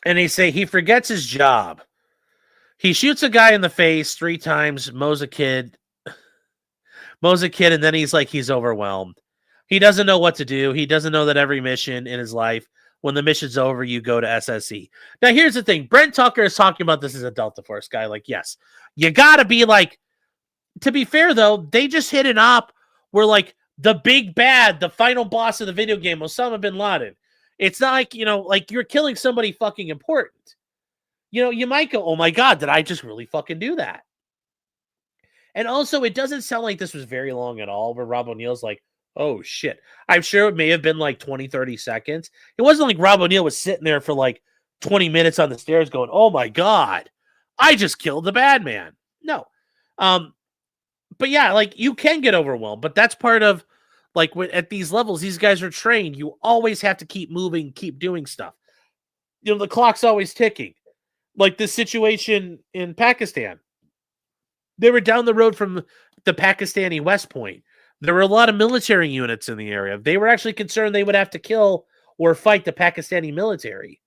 A: And they say he forgets his job. He shoots a guy in the face 3 times, mows a kid, and then he's like, he's overwhelmed. He doesn't know what to do. He doesn't know that every mission in his life, when the mission's over, you go to SSE. Now, here's the thing. Brent Tucker is talking about this as a Delta Force guy. Like, yes, you got to be like, to be fair, though, they just hit an op where, like, the big bad, the final boss of the video game, Osama Bin Laden. It's not like, like you're killing somebody fucking important. You might go, oh my God, did I just really fucking do that? And also, it doesn't sound like this was very long at all, where Rob O'Neill's like, oh shit. I'm sure it may have been like 20, 30 seconds. It wasn't like Rob O'Neill was sitting there for like 20 minutes on the stairs going, oh my God, I just killed the bad man. No. But yeah, like you can get overwhelmed, but that's part of like at these levels, these guys are trained. You always have to keep moving, keep doing stuff. The clock's always ticking. Like this situation in Pakistan. They were down the road from the Pakistani West Point. There were a lot of military units in the area. They were actually concerned they would have to kill or fight the Pakistani military.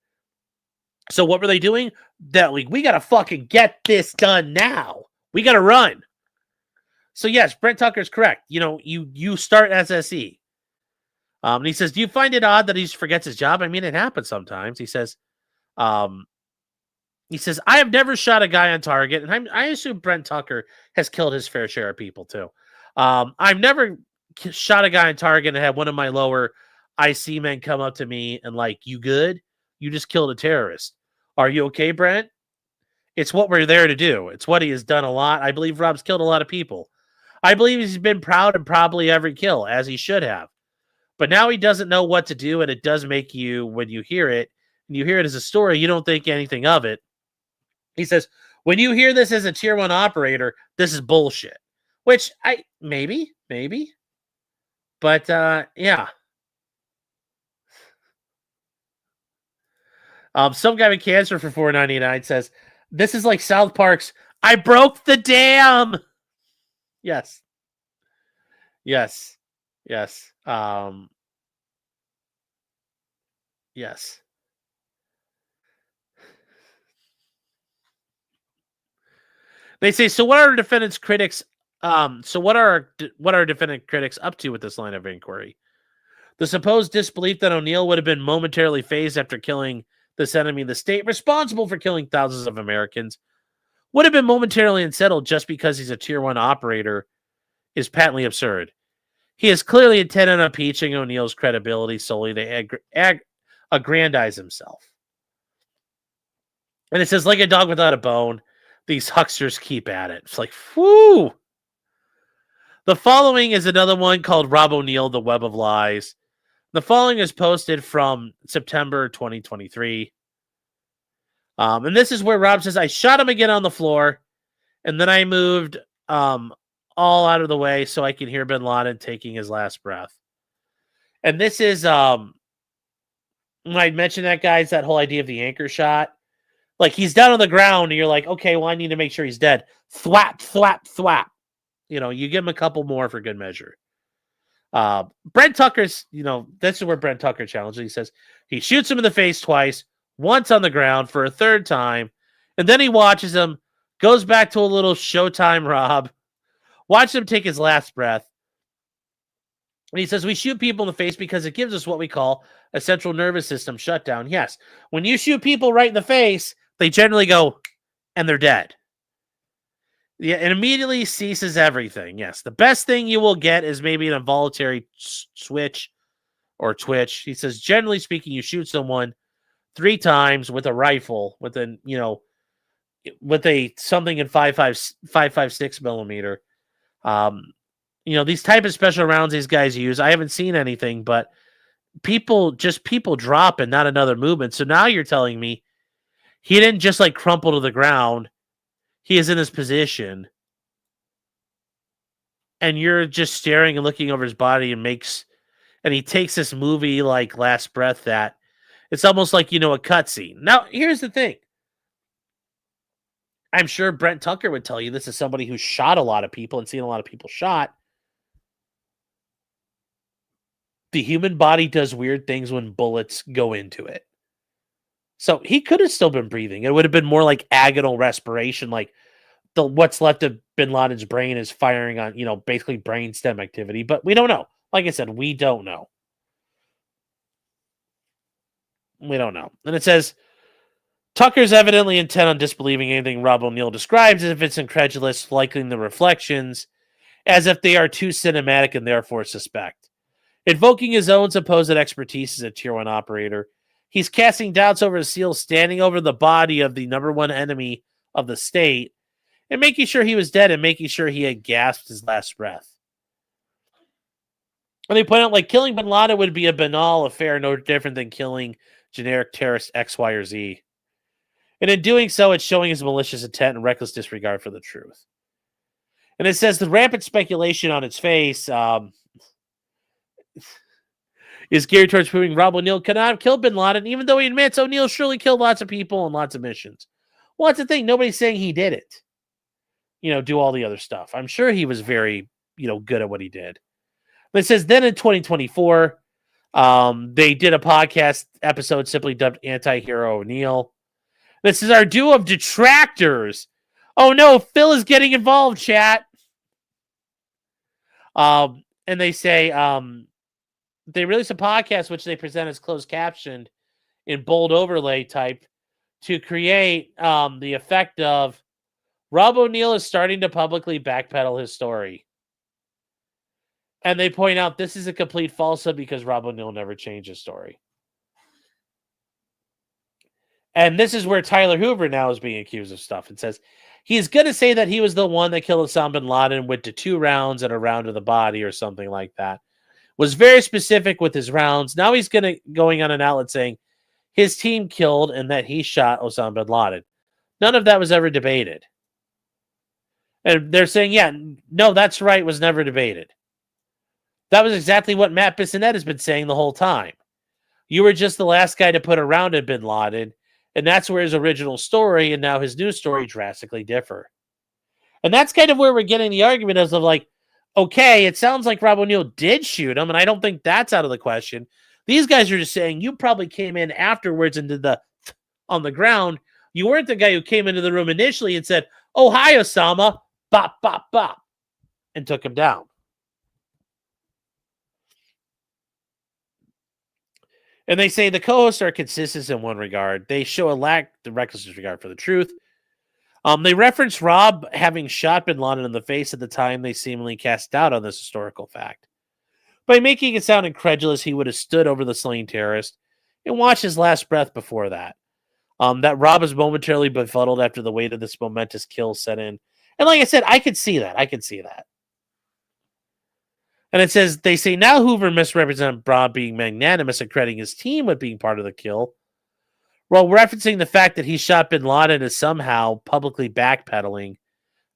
A: So what were they doing? That like, we got to fucking get this done now. We got to run. So yes, Brent Tucker's correct. You start SSE. And he says, do you find it odd that he just forgets his job? I mean, it happens sometimes. He says, I have never shot a guy on target. And I assume Brent Tucker has killed his fair share of people too. I've never shot a guy on target and had one of my lower IC men come up to me and like, you good? You just killed a terrorist. Are you okay, Brent? It's what we're there to do. It's what he has done a lot. I believe Rob's killed a lot of people. I believe he's been proud of probably every kill, as he should have. But now he doesn't know what to do, and it does make you, when you hear it, and you hear it as a story, you don't think anything of it. He says, when you hear this as a tier 1 operator, this is bullshit. Which, maybe. But, yeah. Some guy with cancer for $4.99 says, this is like South Park's, I broke the dam! Yes. Yes. Yes. Yes. They say, so what are defendant's critics? What are defendant critics up to with this line of inquiry? The supposed disbelief that O'Neill would have been momentarily phased after killing this enemy of the state responsible for killing thousands of Americans would have been momentarily unsettled just because he's a tier 1 operator is patently absurd. He is clearly intent on impeaching O'Neill's credibility solely to aggrandize himself. And it says, like a dog without a bone, these hucksters keep at it. It's like, whoo! The following is another one called Rob O'Neill, The Web of Lies. The following is posted from September 2023. And this is where Rob says, I shot him again on the floor, and then I moved all out of the way so I can hear Bin Laden taking his last breath. And this is, when I mentioned that, guys, that whole idea of the anchor shot. Like, he's down on the ground, and you're like, okay, well, I need to make sure he's dead. Thwap, thwap, thwap. You give him a couple more for good measure. Brent Tucker's, this is where Brent Tucker challenges. He says he shoots him in the face twice, once on the ground for a third time, and then he watches him, goes back to a little Showtime Rob, watches him take his last breath. And he says, we shoot people in the face because it gives us what we call a central nervous system shutdown. Yes, when you shoot people right in the face, they generally go, and they're dead. Yeah, it immediately ceases everything. Yes, the best thing you will get is maybe an involuntary switch or twitch. He says, generally speaking, you shoot someone 3 times with a rifle, with a something in 5.56 millimeter. These type of special rounds these guys use. I haven't seen anything, but people drop and not another movement. So now you're telling me he didn't just like crumple to the ground. He is in his position, and you're just staring and looking over his body and he takes this movie like Last Breath that it's almost like, a cutscene. Now, here's the thing. I'm sure Brent Tucker would tell you this is somebody who shot a lot of people and seen a lot of people shot. The human body does weird things when bullets go into it. So he could have still been breathing. It would have been more like agonal respiration, like what's left of Bin Laden's brain is firing on, basically brainstem activity. But we don't know. Like I said, we don't know. We don't know. And it says, Tucker's evidently intent on disbelieving anything Rob O'Neill describes as if it's incredulous, liking the reflections as if they are too cinematic and therefore suspect. Invoking his own supposed expertise as a tier 1 operator, he's casting doubts over SEAL standing over the body of the number 1 enemy of the state and making sure he was dead and making sure he had gasped his last breath. And they point out, like, killing Bin Laden would be a banal affair, no different than killing generic terrorist X, Y, or Z. And in doing so, it's showing his malicious intent and reckless disregard for the truth. And it says the rampant speculation on its face is geared towards proving Rob O'Neill could not have killed Bin Laden, even though he admits O'Neill surely killed lots of people on lots of missions. Well, that's the thing. Nobody's saying he did it. Do all the other stuff. I'm sure he was very, good at what he did. But it says then in 2024, they did a podcast episode simply dubbed AntiHero O'Neill. This is our duo of detractors. Oh no, Phil is getting involved, chat. And they say they release a podcast which they present as closed captioned in bold overlay type to create the effect of Rob O'Neill is starting to publicly backpedal his story. And they point out this is a complete falsehood because Rob O'Neill never changed his story. And this is where Tyler Hoover now is being accused of stuff. It says He's going to say that he was the one that killed Osama bin Laden, went to 2 rounds and a round to the body or something like that. Was very specific with his rounds. Now he's going on an outlet saying his team killed and that he shot Osama bin Laden. None of that was ever debated. And they're saying, yeah, no, that's right, was never debated. That was exactly what Matt Bissonette has been saying the whole time. You were just the last guy to put a round at bin Laden, and that's where his original story and now his new story drastically differ. And that's kind of where we're getting the argument of like, okay, it sounds like Rob O'Neill did shoot him, and I don't think that's out of the question. These guys are just saying you probably came in afterwards and did the on the ground. You weren't the guy who came into the room initially and said, "Oh, hi, Osama," bop, bop, bop, and took him down. And they say the co-hosts are consistent in one regard. They show a lack of reckless disregard for the truth. They reference Rob having shot bin Laden in the face at the time they seemingly cast doubt on this historical fact. By making it sound incredulous, he would have stood over the slain terrorist and watched his last breath before that. That Rob is momentarily befuddled after the weight of this momentous kill set in. And like I said, I could see that. And it says, they say now Hoover misrepresented Rob being magnanimous and crediting his team with being part of the kill, while referencing the fact that he shot bin Laden as somehow publicly backpedaling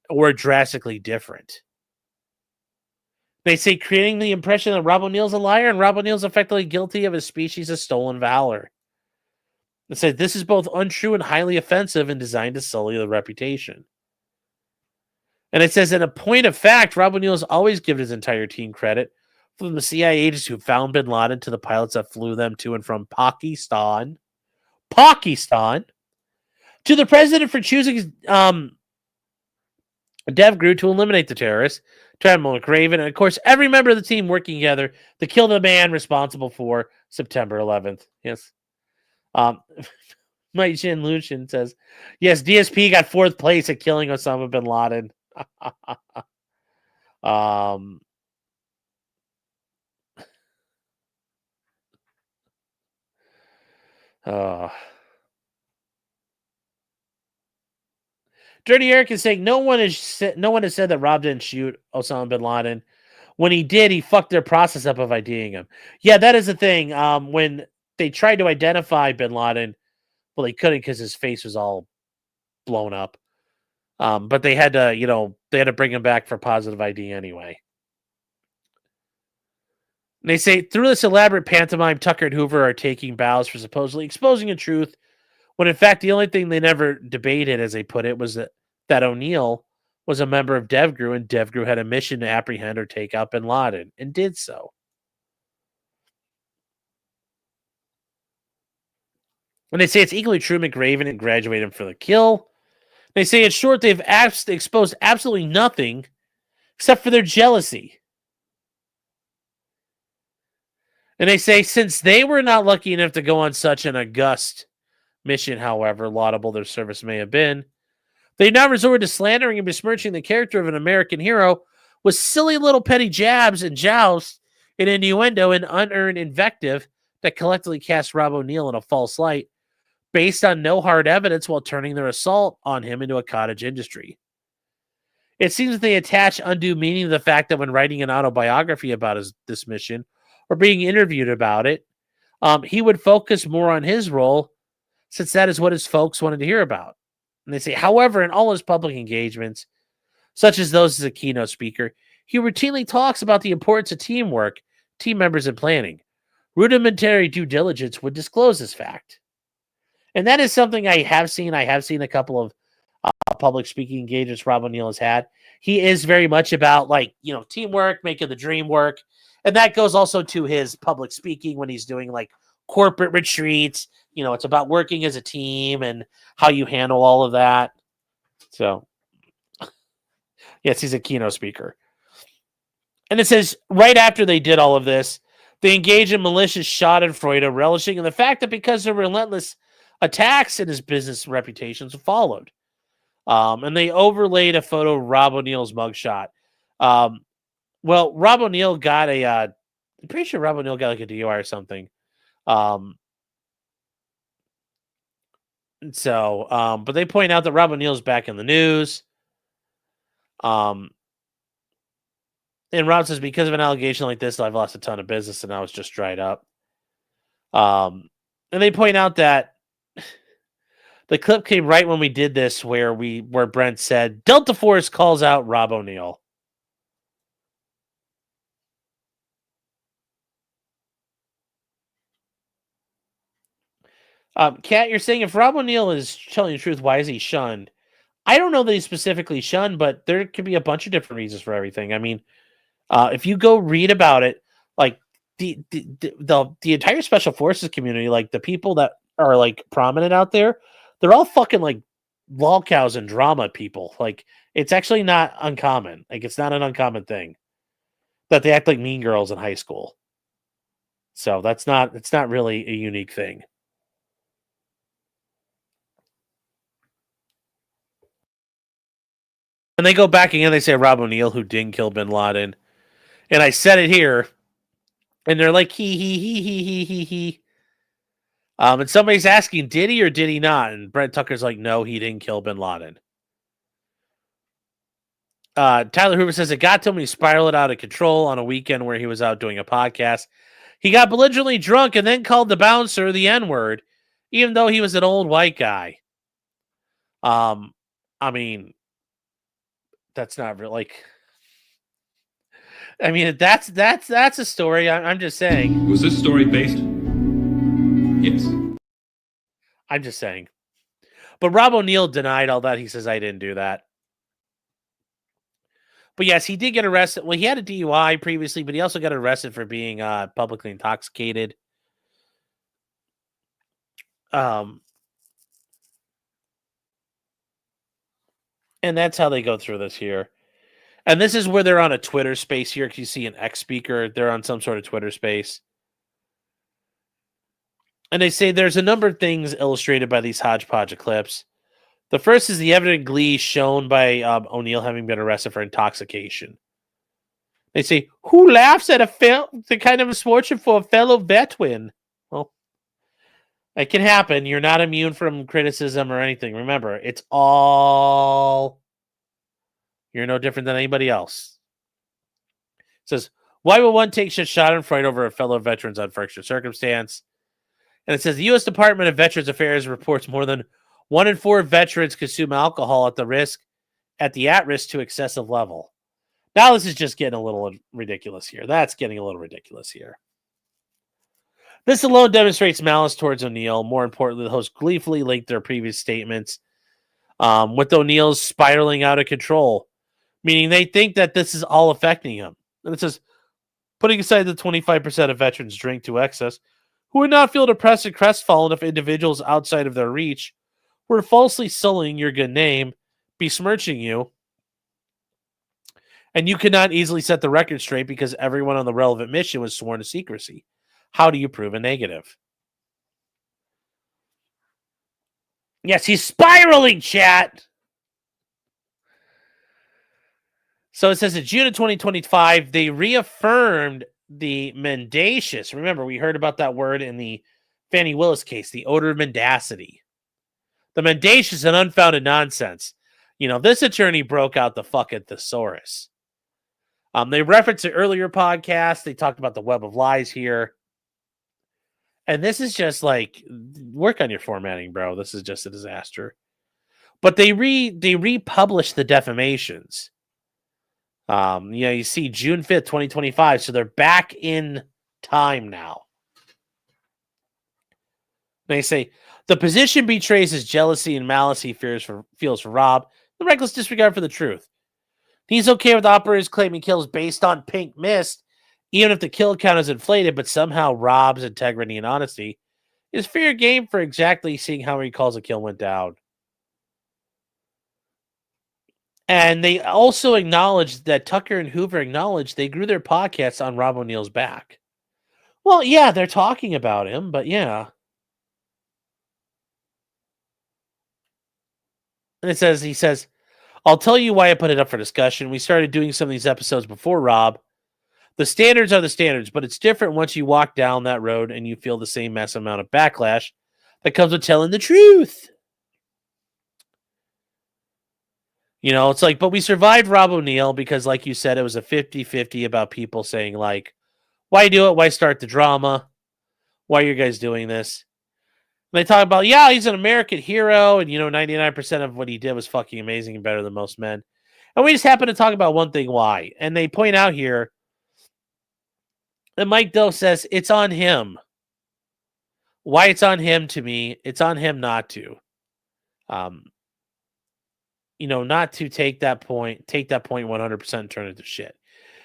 A: or drastically different. They say creating the impression that Rob O'Neill's a liar and Rob O'Neill's effectively guilty of his species of stolen valor. It said this is both untrue and highly offensive and designed to sully the reputation. And it says, in a point of fact, Rob O'Neill has always given his entire team credit, from the CIA agents who found bin Laden to the pilots that flew them to and from Pakistan, to the president for choosing DevGru to eliminate the terrorists, to Admiral McRaven, and of course, every member of the team working together to kill the man responsible for September 11th. Yes. Mike Jin Lucien says, yes, DSP got 4th place at killing Osama bin Laden. Dirty Eric is saying no one has said that Rob didn't shoot Osama bin Laden. When he did, he fucked their process up of IDing him. Yeah, that is the thing. When they tried to identify bin Laden, well, they couldn't because his face was all blown up. But they had to, bring him back for positive ID anyway. And they say through this elaborate pantomime, Tucker and Hoover are taking bows for supposedly exposing the truth, when in fact the only thing they never debated, as they put it, was that O'Neill was a member of DevGru, and DevGru had a mission to apprehend or take out bin Laden, and did so. And they say it's equally true McRaven and graduated him for the kill. They say, in short, they've exposed absolutely nothing except for their jealousy. And they say, since they were not lucky enough to go on such an august mission, however laudable their service may have been, they now resorted to slandering and besmirching the character of an American hero with silly little petty jabs and jousts and innuendo and unearned invective that collectively cast Rob O'Neill in a false light, based on no hard evidence, while turning their assault on him into a cottage industry. It seems that they attach undue meaning to the fact that when writing an autobiography about this mission, or being interviewed about it, he would focus more on his role, since that is what his folks wanted to hear about. And they say, however, in all his public engagements, such as those as a keynote speaker, he routinely talks about the importance of teamwork, team members, and planning. Rudimentary due diligence would disclose this fact. And that is something I have seen. I have seen a couple of public speaking engagements Rob O'Neill has had. He is very much about, teamwork, making the dream work. And that goes also to his public speaking when he's doing, corporate retreats. It's about working as a team and how you handle all of that. So, yes, he's a keynote speaker. And it says, right after they did all of this, they engaged in malicious schadenfreude, relishing in the fact that because of relentless attacks and his business reputations followed. And they overlaid a photo of Rob O'Neill's mugshot. Rob O'Neill got I'm pretty sure Rob O'Neill got a DUI or something. So, but they point out that Rob O'Neill's back in the news. And Rob says, because of an allegation like this, I've lost a ton of business and now it's just dried up. And they point out that the clip came right when we did this, where Brent said, Delta Force calls out Rob O'Neill. Kat, you're saying if Rob O'Neill is telling the truth, why is he shunned? I don't know that he's specifically shunned, but there could be a bunch of different reasons for everything. I mean, if you go read about it, like the entire special forces community, like the people that are like prominent out there, they're all fucking like lol cows and drama people. Like, it's actually not uncommon. Like, it's not an uncommon thing that they act like mean girls in high school. So it's not really a unique thing. And they go back again, they say Rob O'Neill, who didn't kill Bin Laden. And I said it here, and they're like, he. And somebody's asking, did he or did he not? And Brent Tucker's like, no, he didn't kill Bin Laden. Tyler Hoover says it got to him when he spiraled out of control on a weekend where he was out doing a podcast. He got belligerently drunk and then called the bouncer the N-word, even though he was an old white guy. I mean, that's not real. Like, I mean, that's a story. I'm just saying.
H: Was this story based? Yes.
A: I'm just saying. But Rob O'Neill denied all that. He says, I didn't do that. But yes, he did get arrested. Well, he had a DUI previously, but he also got arrested for being publicly intoxicated. And that's how they go through this here. And this is where they're on a Twitter space here. You see an ex-speaker. They're on some sort of Twitter space. And they say there's a number of things illustrated by these hodgepodge of clips. The first is the evident glee shown by O'Neill having been arrested for intoxication. They say, who laughs at the kind of misfortune for a fellow veteran? Well, it can happen. You're not immune from criticism or anything. Remember, it's all... You're no different than anybody else. It says, why would one take such shot and fright over a fellow veteran's unfortunate circumstance? And it says, the U.S. Department of Veterans Affairs reports more than 1 in 4 veterans consume alcohol at the at-risk to excessive level. Now this is just getting a little ridiculous here. That's getting a little ridiculous here. This alone demonstrates malice towards O'Neill. More importantly, the host gleefully linked their previous statements with O'Neill's spiraling out of control, meaning they think that this is all affecting him. And it says, putting aside the 25% of veterans drink to excess, who would not feel depressed and crestfallen if individuals outside of their reach were falsely sullying your good name, besmirching you, and you could not easily set the record straight because everyone on the relevant mission was sworn to secrecy. How do you prove a negative? Yes, he's spiraling, chat. So it says in June of 2025, they reaffirmed the mendacious. Remember, we heard about that word in the Fannie Willis case, the odor of mendacity. The mendacious and unfounded nonsense. You know, this attorney broke out the fucking thesaurus. They referenced an earlier podcast. They talked about the web of lies here. And this is just like, work on your formatting, bro. This is just a disaster. But they republished the defamations. You see June 5th, 2025. So they're back in time now. They say, the position betrays his jealousy and malice he feels for Rob, the reckless disregard for the truth. He's okay with operators claiming kills based on pink mist, even if the kill count is inflated, but somehow Rob's integrity and honesty is fair game for exactly seeing how he calls a kill went down. And they also acknowledged that Tucker and Hoover acknowledged they grew their podcasts on Rob O'Neill's back. Well, yeah, they're talking about him, but yeah. And he says, I'll tell you why I put it up for discussion. We started doing some of these episodes before Rob. The standards are the standards, but it's different once you walk down that road and you feel the same massive amount of backlash that comes with telling the truth. You know, it's like, but we survived Rob O'Neill because, like you said, it was a 50-50 about people saying, like, why do it? Why start the drama? Why are you guys doing this? And they talk about, yeah, he's an American hero, and, 99% of what he did was fucking amazing and better than most men. And we just happen to talk about one thing, why. And they point out here that Mike Doe says it's on him. Why it's on him, to me, it's on him not to. Not to take that point 100% and turn it to shit.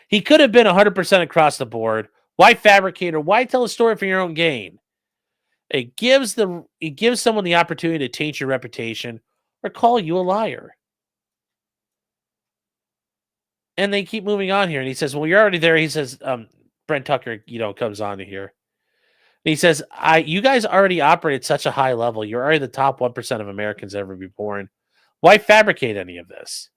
A: He could have been 100% across the board. Why fabricate or why tell a story for your own gain? It gives someone the opportunity to taint your reputation or call you a liar. And they keep moving on here. And he says, well, you're already there. He says, Brent Tucker, comes on to here. And he says, you guys already operate at such a high level. You're already the top 1% of Americans ever be born. Why fabricate any of this?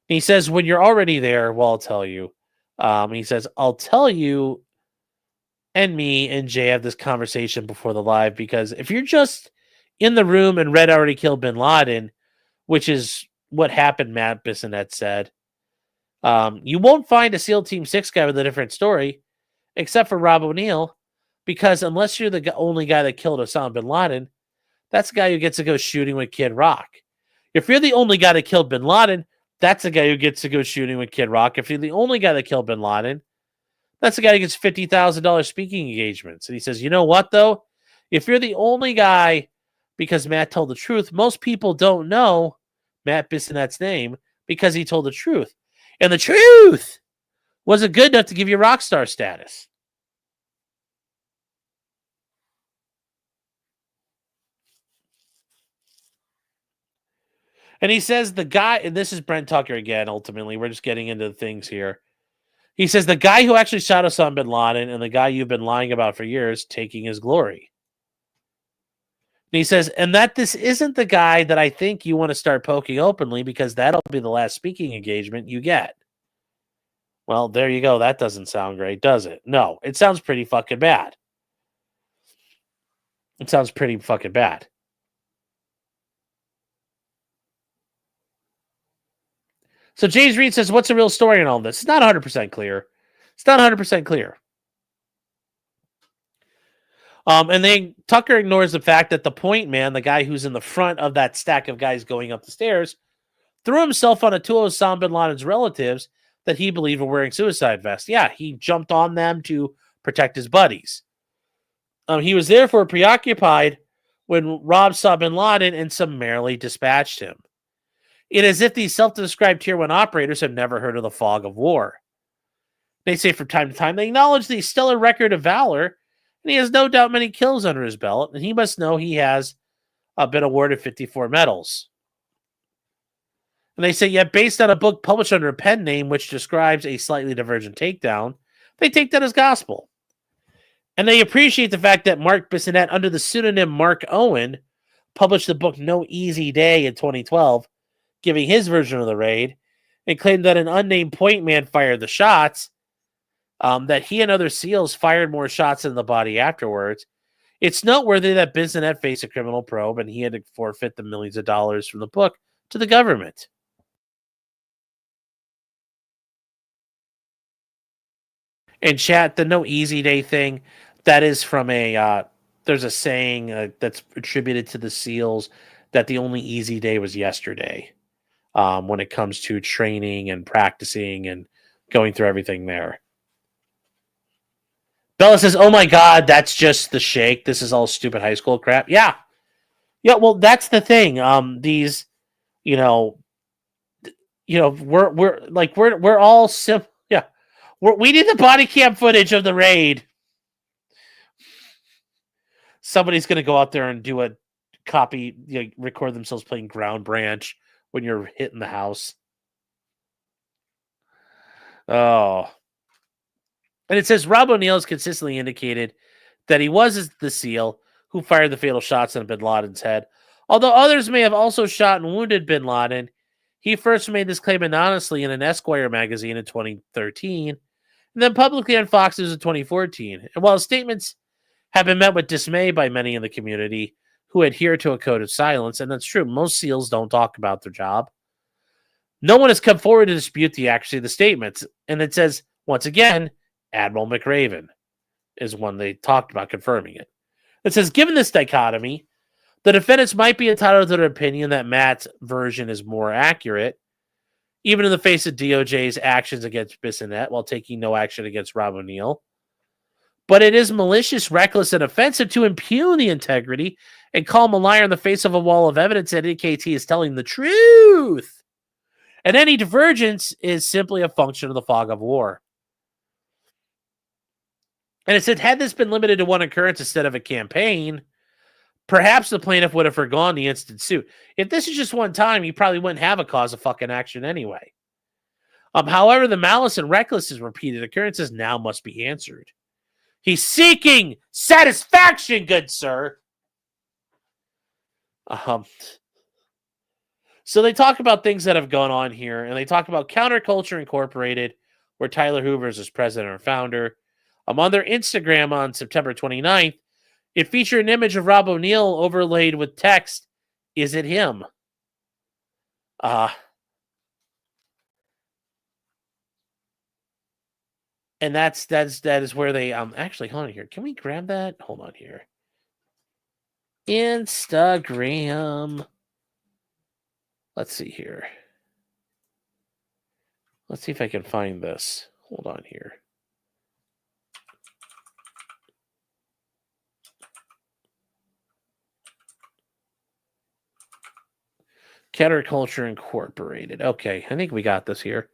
A: And he says, when you're already there, well, I'll tell you. He says, I'll tell you and me and Jay have this conversation before the live, because if you're just in the room and Red already killed Bin Laden, which is what happened, Matt Bissonette said, you won't find a SEAL Team 6 guy with a different story, except for Rob O'Neill, because unless you're the only guy that killed Osama Bin Laden, that's the guy who gets to go shooting with Kid Rock. If you're the only guy that killed Bin Laden, that's the guy who gets to go shooting with Kid Rock. If you're the only guy that killed Bin Laden, that's the guy who gets $50,000 speaking engagements. And he says, you know what, though? If you're the only guy, because Matt told the truth, most people don't know Matt Bissonette's name because he told the truth. And the truth wasn't good enough to give you rock star status. And he says the guy, and this is Brent Tucker again, ultimately. We're just getting into the things here. He says the guy who actually shot Osama Bin Laden and the guy you've been lying about for years taking his glory. And he says, and that this isn't the guy that I think you want to start poking openly, because that'll be the last speaking engagement you get. Well, there you go. That doesn't sound great, does it? No, it sounds pretty fucking bad. It sounds pretty fucking bad. So James Reed says, what's the real story in all this? It's not 100% clear. It's not 100% clear. And then Tucker ignores the fact that the point man, the guy who's in the front of that stack of guys going up the stairs, threw himself on two of Osama bin Laden's relatives that he believed were wearing suicide vests. Yeah, he jumped on them to protect his buddies. He was therefore preoccupied when Rob saw bin Laden and summarily dispatched him. It is as if these self-described Tier 1 operators have never heard of the fog of war. They say from time to time they acknowledge the stellar record of valor, and he has no doubt many kills under his belt, and he must know he has been awarded 54 medals. And they say, yet based on a book published under a pen name which describes a slightly divergent takedown, they take that as gospel. And they appreciate the fact that Mark Bissonette, under the pseudonym Mark Owen, published the book No Easy Day in 2012, giving his version of the raid, and claimed that an unnamed point man fired the shots, that he and other SEALs fired more shots in the body afterwards. It's noteworthy that Bissonette faced a criminal probe, and he had to forfeit the millions of dollars from the book to the government. In chat, the No Easy Day thing, that is from there's a saying that's attributed to the SEALs that the only easy day was yesterday. When it comes to training and practicing and going through everything there. Bella says, oh my God, that's just the shake. This is all stupid high school crap. Yeah. Yeah, well, that's the thing. These, we're all simple. Yeah. We need the body cam footage of the raid. Somebody's going to go out there and do a copy, record themselves playing Ground Branch when you're hitting the house. Oh. And it says Rob O'Neill has consistently indicated that he was the SEAL who fired the fatal shots on bin Laden's head. Although others may have also shot and wounded bin Laden, he first made this claim anonymously in an Esquire magazine in 2013, and then publicly on Fox News in 2014. And while his statements have been met with dismay by many in the community who adhere to a code of silence, and that's true. Most SEALs don't talk about their job. No one has come forward to dispute the accuracy of the statements. And it says, once again, Admiral McRaven is one they talked about confirming it. It says, given this dichotomy, the defendants might be entitled to their opinion that Matt's version is more accurate, even in the face of DOJ's actions against Bissonnette while taking no action against Rob O'Neill. But it is malicious, reckless, and offensive to impugn the integrity and call him a liar in the face of a wall of evidence that indicates he is telling the truth. And any divergence is simply a function of the fog of war. And it said, had this been limited to one occurrence instead of a campaign, perhaps the plaintiff would have forgone the instant suit. If this is just one time, you probably wouldn't have a cause of fucking action anyway. However, the malice and recklessness of repeated occurrences now must be answered. He's seeking satisfaction, good sir. So they talk about things that have gone on here, and they talk about Counterculture Incorporated, where Tyler Hoover is president or founder. On their Instagram on September 29th, it featured an image of Rob O'Neill overlaid with text, "Is it him?" And that is where they actually, hold on here. Can we grab that? Hold on here. Instagram. Let's see here. Let's see if I can find this. Hold on here. Counterculture Incorporated. Okay, I think we got this here.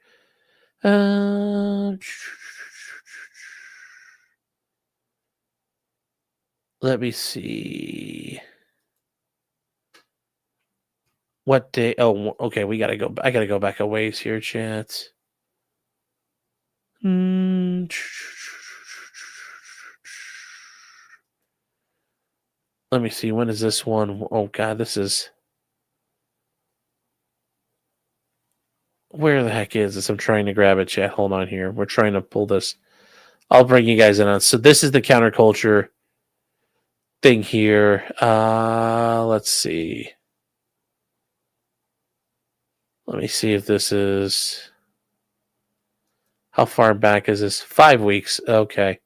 A: Let me see. What day? Oh, okay. We gotta go. I gotta go back a ways here, chat. Let me see. When is this one? Oh God, this is. Where the heck is this? I'm trying to grab it, chat. Hold on here. We're trying to pull this. I'll bring you guys in on. So this is the counterculture thing here. Let's see. Let me see if this is... How far back is this? 5 weeks. Okay.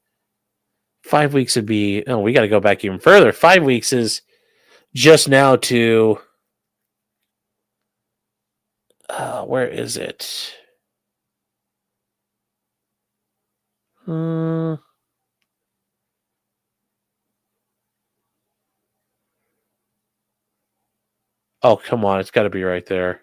A: 5 weeks would be... Oh, we got to go back even further. 5 weeks is just now to... where is it? Oh, come on. It's got to be right there.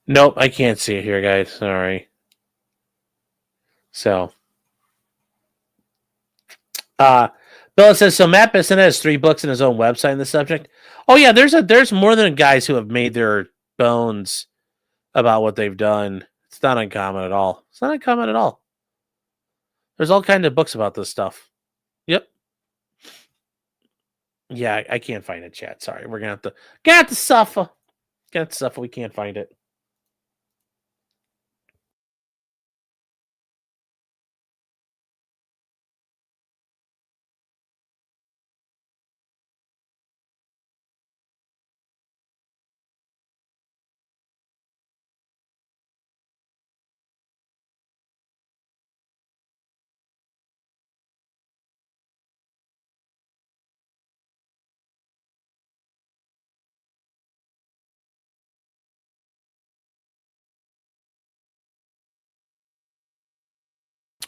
A: Nope, I can't see it here, guys. Sorry. So, Bill says, so Matt Bissonnette has 3 books in his own website on the subject. Oh yeah, there's more than guys who have made their bones about what they've done. It's not uncommon at all. It's not uncommon at all. There's all kinds of books about this stuff. Yep. Yeah, I can't find it, chat. Sorry, we're gonna have to suffer. Gonna have to suffer. We can't find it.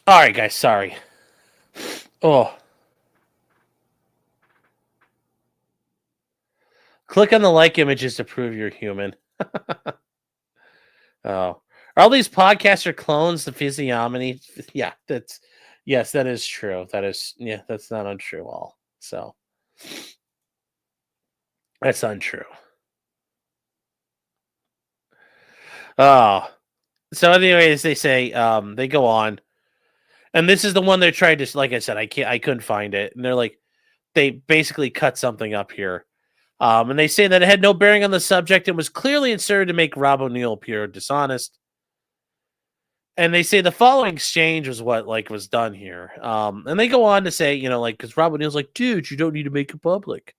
A: All right, guys. Sorry. Oh. Click on the like images to prove you're human. Oh. Are all these podcaster clones the physiognomy? Yeah, yes, that is true. That's not untrue at all. So that's untrue. Oh. So anyways, they say they go on. And this is the one they tried to, like I said, I couldn't find it. And they're like, they basically cut something up here. And they say that it had no bearing on the subject and was clearly inserted to make Rob O'Neill appear dishonest. And they say the following exchange was what was done here. And they go on to say, because Rob O'Neill's like, dude, you don't need to make it public.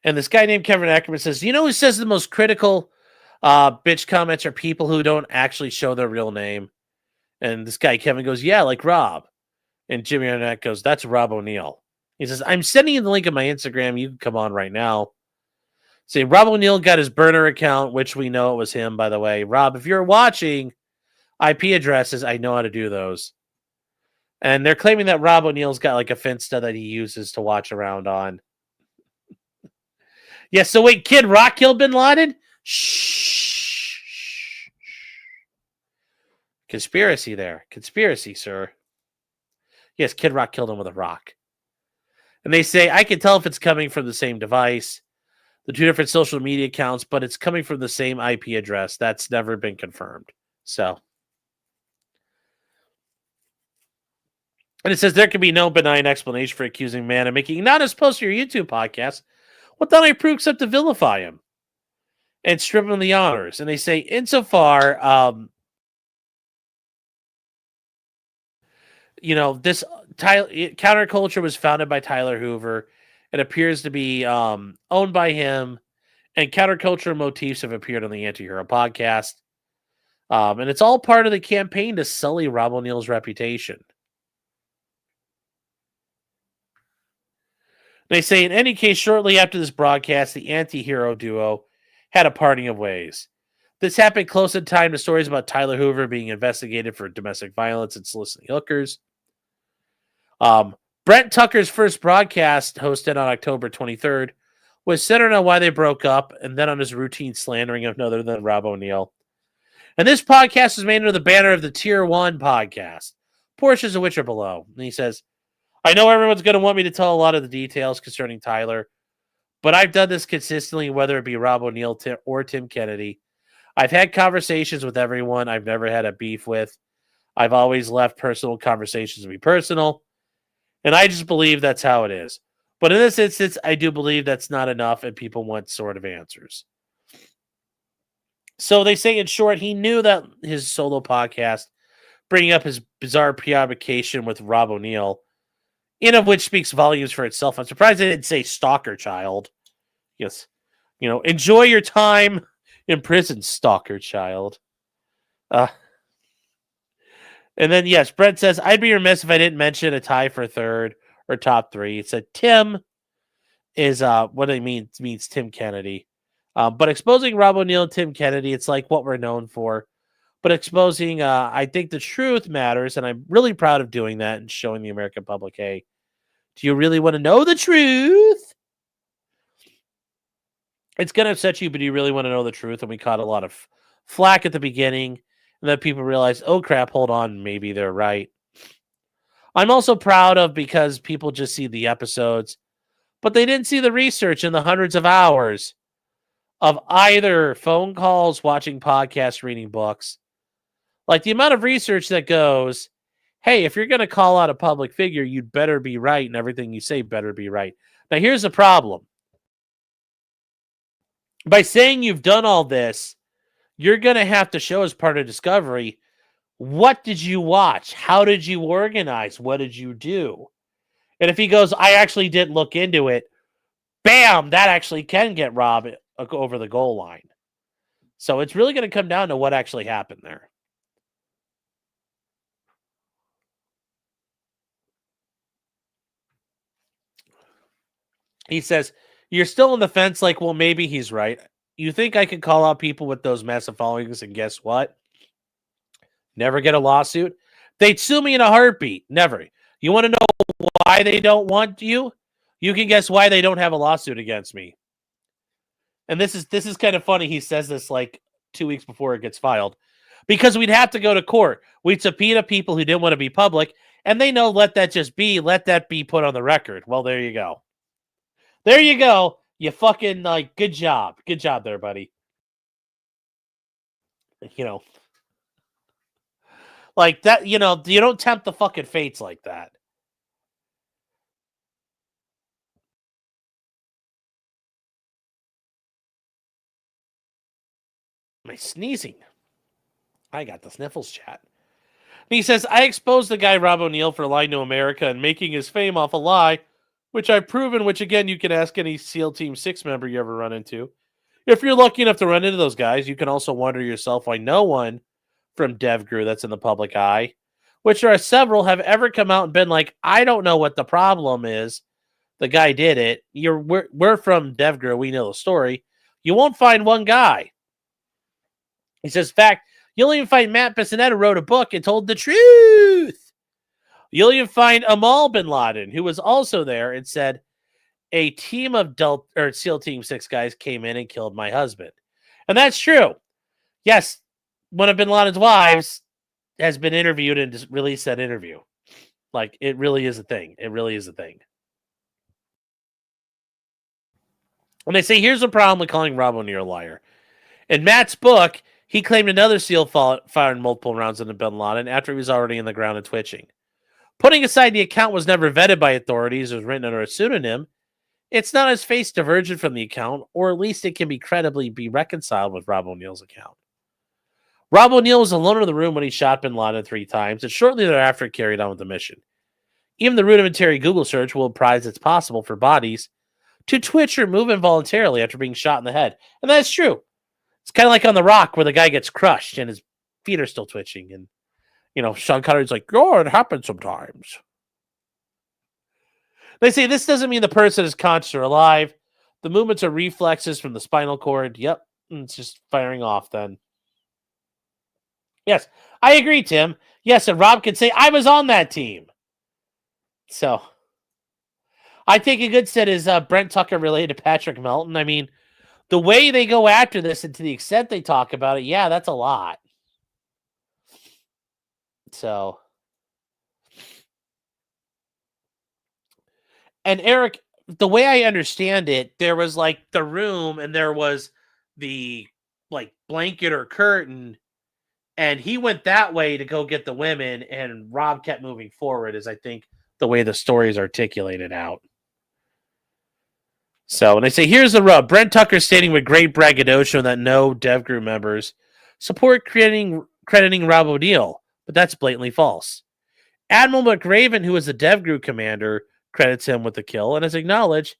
A: And this guy named Kevin Ackerman says, who says the most critical bitch comments are people who don't actually show their real name? And this guy, Kevin, goes, yeah, like Rob. And Jimmy Arnett goes, that's Rob O'Neill. He says, I'm sending you the link of my Instagram. You can come on right now. Say, Rob O'Neill got his burner account, which we know it was him, by the way. Rob, if you're watching IP addresses, I know how to do those. And they're claiming that Rob O'Neill's got like a Finsta that he uses to watch around on. Yeah, so wait, Kid Rock killed Bin Laden? Shh. Conspiracy there. Conspiracy, sir. Yes, Kid Rock killed him with a rock. And they say, I can tell if it's coming from the same device, the two different social media accounts, but it's coming from the same IP address. That's never been confirmed. So. And it says there can be no benign explanation for accusing man of making not as post to your YouTube podcast. What don't I prove except to vilify him and strip him the honors? And they say, insofar, this counterculture was founded by Tyler Hoover. It appears to be owned by him, and counterculture motifs have appeared on the AntiHero podcast. And it's all part of the campaign to sully Rob O'Neill's reputation. They say, in any case, shortly after this broadcast, the AntiHero duo had a parting of ways. This happened close in time to stories about Tyler Hoover being investigated for domestic violence and soliciting hookers. Brent Tucker's first broadcast, hosted on October 23rd, was centered on why they broke up and then on his routine slandering of none other than Rob O'Neill. And this podcast was made under the banner of the Tier 1 podcast, portions of which are below. And he says, I know everyone's going to want me to tell a lot of the details concerning Tyler, but I've done this consistently, whether it be Rob O'Neill or Tim Kennedy. I've had conversations with everyone I've never had a beef with. I've always left personal conversations to be personal, and I just believe that's how it is. But in this instance, I do believe that's not enough, and people want sort of answers. So they say, in short, he knew that his solo podcast, bringing up his bizarre preoccupation with Rob O'Neill, in of which speaks volumes for itself. I'm surprised they didn't say stalker child. Yes. Enjoy your time in prison, stalker child. And then, yes, Brent says, I'd be remiss if I didn't mention a tie for third or top three. It said Tim is what it means Tim Kennedy. But exposing Rob O'Neill and Tim Kennedy, it's like what we're known for. But exposing, I think the truth matters, and I'm really proud of doing that and showing the American public, hey, do you really want to know the truth? It's going to upset you, but do you really want to know the truth? And we caught a lot of flack at the beginning, and then people realized, oh crap, hold on, maybe they're right. I'm also proud of, because people just see the episodes, but they didn't see the research in the hundreds of hours of either phone calls, watching podcasts, reading books. Like the amount of research that goes, hey, if you're going to call out a public figure, you'd better be right, and everything you say better be right. Now, here's the problem. By saying you've done all this, you're going to have to show as part of discovery, what did you watch? How did you organize? What did you do? And if he goes, I actually did look into it, bam, that actually can get Rob over the goal line. So it's really going to come down to what actually happened there. He says, you're still on the fence like, well, maybe he's right. You think I could call out people with those massive followings, and guess what? Never get a lawsuit. They'd sue me in a heartbeat. Never. You want to know why they don't want you? You can guess why they don't have a lawsuit against me. And this is kind of funny. He says this like 2 weeks before it gets filed. Because we'd have to go to court. We'd subpoena people who didn't want to be public, and they know, let that just be. Let that be put on the record. Well, there you go. There you go. You fucking, good job. Good job there, buddy. Like that, you don't tempt the fucking fates like that. Am I sneezing? I got the sniffles, chat. And he says, I exposed the guy Rob O'Neill for lying to America and making his fame off a lie, which I've proven, which again, you can ask any SEAL Team 6 member you ever run into. If you're lucky enough to run into those guys, you can also wonder yourself why no one from DevGru that's in the public eye, which there are several, have ever come out and been like, I don't know what the problem is. The guy did it. We're from DevGru. We know the story. You won't find one guy. He says, fact, you'll even find Matt Bissonetta wrote a book and told the truth. You'll even find Amal Bin Laden, who was also there and said, a team of SEAL Team 6 guys came in and killed my husband. And that's true. Yes, one of Bin Laden's wives has been interviewed and just released that interview. Like, it really is a thing. It really is a thing. When they say, here's the problem with calling Rob O'Neill a liar. In Matt's book, he claimed another SEAL fired multiple rounds into Bin Laden after he was already in the ground and twitching. Putting aside the account was never vetted by authorities or was written under a pseudonym, it's not his face divergent from the account, or at least it can be credibly be reconciled with Rob O'Neill's account. Rob O'Neill was alone in the room when he shot Bin Laden 3 times, and shortly thereafter carried on with the mission. Even the rudimentary Google search will apprise it's possible for bodies to twitch or move involuntarily after being shot in the head. And that's true. It's kind of like on The Rock where the guy gets crushed and his feet are still twitching. And, Sean Connery's like, oh, it happens sometimes. They say this doesn't mean the person is conscious or alive. The movements are reflexes from the spinal cord. Yep, it's just firing off then. Yes, I agree, Tim. Yes, and Rob could say, I was on that team. So, I think a good set is Brent Tucker related to Patrick Melton. I mean, the way they go after this and to the extent they talk about it, yeah, that's a lot. So, and Eric, the way I understand it, there was like the room and there was the like blanket or curtain, and he went that way to go get the women, and Rob kept moving forward, is I think the way the story is articulated out. So, and they say, here's the rub. Brent Tucker stating with great braggadocio that no DevGru members support crediting Rob O'Neill, but that's blatantly false. Admiral McRaven, who is the DevGru commander, credits him with the kill and has acknowledged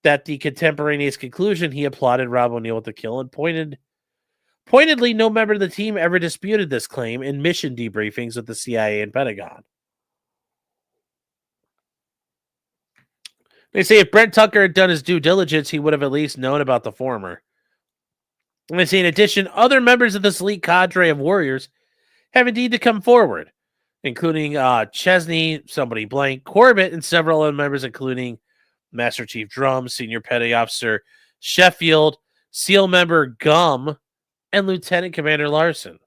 A: that the contemporaneous conclusion he applauded Rob O'Neill with the kill and pointedly no member of the team ever disputed this claim in mission debriefings with the CIA and Pentagon. They say if Brent Tucker had done his due diligence, he would have at least known about the former. And they say in addition, other members of this elite cadre of warriors have indeed to come forward, including Chesney, somebody blank, Corbett, and several other members, including Master Chief Drum, Senior Petty Officer Sheffield, SEAL member Gum, and Lieutenant Commander Larson.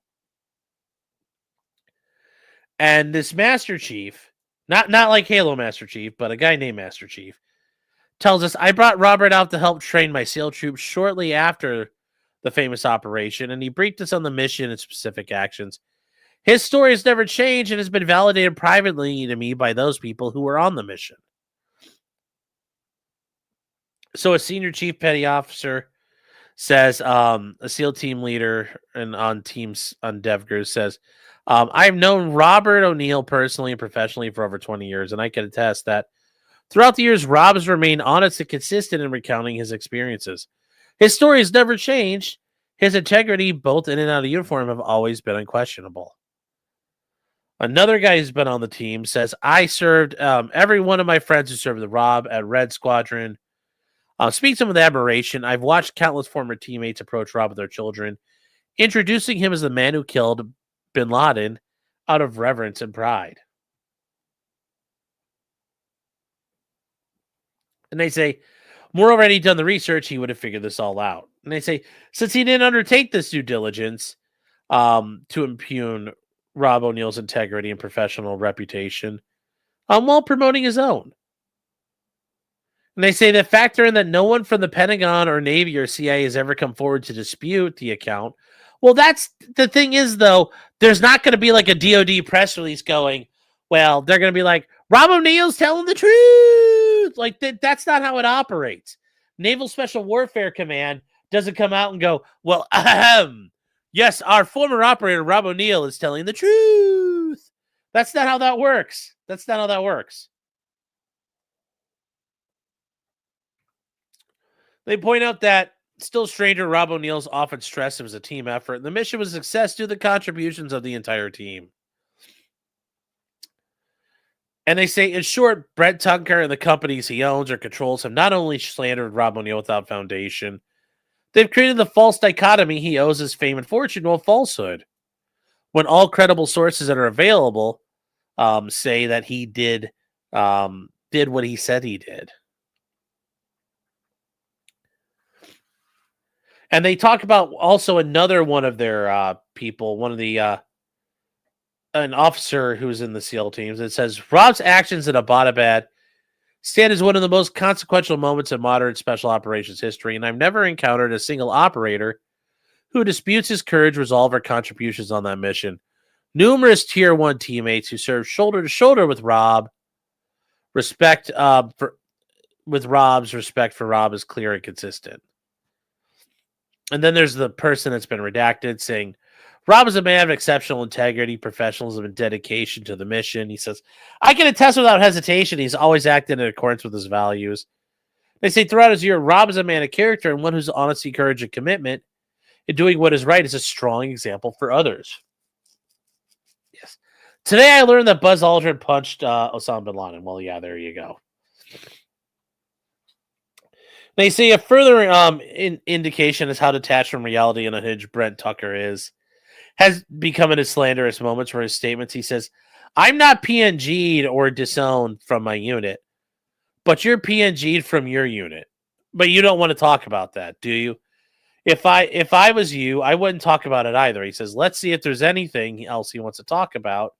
A: And this Master Chief, not like Halo Master Chief, but a guy named Master Chief, tells us, I brought Robert out to help train my SEAL troops shortly after the famous operation, and he briefed us on the mission and specific actions. His story has never changed and has been validated privately to me by those people who were on the mission. So a senior chief petty officer says, a SEAL team leader and on teams on DevGru says, I've known Robert O'Neill personally and professionally for over 20 years, and I can attest that throughout the years, Rob has remained honest and consistent in recounting his experiences. His story has never changed. His integrity, both in and out of uniform, have always been unquestionable. Another guy who's been on the team says, I served every one of my friends who served with Rob at Red Squadron. Speaks to him with admiration. I've watched countless former teammates approach Rob with their children, introducing him as the man who killed Bin Laden out of reverence and pride. And they say, moreover, had he done the research, he would have figured this all out. And they say, since he didn't undertake this due diligence to impugn Rob O'Neill's integrity and professional reputation while promoting his own. And they say that factor in that no one from the Pentagon or Navy or CIA has ever come forward to dispute the account. Well, that's the thing is, though, there's not going to be like a DOD press release going, well, they're going to be like, Rob O'Neill's telling the truth. Like, that's not how it operates. Naval Special Warfare Command doesn't come out and go, well, Yes, our former operator, Rob O'Neill, is telling the truth. That's not how that works. That's not how that works. They point out that still stranger, Rob O'Neill's often stressed it was a team effort, and the mission was a success due to the contributions of the entire team. And they say, in short, Brent Tucker and the companies he owns or controls have not only slandered Rob O'Neill without foundation, they've created the false dichotomy he owes his fame and fortune to a falsehood, when all credible sources that are available say that he did what he said he did. And they talk about also another one of their people, one of the an officer who's in the SEAL teams. It says Rob's actions in Abbottabad stand as one of the most consequential moments in modern special operations history, and I've never encountered a single operator who disputes his courage, resolve, or contributions on that mission. Numerous Tier 1 teammates who served shoulder to shoulder with Rob, Rob's respect for Rob is clear and consistent. And then there's the person that's been redacted saying, Rob is a man of exceptional integrity, professionalism, and dedication to the mission. He says, I can attest without hesitation he's always acted in accordance with his values. They say throughout his year, Rob is a man of character and one whose honesty, courage, and commitment in doing what is right is a strong example for others. Yes. Today I learned that Buzz Aldrin punched Osama Bin Laden. Well, yeah, there you go. They say a further indication is how detached from reality and unhinged Brent Tucker has become in his slanderous moments where his statements, he says, I'm not PNG'd or disowned from my unit, but you're PNG'd from your unit. But you don't want to talk about that, do you? If I was you, I wouldn't talk about it either. He says, let's see if there's anything else he wants to talk about.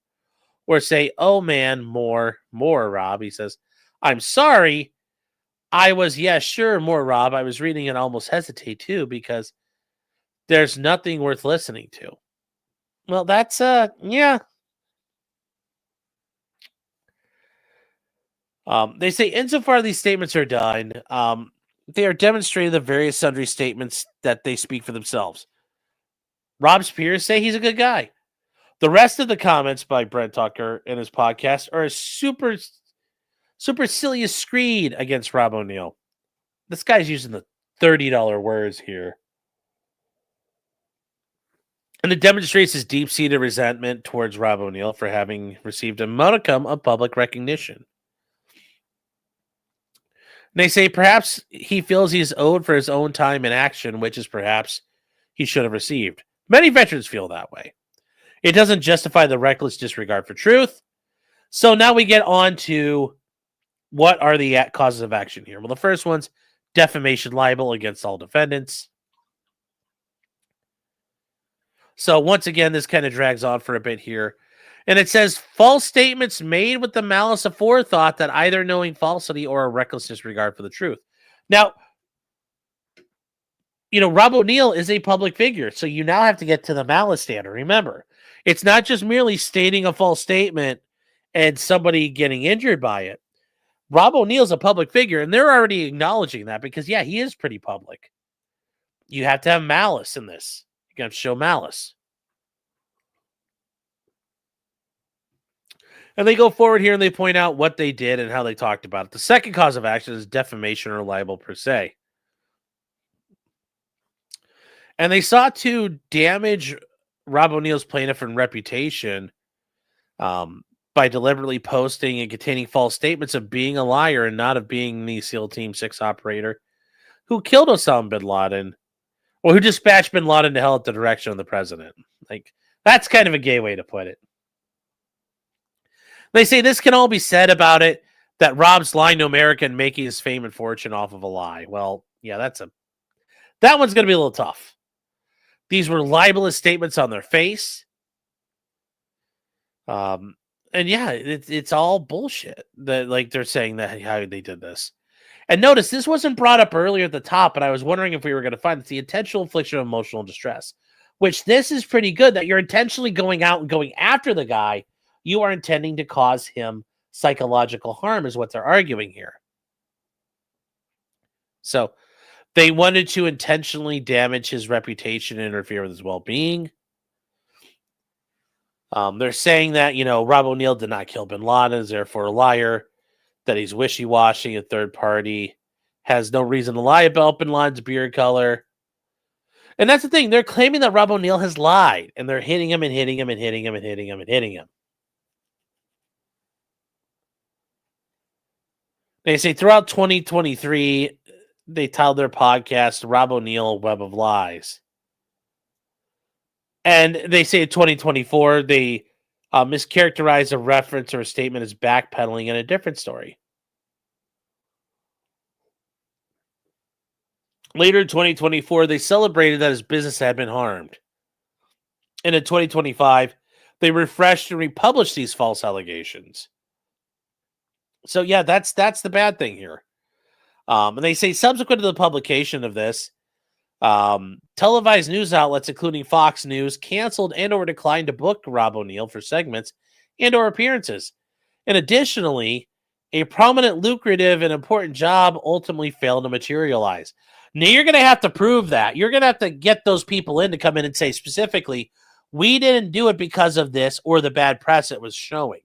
A: Or say, oh man, more, Rob. He says, I'm sorry. More, Rob. I was reading and almost hesitate too because there's nothing worth listening to. Well, that's yeah. They say insofar these statements are done, they are demonstrating the various sundry statements that they speak for themselves. Rob's peers say he's a good guy. The rest of the comments by Brent Tucker in his podcast are a supercilious screed against Rob O'Neill. This guy's using the $30 words here. And it demonstrates his deep-seated resentment towards Rob O'Neill for having received a modicum of public recognition. And they say perhaps he feels he is owed for his own time in action, which is perhaps he should have received. Many veterans feel that way. It doesn't justify the reckless disregard for truth. So now we get on to what are the causes of action here. Well, the first one's defamation libel against all defendants. So once again, this kind of drags on for a bit here. And it says, false statements made with the malice of forethought that either knowing falsity or a reckless disregard for the truth. Now, Rob O'Neill is a public figure, so you now have to get to the malice standard. Remember, it's not just merely stating a false statement and somebody getting injured by it. Rob O'Neill's a public figure, and they're already acknowledging that because, yeah, he is pretty public. You have to have malice in this. You have to show malice. And they go forward here and they point out what they did and how they talked about it. The second cause of action is defamation or libel per se. And they sought to damage Rob O'Neill's plaintiff and reputation by deliberately posting and containing false statements of being a liar and not of being the SEAL Team 6 operator who killed Osama Bin Laden or who dispatched Bin Laden to hell at the direction of the president. Like, that's kind of a gay way to put it. They say this can all be said about it, that Rob's lying to America and making his fame and fortune off of a lie. Well, yeah, that one's going to be a little tough. These were libelous statements on their face. And yeah, it's all bullshit that they're saying that how they did this. And notice this wasn't brought up earlier at the top, but I was wondering if we were going to find it's the intentional infliction of emotional distress, which this is pretty good that you're intentionally going out and going after the guy. You are intending to cause him psychological harm is what they're arguing here. So They wanted to intentionally damage his reputation and interfere with his well-being. They're saying that, Rob O'Neill did not kill Bin Laden, is therefore a liar, that he's wishy-washy, a third party, has no reason to lie about Bin Laden's beard color. And that's the thing. They're claiming that Rob O'Neill has lied, and they're hitting him and hitting him and hitting him and hitting him and hitting him. They say throughout 2023, they titled their podcast Rob O'Neill, Web of Lies. And they say in 2024, they mischaracterized a reference or a statement as backpedaling in a different story. Later in 2024, they celebrated that his business had been harmed. And in 2025, they refreshed and republished these false allegations. So yeah, that's the bad thing here. And they say subsequent to the publication of this, televised news outlets, including Fox News, canceled and or declined to book Rob O'Neill for segments and or appearances. And additionally, a prominent, lucrative, and important job ultimately failed to materialize. Now, you're going to have to prove that. You're going to have to get those people in to come in and say specifically, we didn't do it because of this or the bad press it was showing.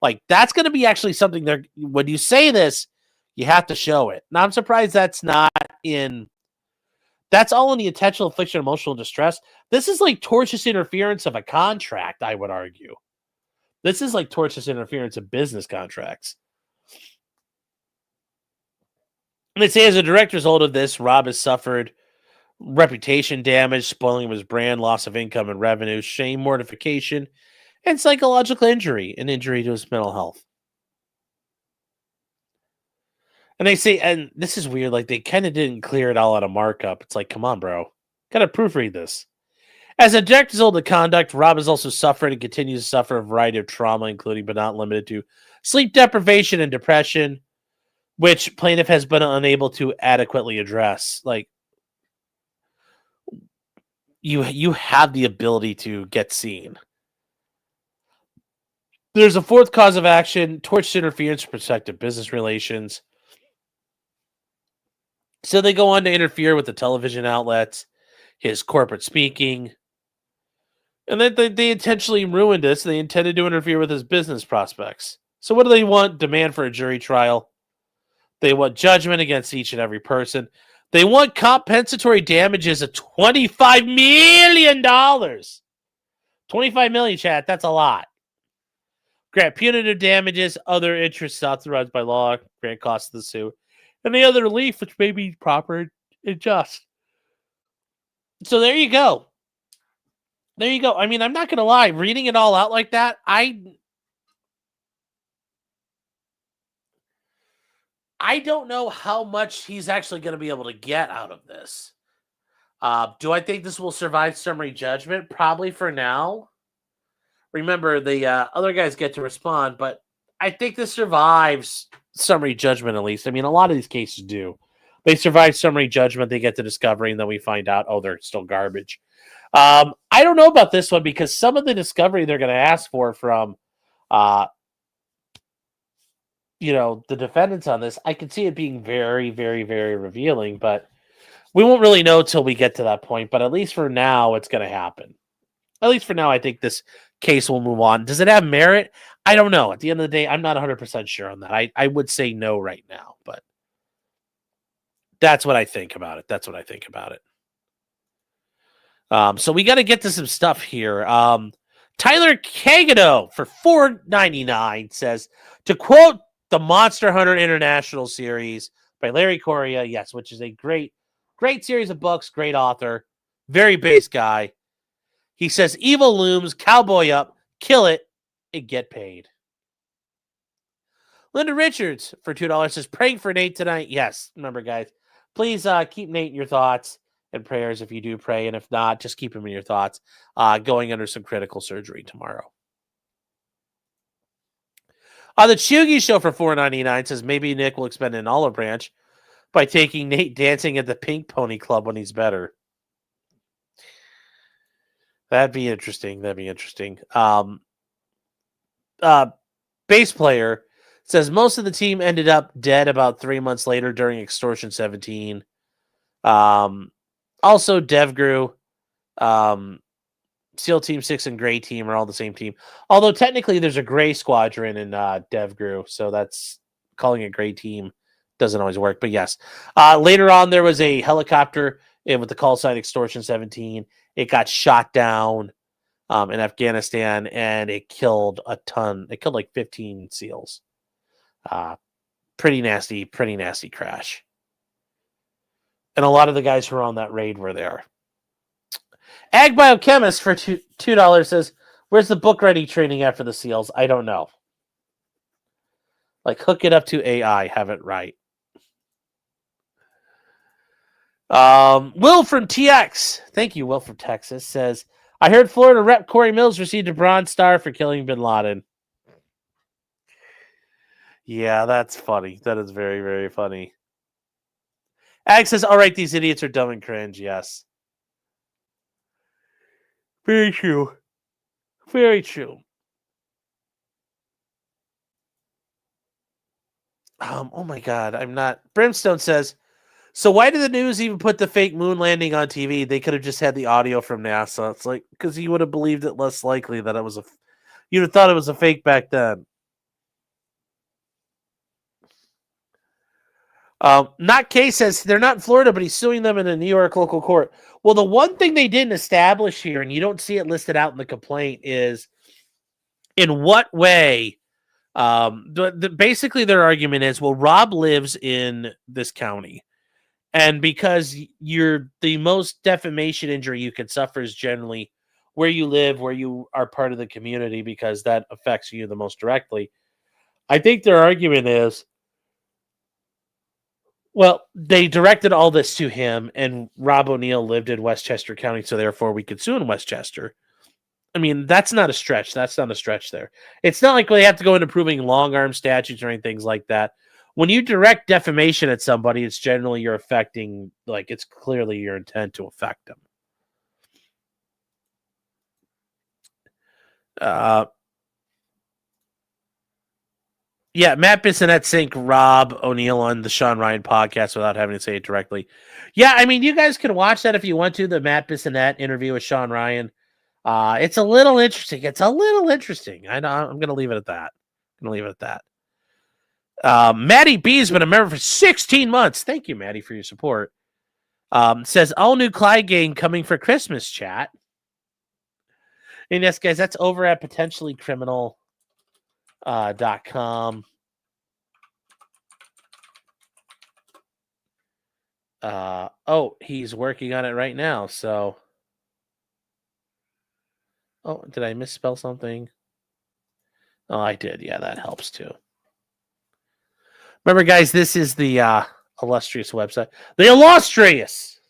A: Like, that's going to be actually something there. When you say this, you have to show it. Now, I'm surprised that's not in. That's all in the intentional infliction of emotional distress. This is like tortious interference of a contract, I would argue. This is like tortious interference of business contracts. And they say as a direct result of this, Rob has suffered reputation damage, spoiling of his brand, loss of income and revenue, shame, mortification, and psychological injury, and injury to his mental health. And they say, and this is weird, like they kind of didn't clear it all out of markup. It's like, come on, bro. Gotta proofread this. As a direct result of the conduct, Rob has also suffered and continues to suffer a variety of trauma, including but not limited to sleep deprivation and depression, which plaintiff has been unable to adequately address. Like, you have the ability to get seen. There's a fourth cause of action, tortious interference, prospective business relations. So they go on to interfere with the television outlets, his corporate speaking, and then they intentionally ruined this. They intended to interfere with his business prospects. So what do they want? Demand for a jury trial. They want judgment against each and every person. They want compensatory damages of $25 million. $25 million, chat. That's a lot. Grant punitive damages, other interests authorized by law, grant costs of the suit, and the other relief, which may be proper and just. So there you go. There you go. I mean, I'm not going to lie. Reading it all out like that, I don't know how much he's actually going to be able to get out of this. Do I think this will survive summary judgment? Probably for now. Remember, the other guys get to respond, but I think this survives summary judgment at least. I mean, a lot of these cases do. They survive summary judgment, they get to discovery, and then we find out, oh, they're still garbage. I don't know about this one because some of the discovery they're going to ask for from the defendants on this, I can see it being very, very, very revealing, but we won't really know till we get to that point. But at least for now, it's going to happen. At least for now, I think this case will move on. Does it have merit? I don't know. At the end of the day, I'm not 100% sure on that. I would say no right now, but that's what I think about it. That's what I think about it. So we got to get to some stuff here. Tyler Kagano for $4.99 says, to quote the Monster Hunter International series by Larry Correia, yes, which is a great series of books, great author, very base guy. He says, evil looms, cowboy up, kill it, and get paid. Linda Richards for $2 says, praying for Nate tonight. Yes, remember, guys, please keep Nate in your thoughts and prayers if you do pray, and if not, just keep him in your thoughts. Going under some critical surgery tomorrow. The Chugi Show for $4.99 says, maybe Nick will expend an olive branch by taking Nate dancing at the Pink Pony Club when he's better. That'd be interesting. Bass player says most of the team ended up dead about 3 months later during Extortion 17. Also, DevGru, SEAL Team 6 and Gray Team are all the same team. Although technically there's a Gray Squadron in DevGru, so that's calling it Gray Team doesn't always work. But yes, later on there was a helicopter with the call sign Extortion 17. It got shot down in Afghanistan, and it killed a ton. It killed like 15 SEALs. Pretty nasty crash. And a lot of the guys who were on that raid were there. Ag Biochemist for $2 says, where's the book ready training after the SEALs? I don't know. Like, hook it up to AI, have it right. Will from TX, thank you, Will from Texas, says, I heard Florida Rep Corey Mills received a Bronze Star for killing Bin Laden. Yeah, that's funny. That is very, very funny. Ag says, all right, these idiots are dumb and cringe. Yes. Very true. Very true. Oh my God, I'm not. Brimstone says, so why did the news even put the fake moon landing on TV? They could have just had the audio from NASA. It's like, because you would have believed it less likely that it was you'd have thought it was a fake back then. Not Kay says they're not in Florida, but he's suing them in a New York local court. Well, the one thing they didn't establish here, and you don't see it listed out in the complaint, is in what way. Basically, their argument is, well, Rob lives in this county, and because the most defamation injury you can suffer is generally where you live, where you are part of the community, because that affects you the most directly. I think their argument is, well, they directed all this to him, and Rob O'Neill lived in Westchester County, so therefore we could sue in Westchester. I mean, that's not a stretch. That's not a stretch there. It's not like they have to go into proving long-arm statutes or anything like that. When you direct defamation at somebody, it's generally you're affecting, like, it's clearly your intent to affect them. Yeah, Matt Bissonette synced Rob O'Neill on the Sean Ryan podcast without having to say it directly. Yeah, I mean, you guys can watch that if you want to, the Matt Bissonette interview with Sean Ryan. It's a little interesting. I'm going to leave it at that. Maddie B's been a member for 16 months. Thank you, Maddie, for your support. Says, all new Clyde game coming for Christmas, chat. And yes, guys, that's over at potentiallycriminal.com. He's working on it right now, so. Oh, did I misspell something? Oh, I did. Yeah, that helps too. Remember, guys, this is the illustrious website. The illustrious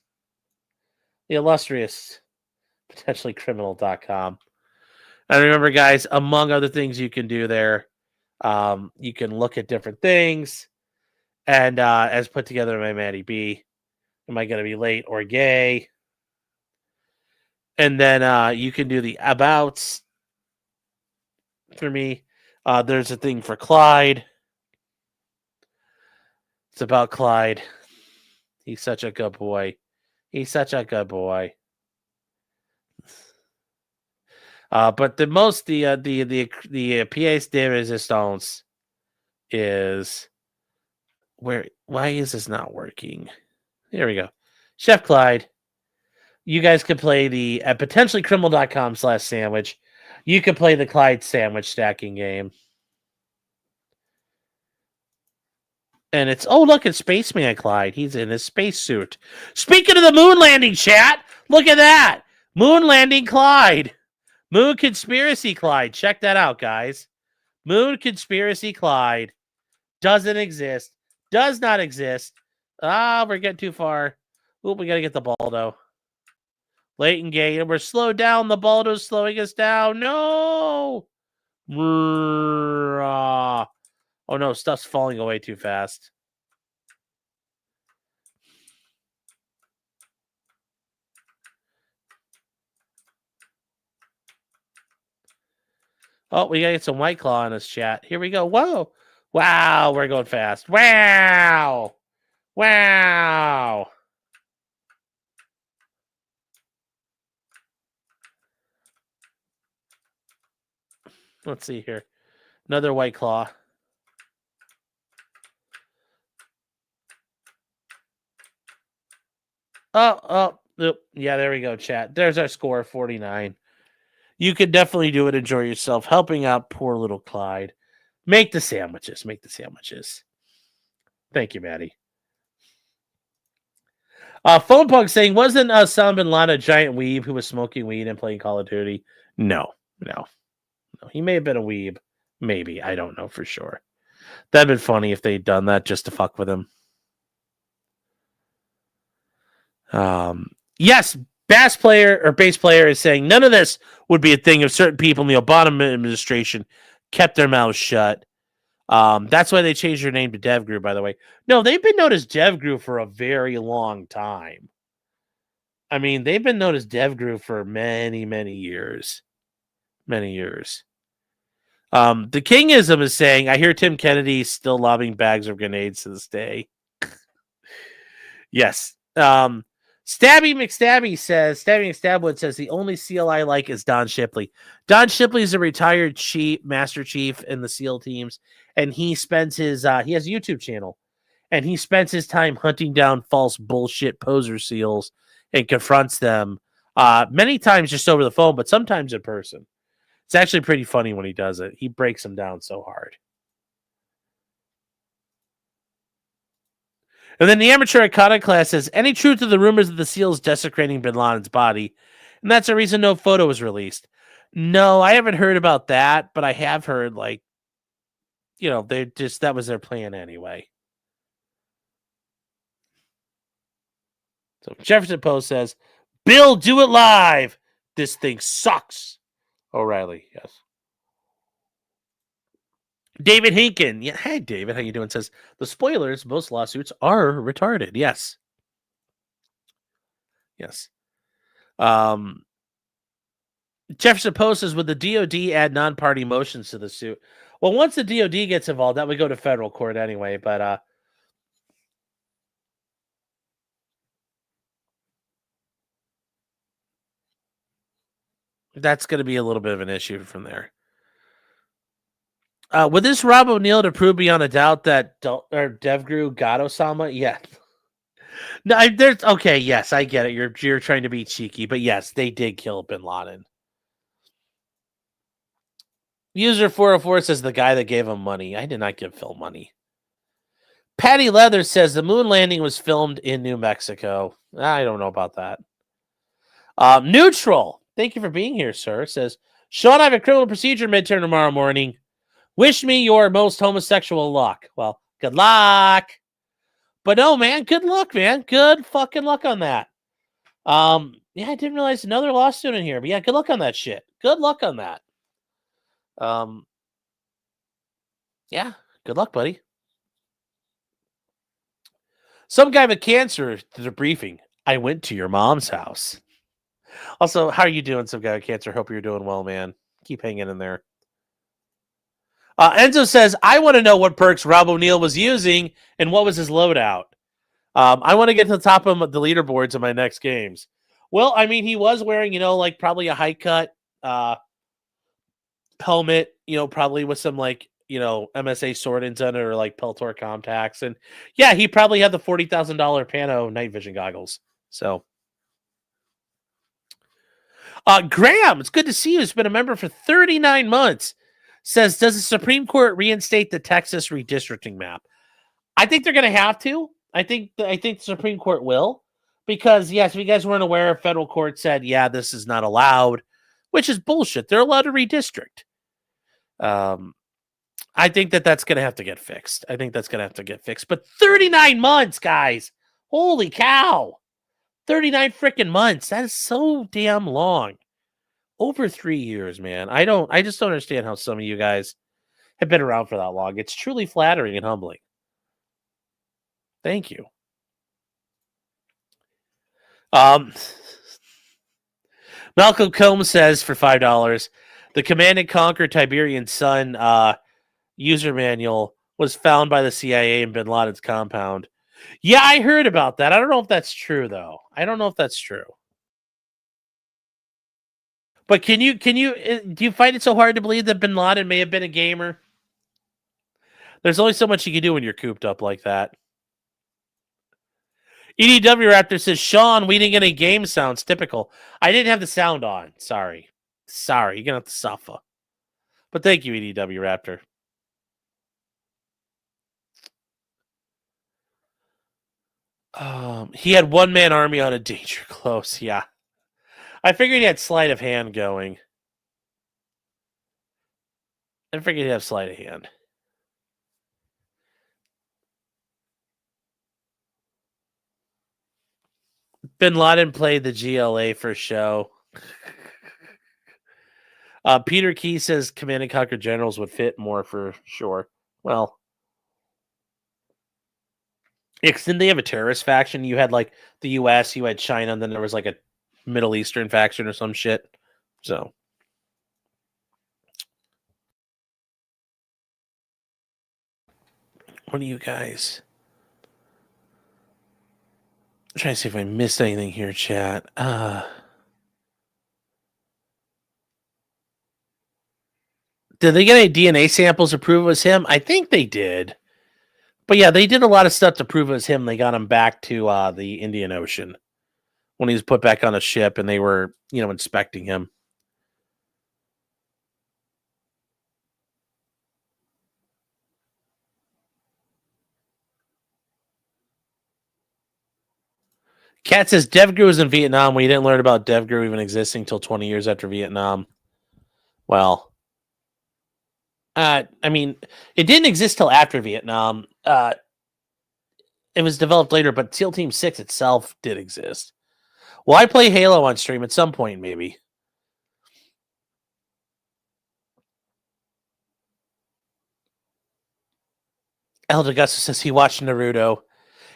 A: potentiallycriminal.com. And remember, guys, among other things you can do there, you can look at different things. And as put together by Maddie B, am I going to be late or gay? And then you can do the abouts for me. There's a thing for Clyde. It's about Clyde. He's such a good boy. But the most the pièce de résistance is where. Why is this not working? Here we go. Chef Clyde. You guys can play at potentiallycriminal.com/sandwich. You can play the Clyde sandwich stacking game. And it's, oh, look, it's Spaceman Clyde. He's in his spacesuit. Speaking of the moon landing, chat, look at that. Moon landing Clyde. Moon conspiracy Clyde. Check that out, guys. Moon conspiracy Clyde. Doesn't exist. Does not exist. We're getting too far. Oop, we got to get the Baldo. Leighton Gate, and we're slowed down. The Baldo's slowing us down. No! Oh no, stuff's falling away too fast. Oh, we gotta get some White Claw in this chat. Here we go. Whoa! Wow, we're going fast. Wow! Let's see here. Another White Claw. Oh, yeah, there we go, chat. There's our score, 49. You could definitely do it. Enjoy yourself. Helping out poor little Clyde. Make the sandwiches. Make the sandwiches. Thank you, Maddie. Phone Punk saying, wasn't Osama Bin Laden a giant weeb who was smoking weed and playing Call of Duty? No. He may have been a weeb. Maybe. I don't know for sure. That'd been funny if they'd done that just to fuck with him. Yes, bass player is saying none of this would be a thing if certain people in the Obama administration kept their mouths shut. That's why they changed their name to DevGru, by the way. No, they've been known as DevGru for a very long time. I mean, they've been known as DevGru for many, many years. Many years. The Kingism is saying, I hear Tim Kennedy still lobbing bags of grenades to this day. Yes. Stabby McStabwood says the only SEAL I like is Don Shipley. Don Shipley is a retired master chief in the SEAL teams, and he spends his he has a YouTube channel, and he spends his time hunting down false bullshit poser SEALs and confronts them many times just over the phone, but sometimes in person. It's actually pretty funny when he does it. He breaks them down so hard. And then the amateur iconoclast says, any truth to the rumors of the SEALs desecrating Bin Laden's body? And that's the reason no photo was released. No, I haven't heard about that, but I have heard, that was their plan anyway. So Jefferson Post says, Bill, do it live. This thing sucks. O'Reilly, yes. David Hinkin. Yeah, hey, David, how you doing? Says, the spoilers, most lawsuits are retarded. Yes. Yes. Jefferson Post says, would the DOD add non-party motions to the suit? Well, once the DOD gets involved, that would go to federal court anyway, but that's going to be a little bit of an issue from there. Would this Rob O'Neill to prove beyond a doubt that DevGru got Osama? Yeah. No, okay. Yes, I get it. You're trying to be cheeky, but yes, they did kill Bin Laden. User 404 says the guy that gave him money. I did not give Phil money. Patty Leather says the moon landing was filmed in New Mexico. I don't know about that. Neutral. Thank you for being here, sir. Says, Sean, I have a criminal procedure midterm tomorrow morning. Wish me your most homosexual luck. Well, good luck. But no, man, good luck, man. Good fucking luck on that. Yeah, I didn't realize another law student here. But yeah, good luck on that shit. Good luck on that. Yeah, good luck, buddy. Some guy with cancer did a briefing. I went to your mom's house. Also, how are you doing, some guy with cancer? Hope you're doing well, man. Keep hanging in there. Enzo says, I want to know what perks Rob O'Neill was using and what was his loadout. I want to get to the top of the leaderboards in my next games. Well, I mean, he was wearing, probably a high cut helmet, probably with some MSA sword-ins on it or Peltor contacts. And yeah, he probably had the $40,000 Pano night vision goggles. So Graham, it's good to see you. He's been a member for 39 months. Says, does the Supreme Court reinstate the Texas redistricting map? I think they're going to have to. I think the Supreme Court will. Because, yes, if you guys weren't aware, federal court said, yeah, this is not allowed, which is bullshit. They're allowed to redistrict. I think that's going to have to get fixed. But 39 months, guys. Holy cow. 39 freaking months. That is so damn long. Over 3 years, man. I just don't understand how some of you guys have been around for that long. It's truly flattering and humbling. Thank you. Malcolm Combs says for $5, the Command and Conquer Tiberian Sun user manual was found by the CIA in Bin Laden's compound. Yeah, I heard about that. I don't know if that's true, though. But do you find it so hard to believe that Bin Laden may have been a gamer? There's only so much you can do when you're cooped up like that. EDW Raptor says, Sean, we didn't get any game sounds. Typical. I didn't have the sound on. Sorry. You're going to have to suffer. But thank you, EDW Raptor. He had one-man army on a danger close. Yeah. I figured he had sleight of hand going. I figured he'd have sleight of hand. Bin Laden played the GLA for show. Peter Key says Command and Conquer Generals would fit more for sure. Well, because didn't they have a terrorist faction? You had like the US, you had China, and then there was like a Middle Eastern faction or some shit. So. What do you guys? I'm trying to see if I missed anything here, chat. Did they get any DNA samples to prove it was him? I think they did. But yeah, they did a lot of stuff to prove it was him. They got him back to the Indian Ocean when he was put back on a ship and they were, inspecting him. Kat says DevGru was in Vietnam. We didn't learn about DevGru even existing until 20 years after Vietnam. Well, I mean, it didn't exist till after Vietnam. It was developed later, but SEAL Team 6 itself did exist. Will I play Halo on stream at some point, maybe? El Augusto says he watched Naruto.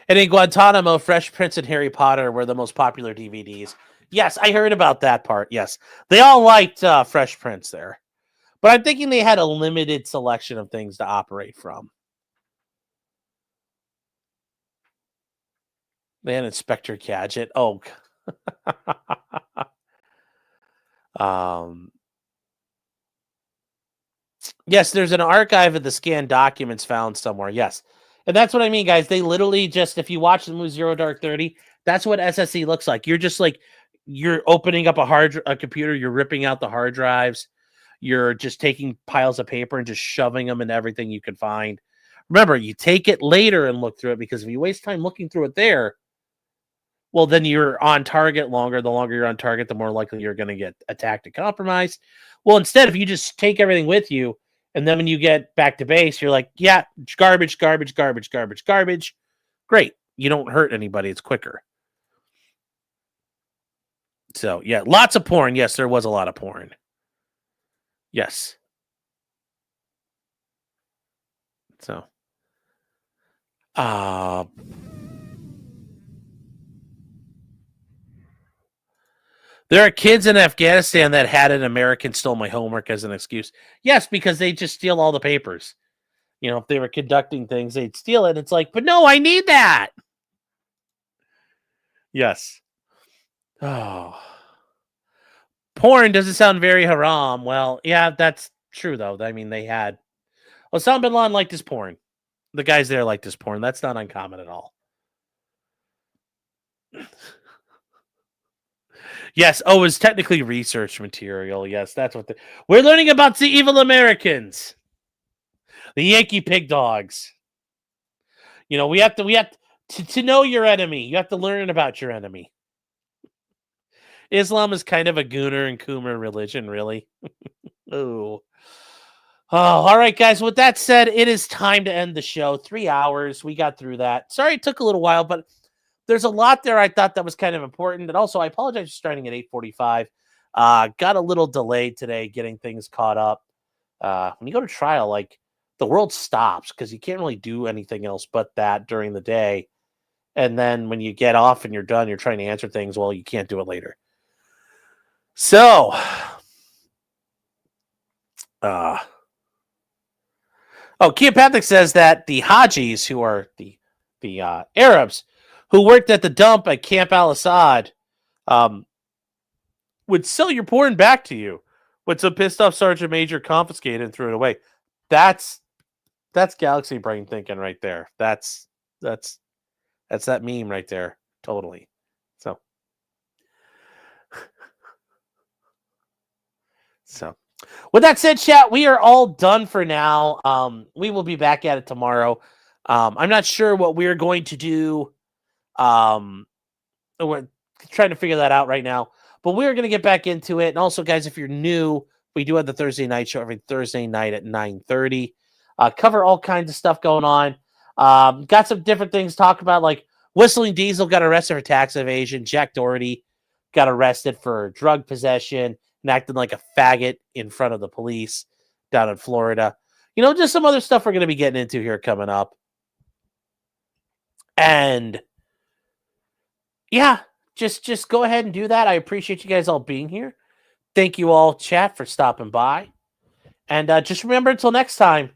A: And in Guantanamo, Fresh Prince and Harry Potter were the most popular DVDs. Yes, I heard about that part. Yes. They all liked Fresh Prince there. But I'm thinking they had a limited selection of things to operate from. They had Inspector Gadget. Oh. Yes, there's an archive of the scanned documents found somewhere. Yes. And that's what I mean, guys. They literally just, if you watch the movie Zero Dark 30, that's what SSE looks like. You're just like, you're opening up a computer, you're ripping out the hard drives, you're just taking piles of paper and just shoving them in everything you can find. Remember, you take it later and look through it, because if you waste time looking through it there, well, then you're on target longer. The longer you're on target, the more likely you're going to get attacked and compromised. Well, instead, if you just take everything with you, and then when you get back to base, you're like, yeah, garbage. Great. You don't hurt anybody. It's quicker. So, yeah, lots of porn. Yes, there was a lot of porn. Yes. So. There are kids in Afghanistan that had an American stole my homework as an excuse. Yes, because they just steal all the papers. If they were conducting things, they'd steal it. It's like, but no, I need that. Yes. Oh. Porn doesn't sound very haram. Well, yeah, that's true, though. I mean, they had... Osama Bin Laden liked his porn. The guys there liked his porn. That's not uncommon at all. Yes. Oh, it's technically research material. Yes, that's what we're learning about the evil Americans, the Yankee pig dogs. We have to know your enemy. You have to learn about your enemy. Islam is kind of a gooner and coomer religion, really. Oh, all right, guys. With that said, it is time to end the show. 3 hours. We got through that. Sorry it took a little while, but there's a lot there I thought that was kind of important. And also, I apologize for starting at 8:45. Got a little delayed today getting things caught up. When you go to trial, like, the world stops because you can't really do anything else but that during the day. And then when you get off and you're done, you're trying to answer things. Well, you can't do it later. So, Keopathic says that the Hajis, who are the Arabs, who worked at the dump at Camp Al-Assad, would sell your porn back to you. When some pissed off sergeant major confiscated and threw it away. That's galaxy brain thinking right there. That's that meme right there. Totally. So with that said, chat, we are all done for now. We will be back at it tomorrow. I'm not sure what we're going to do. We're trying to figure that out right now. But we're going to get back into it. And also, guys, if you're new, we do have the Thursday night show every Thursday night at 9:30. Cover all kinds of stuff going on. Got some different things to talk about, like Whistling Diesel got arrested for tax evasion. Jack Doherty got arrested for drug possession and acting like a faggot in front of the police down in Florida. Just some other stuff we're going to be getting into here coming up. And yeah, just go ahead and do that. I appreciate you guys all being here. Thank you all, chat, for stopping by. And just remember, until next time.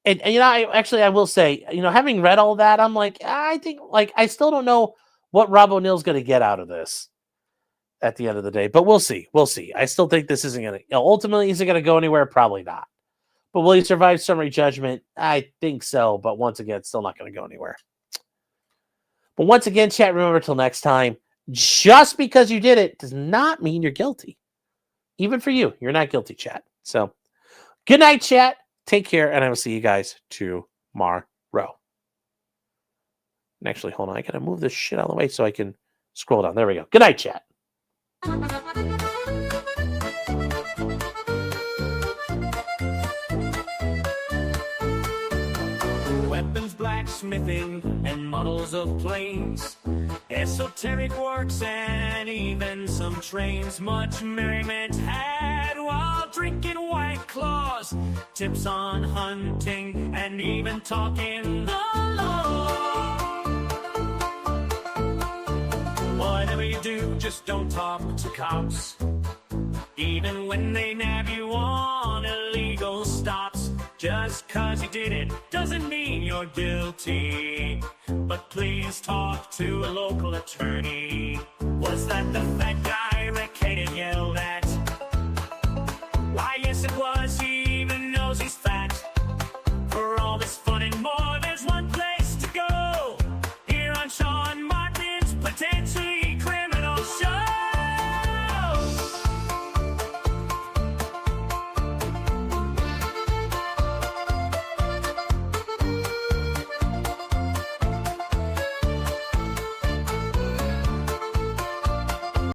A: And I will say, having read all that, I'm like, I think, I still don't know what Rob O'Neill's going to get out of this at the end of the day. But we'll see. We'll see. I still think this isn't going to, ultimately, is it going to go anywhere? Probably not. But will he survive summary judgment? I think so. But once again, it's still not going to go anywhere. But once again, chat, remember, till next time, just because you did it does not mean you're guilty. Even for you, you're not guilty, chat. So, good night, chat. Take care, and I will see you guys tomorrow. And actually, hold on. I got to move this shit out of the way so I can scroll down. There we go. Good night, chat.
I: Weapons, blacksmithing, and models of planes, esoteric works, and even some trains. Much merriment had while drinking White Claws, tips on hunting, and even talking the law. Whatever you do, just don't talk to cops, even when they nab you on illegal stops. Just 'cause you did it doesn't mean you're guilty. But please talk to a local attorney. Was that the fat guy Rick Hayden yelled at? Why, yes, it was.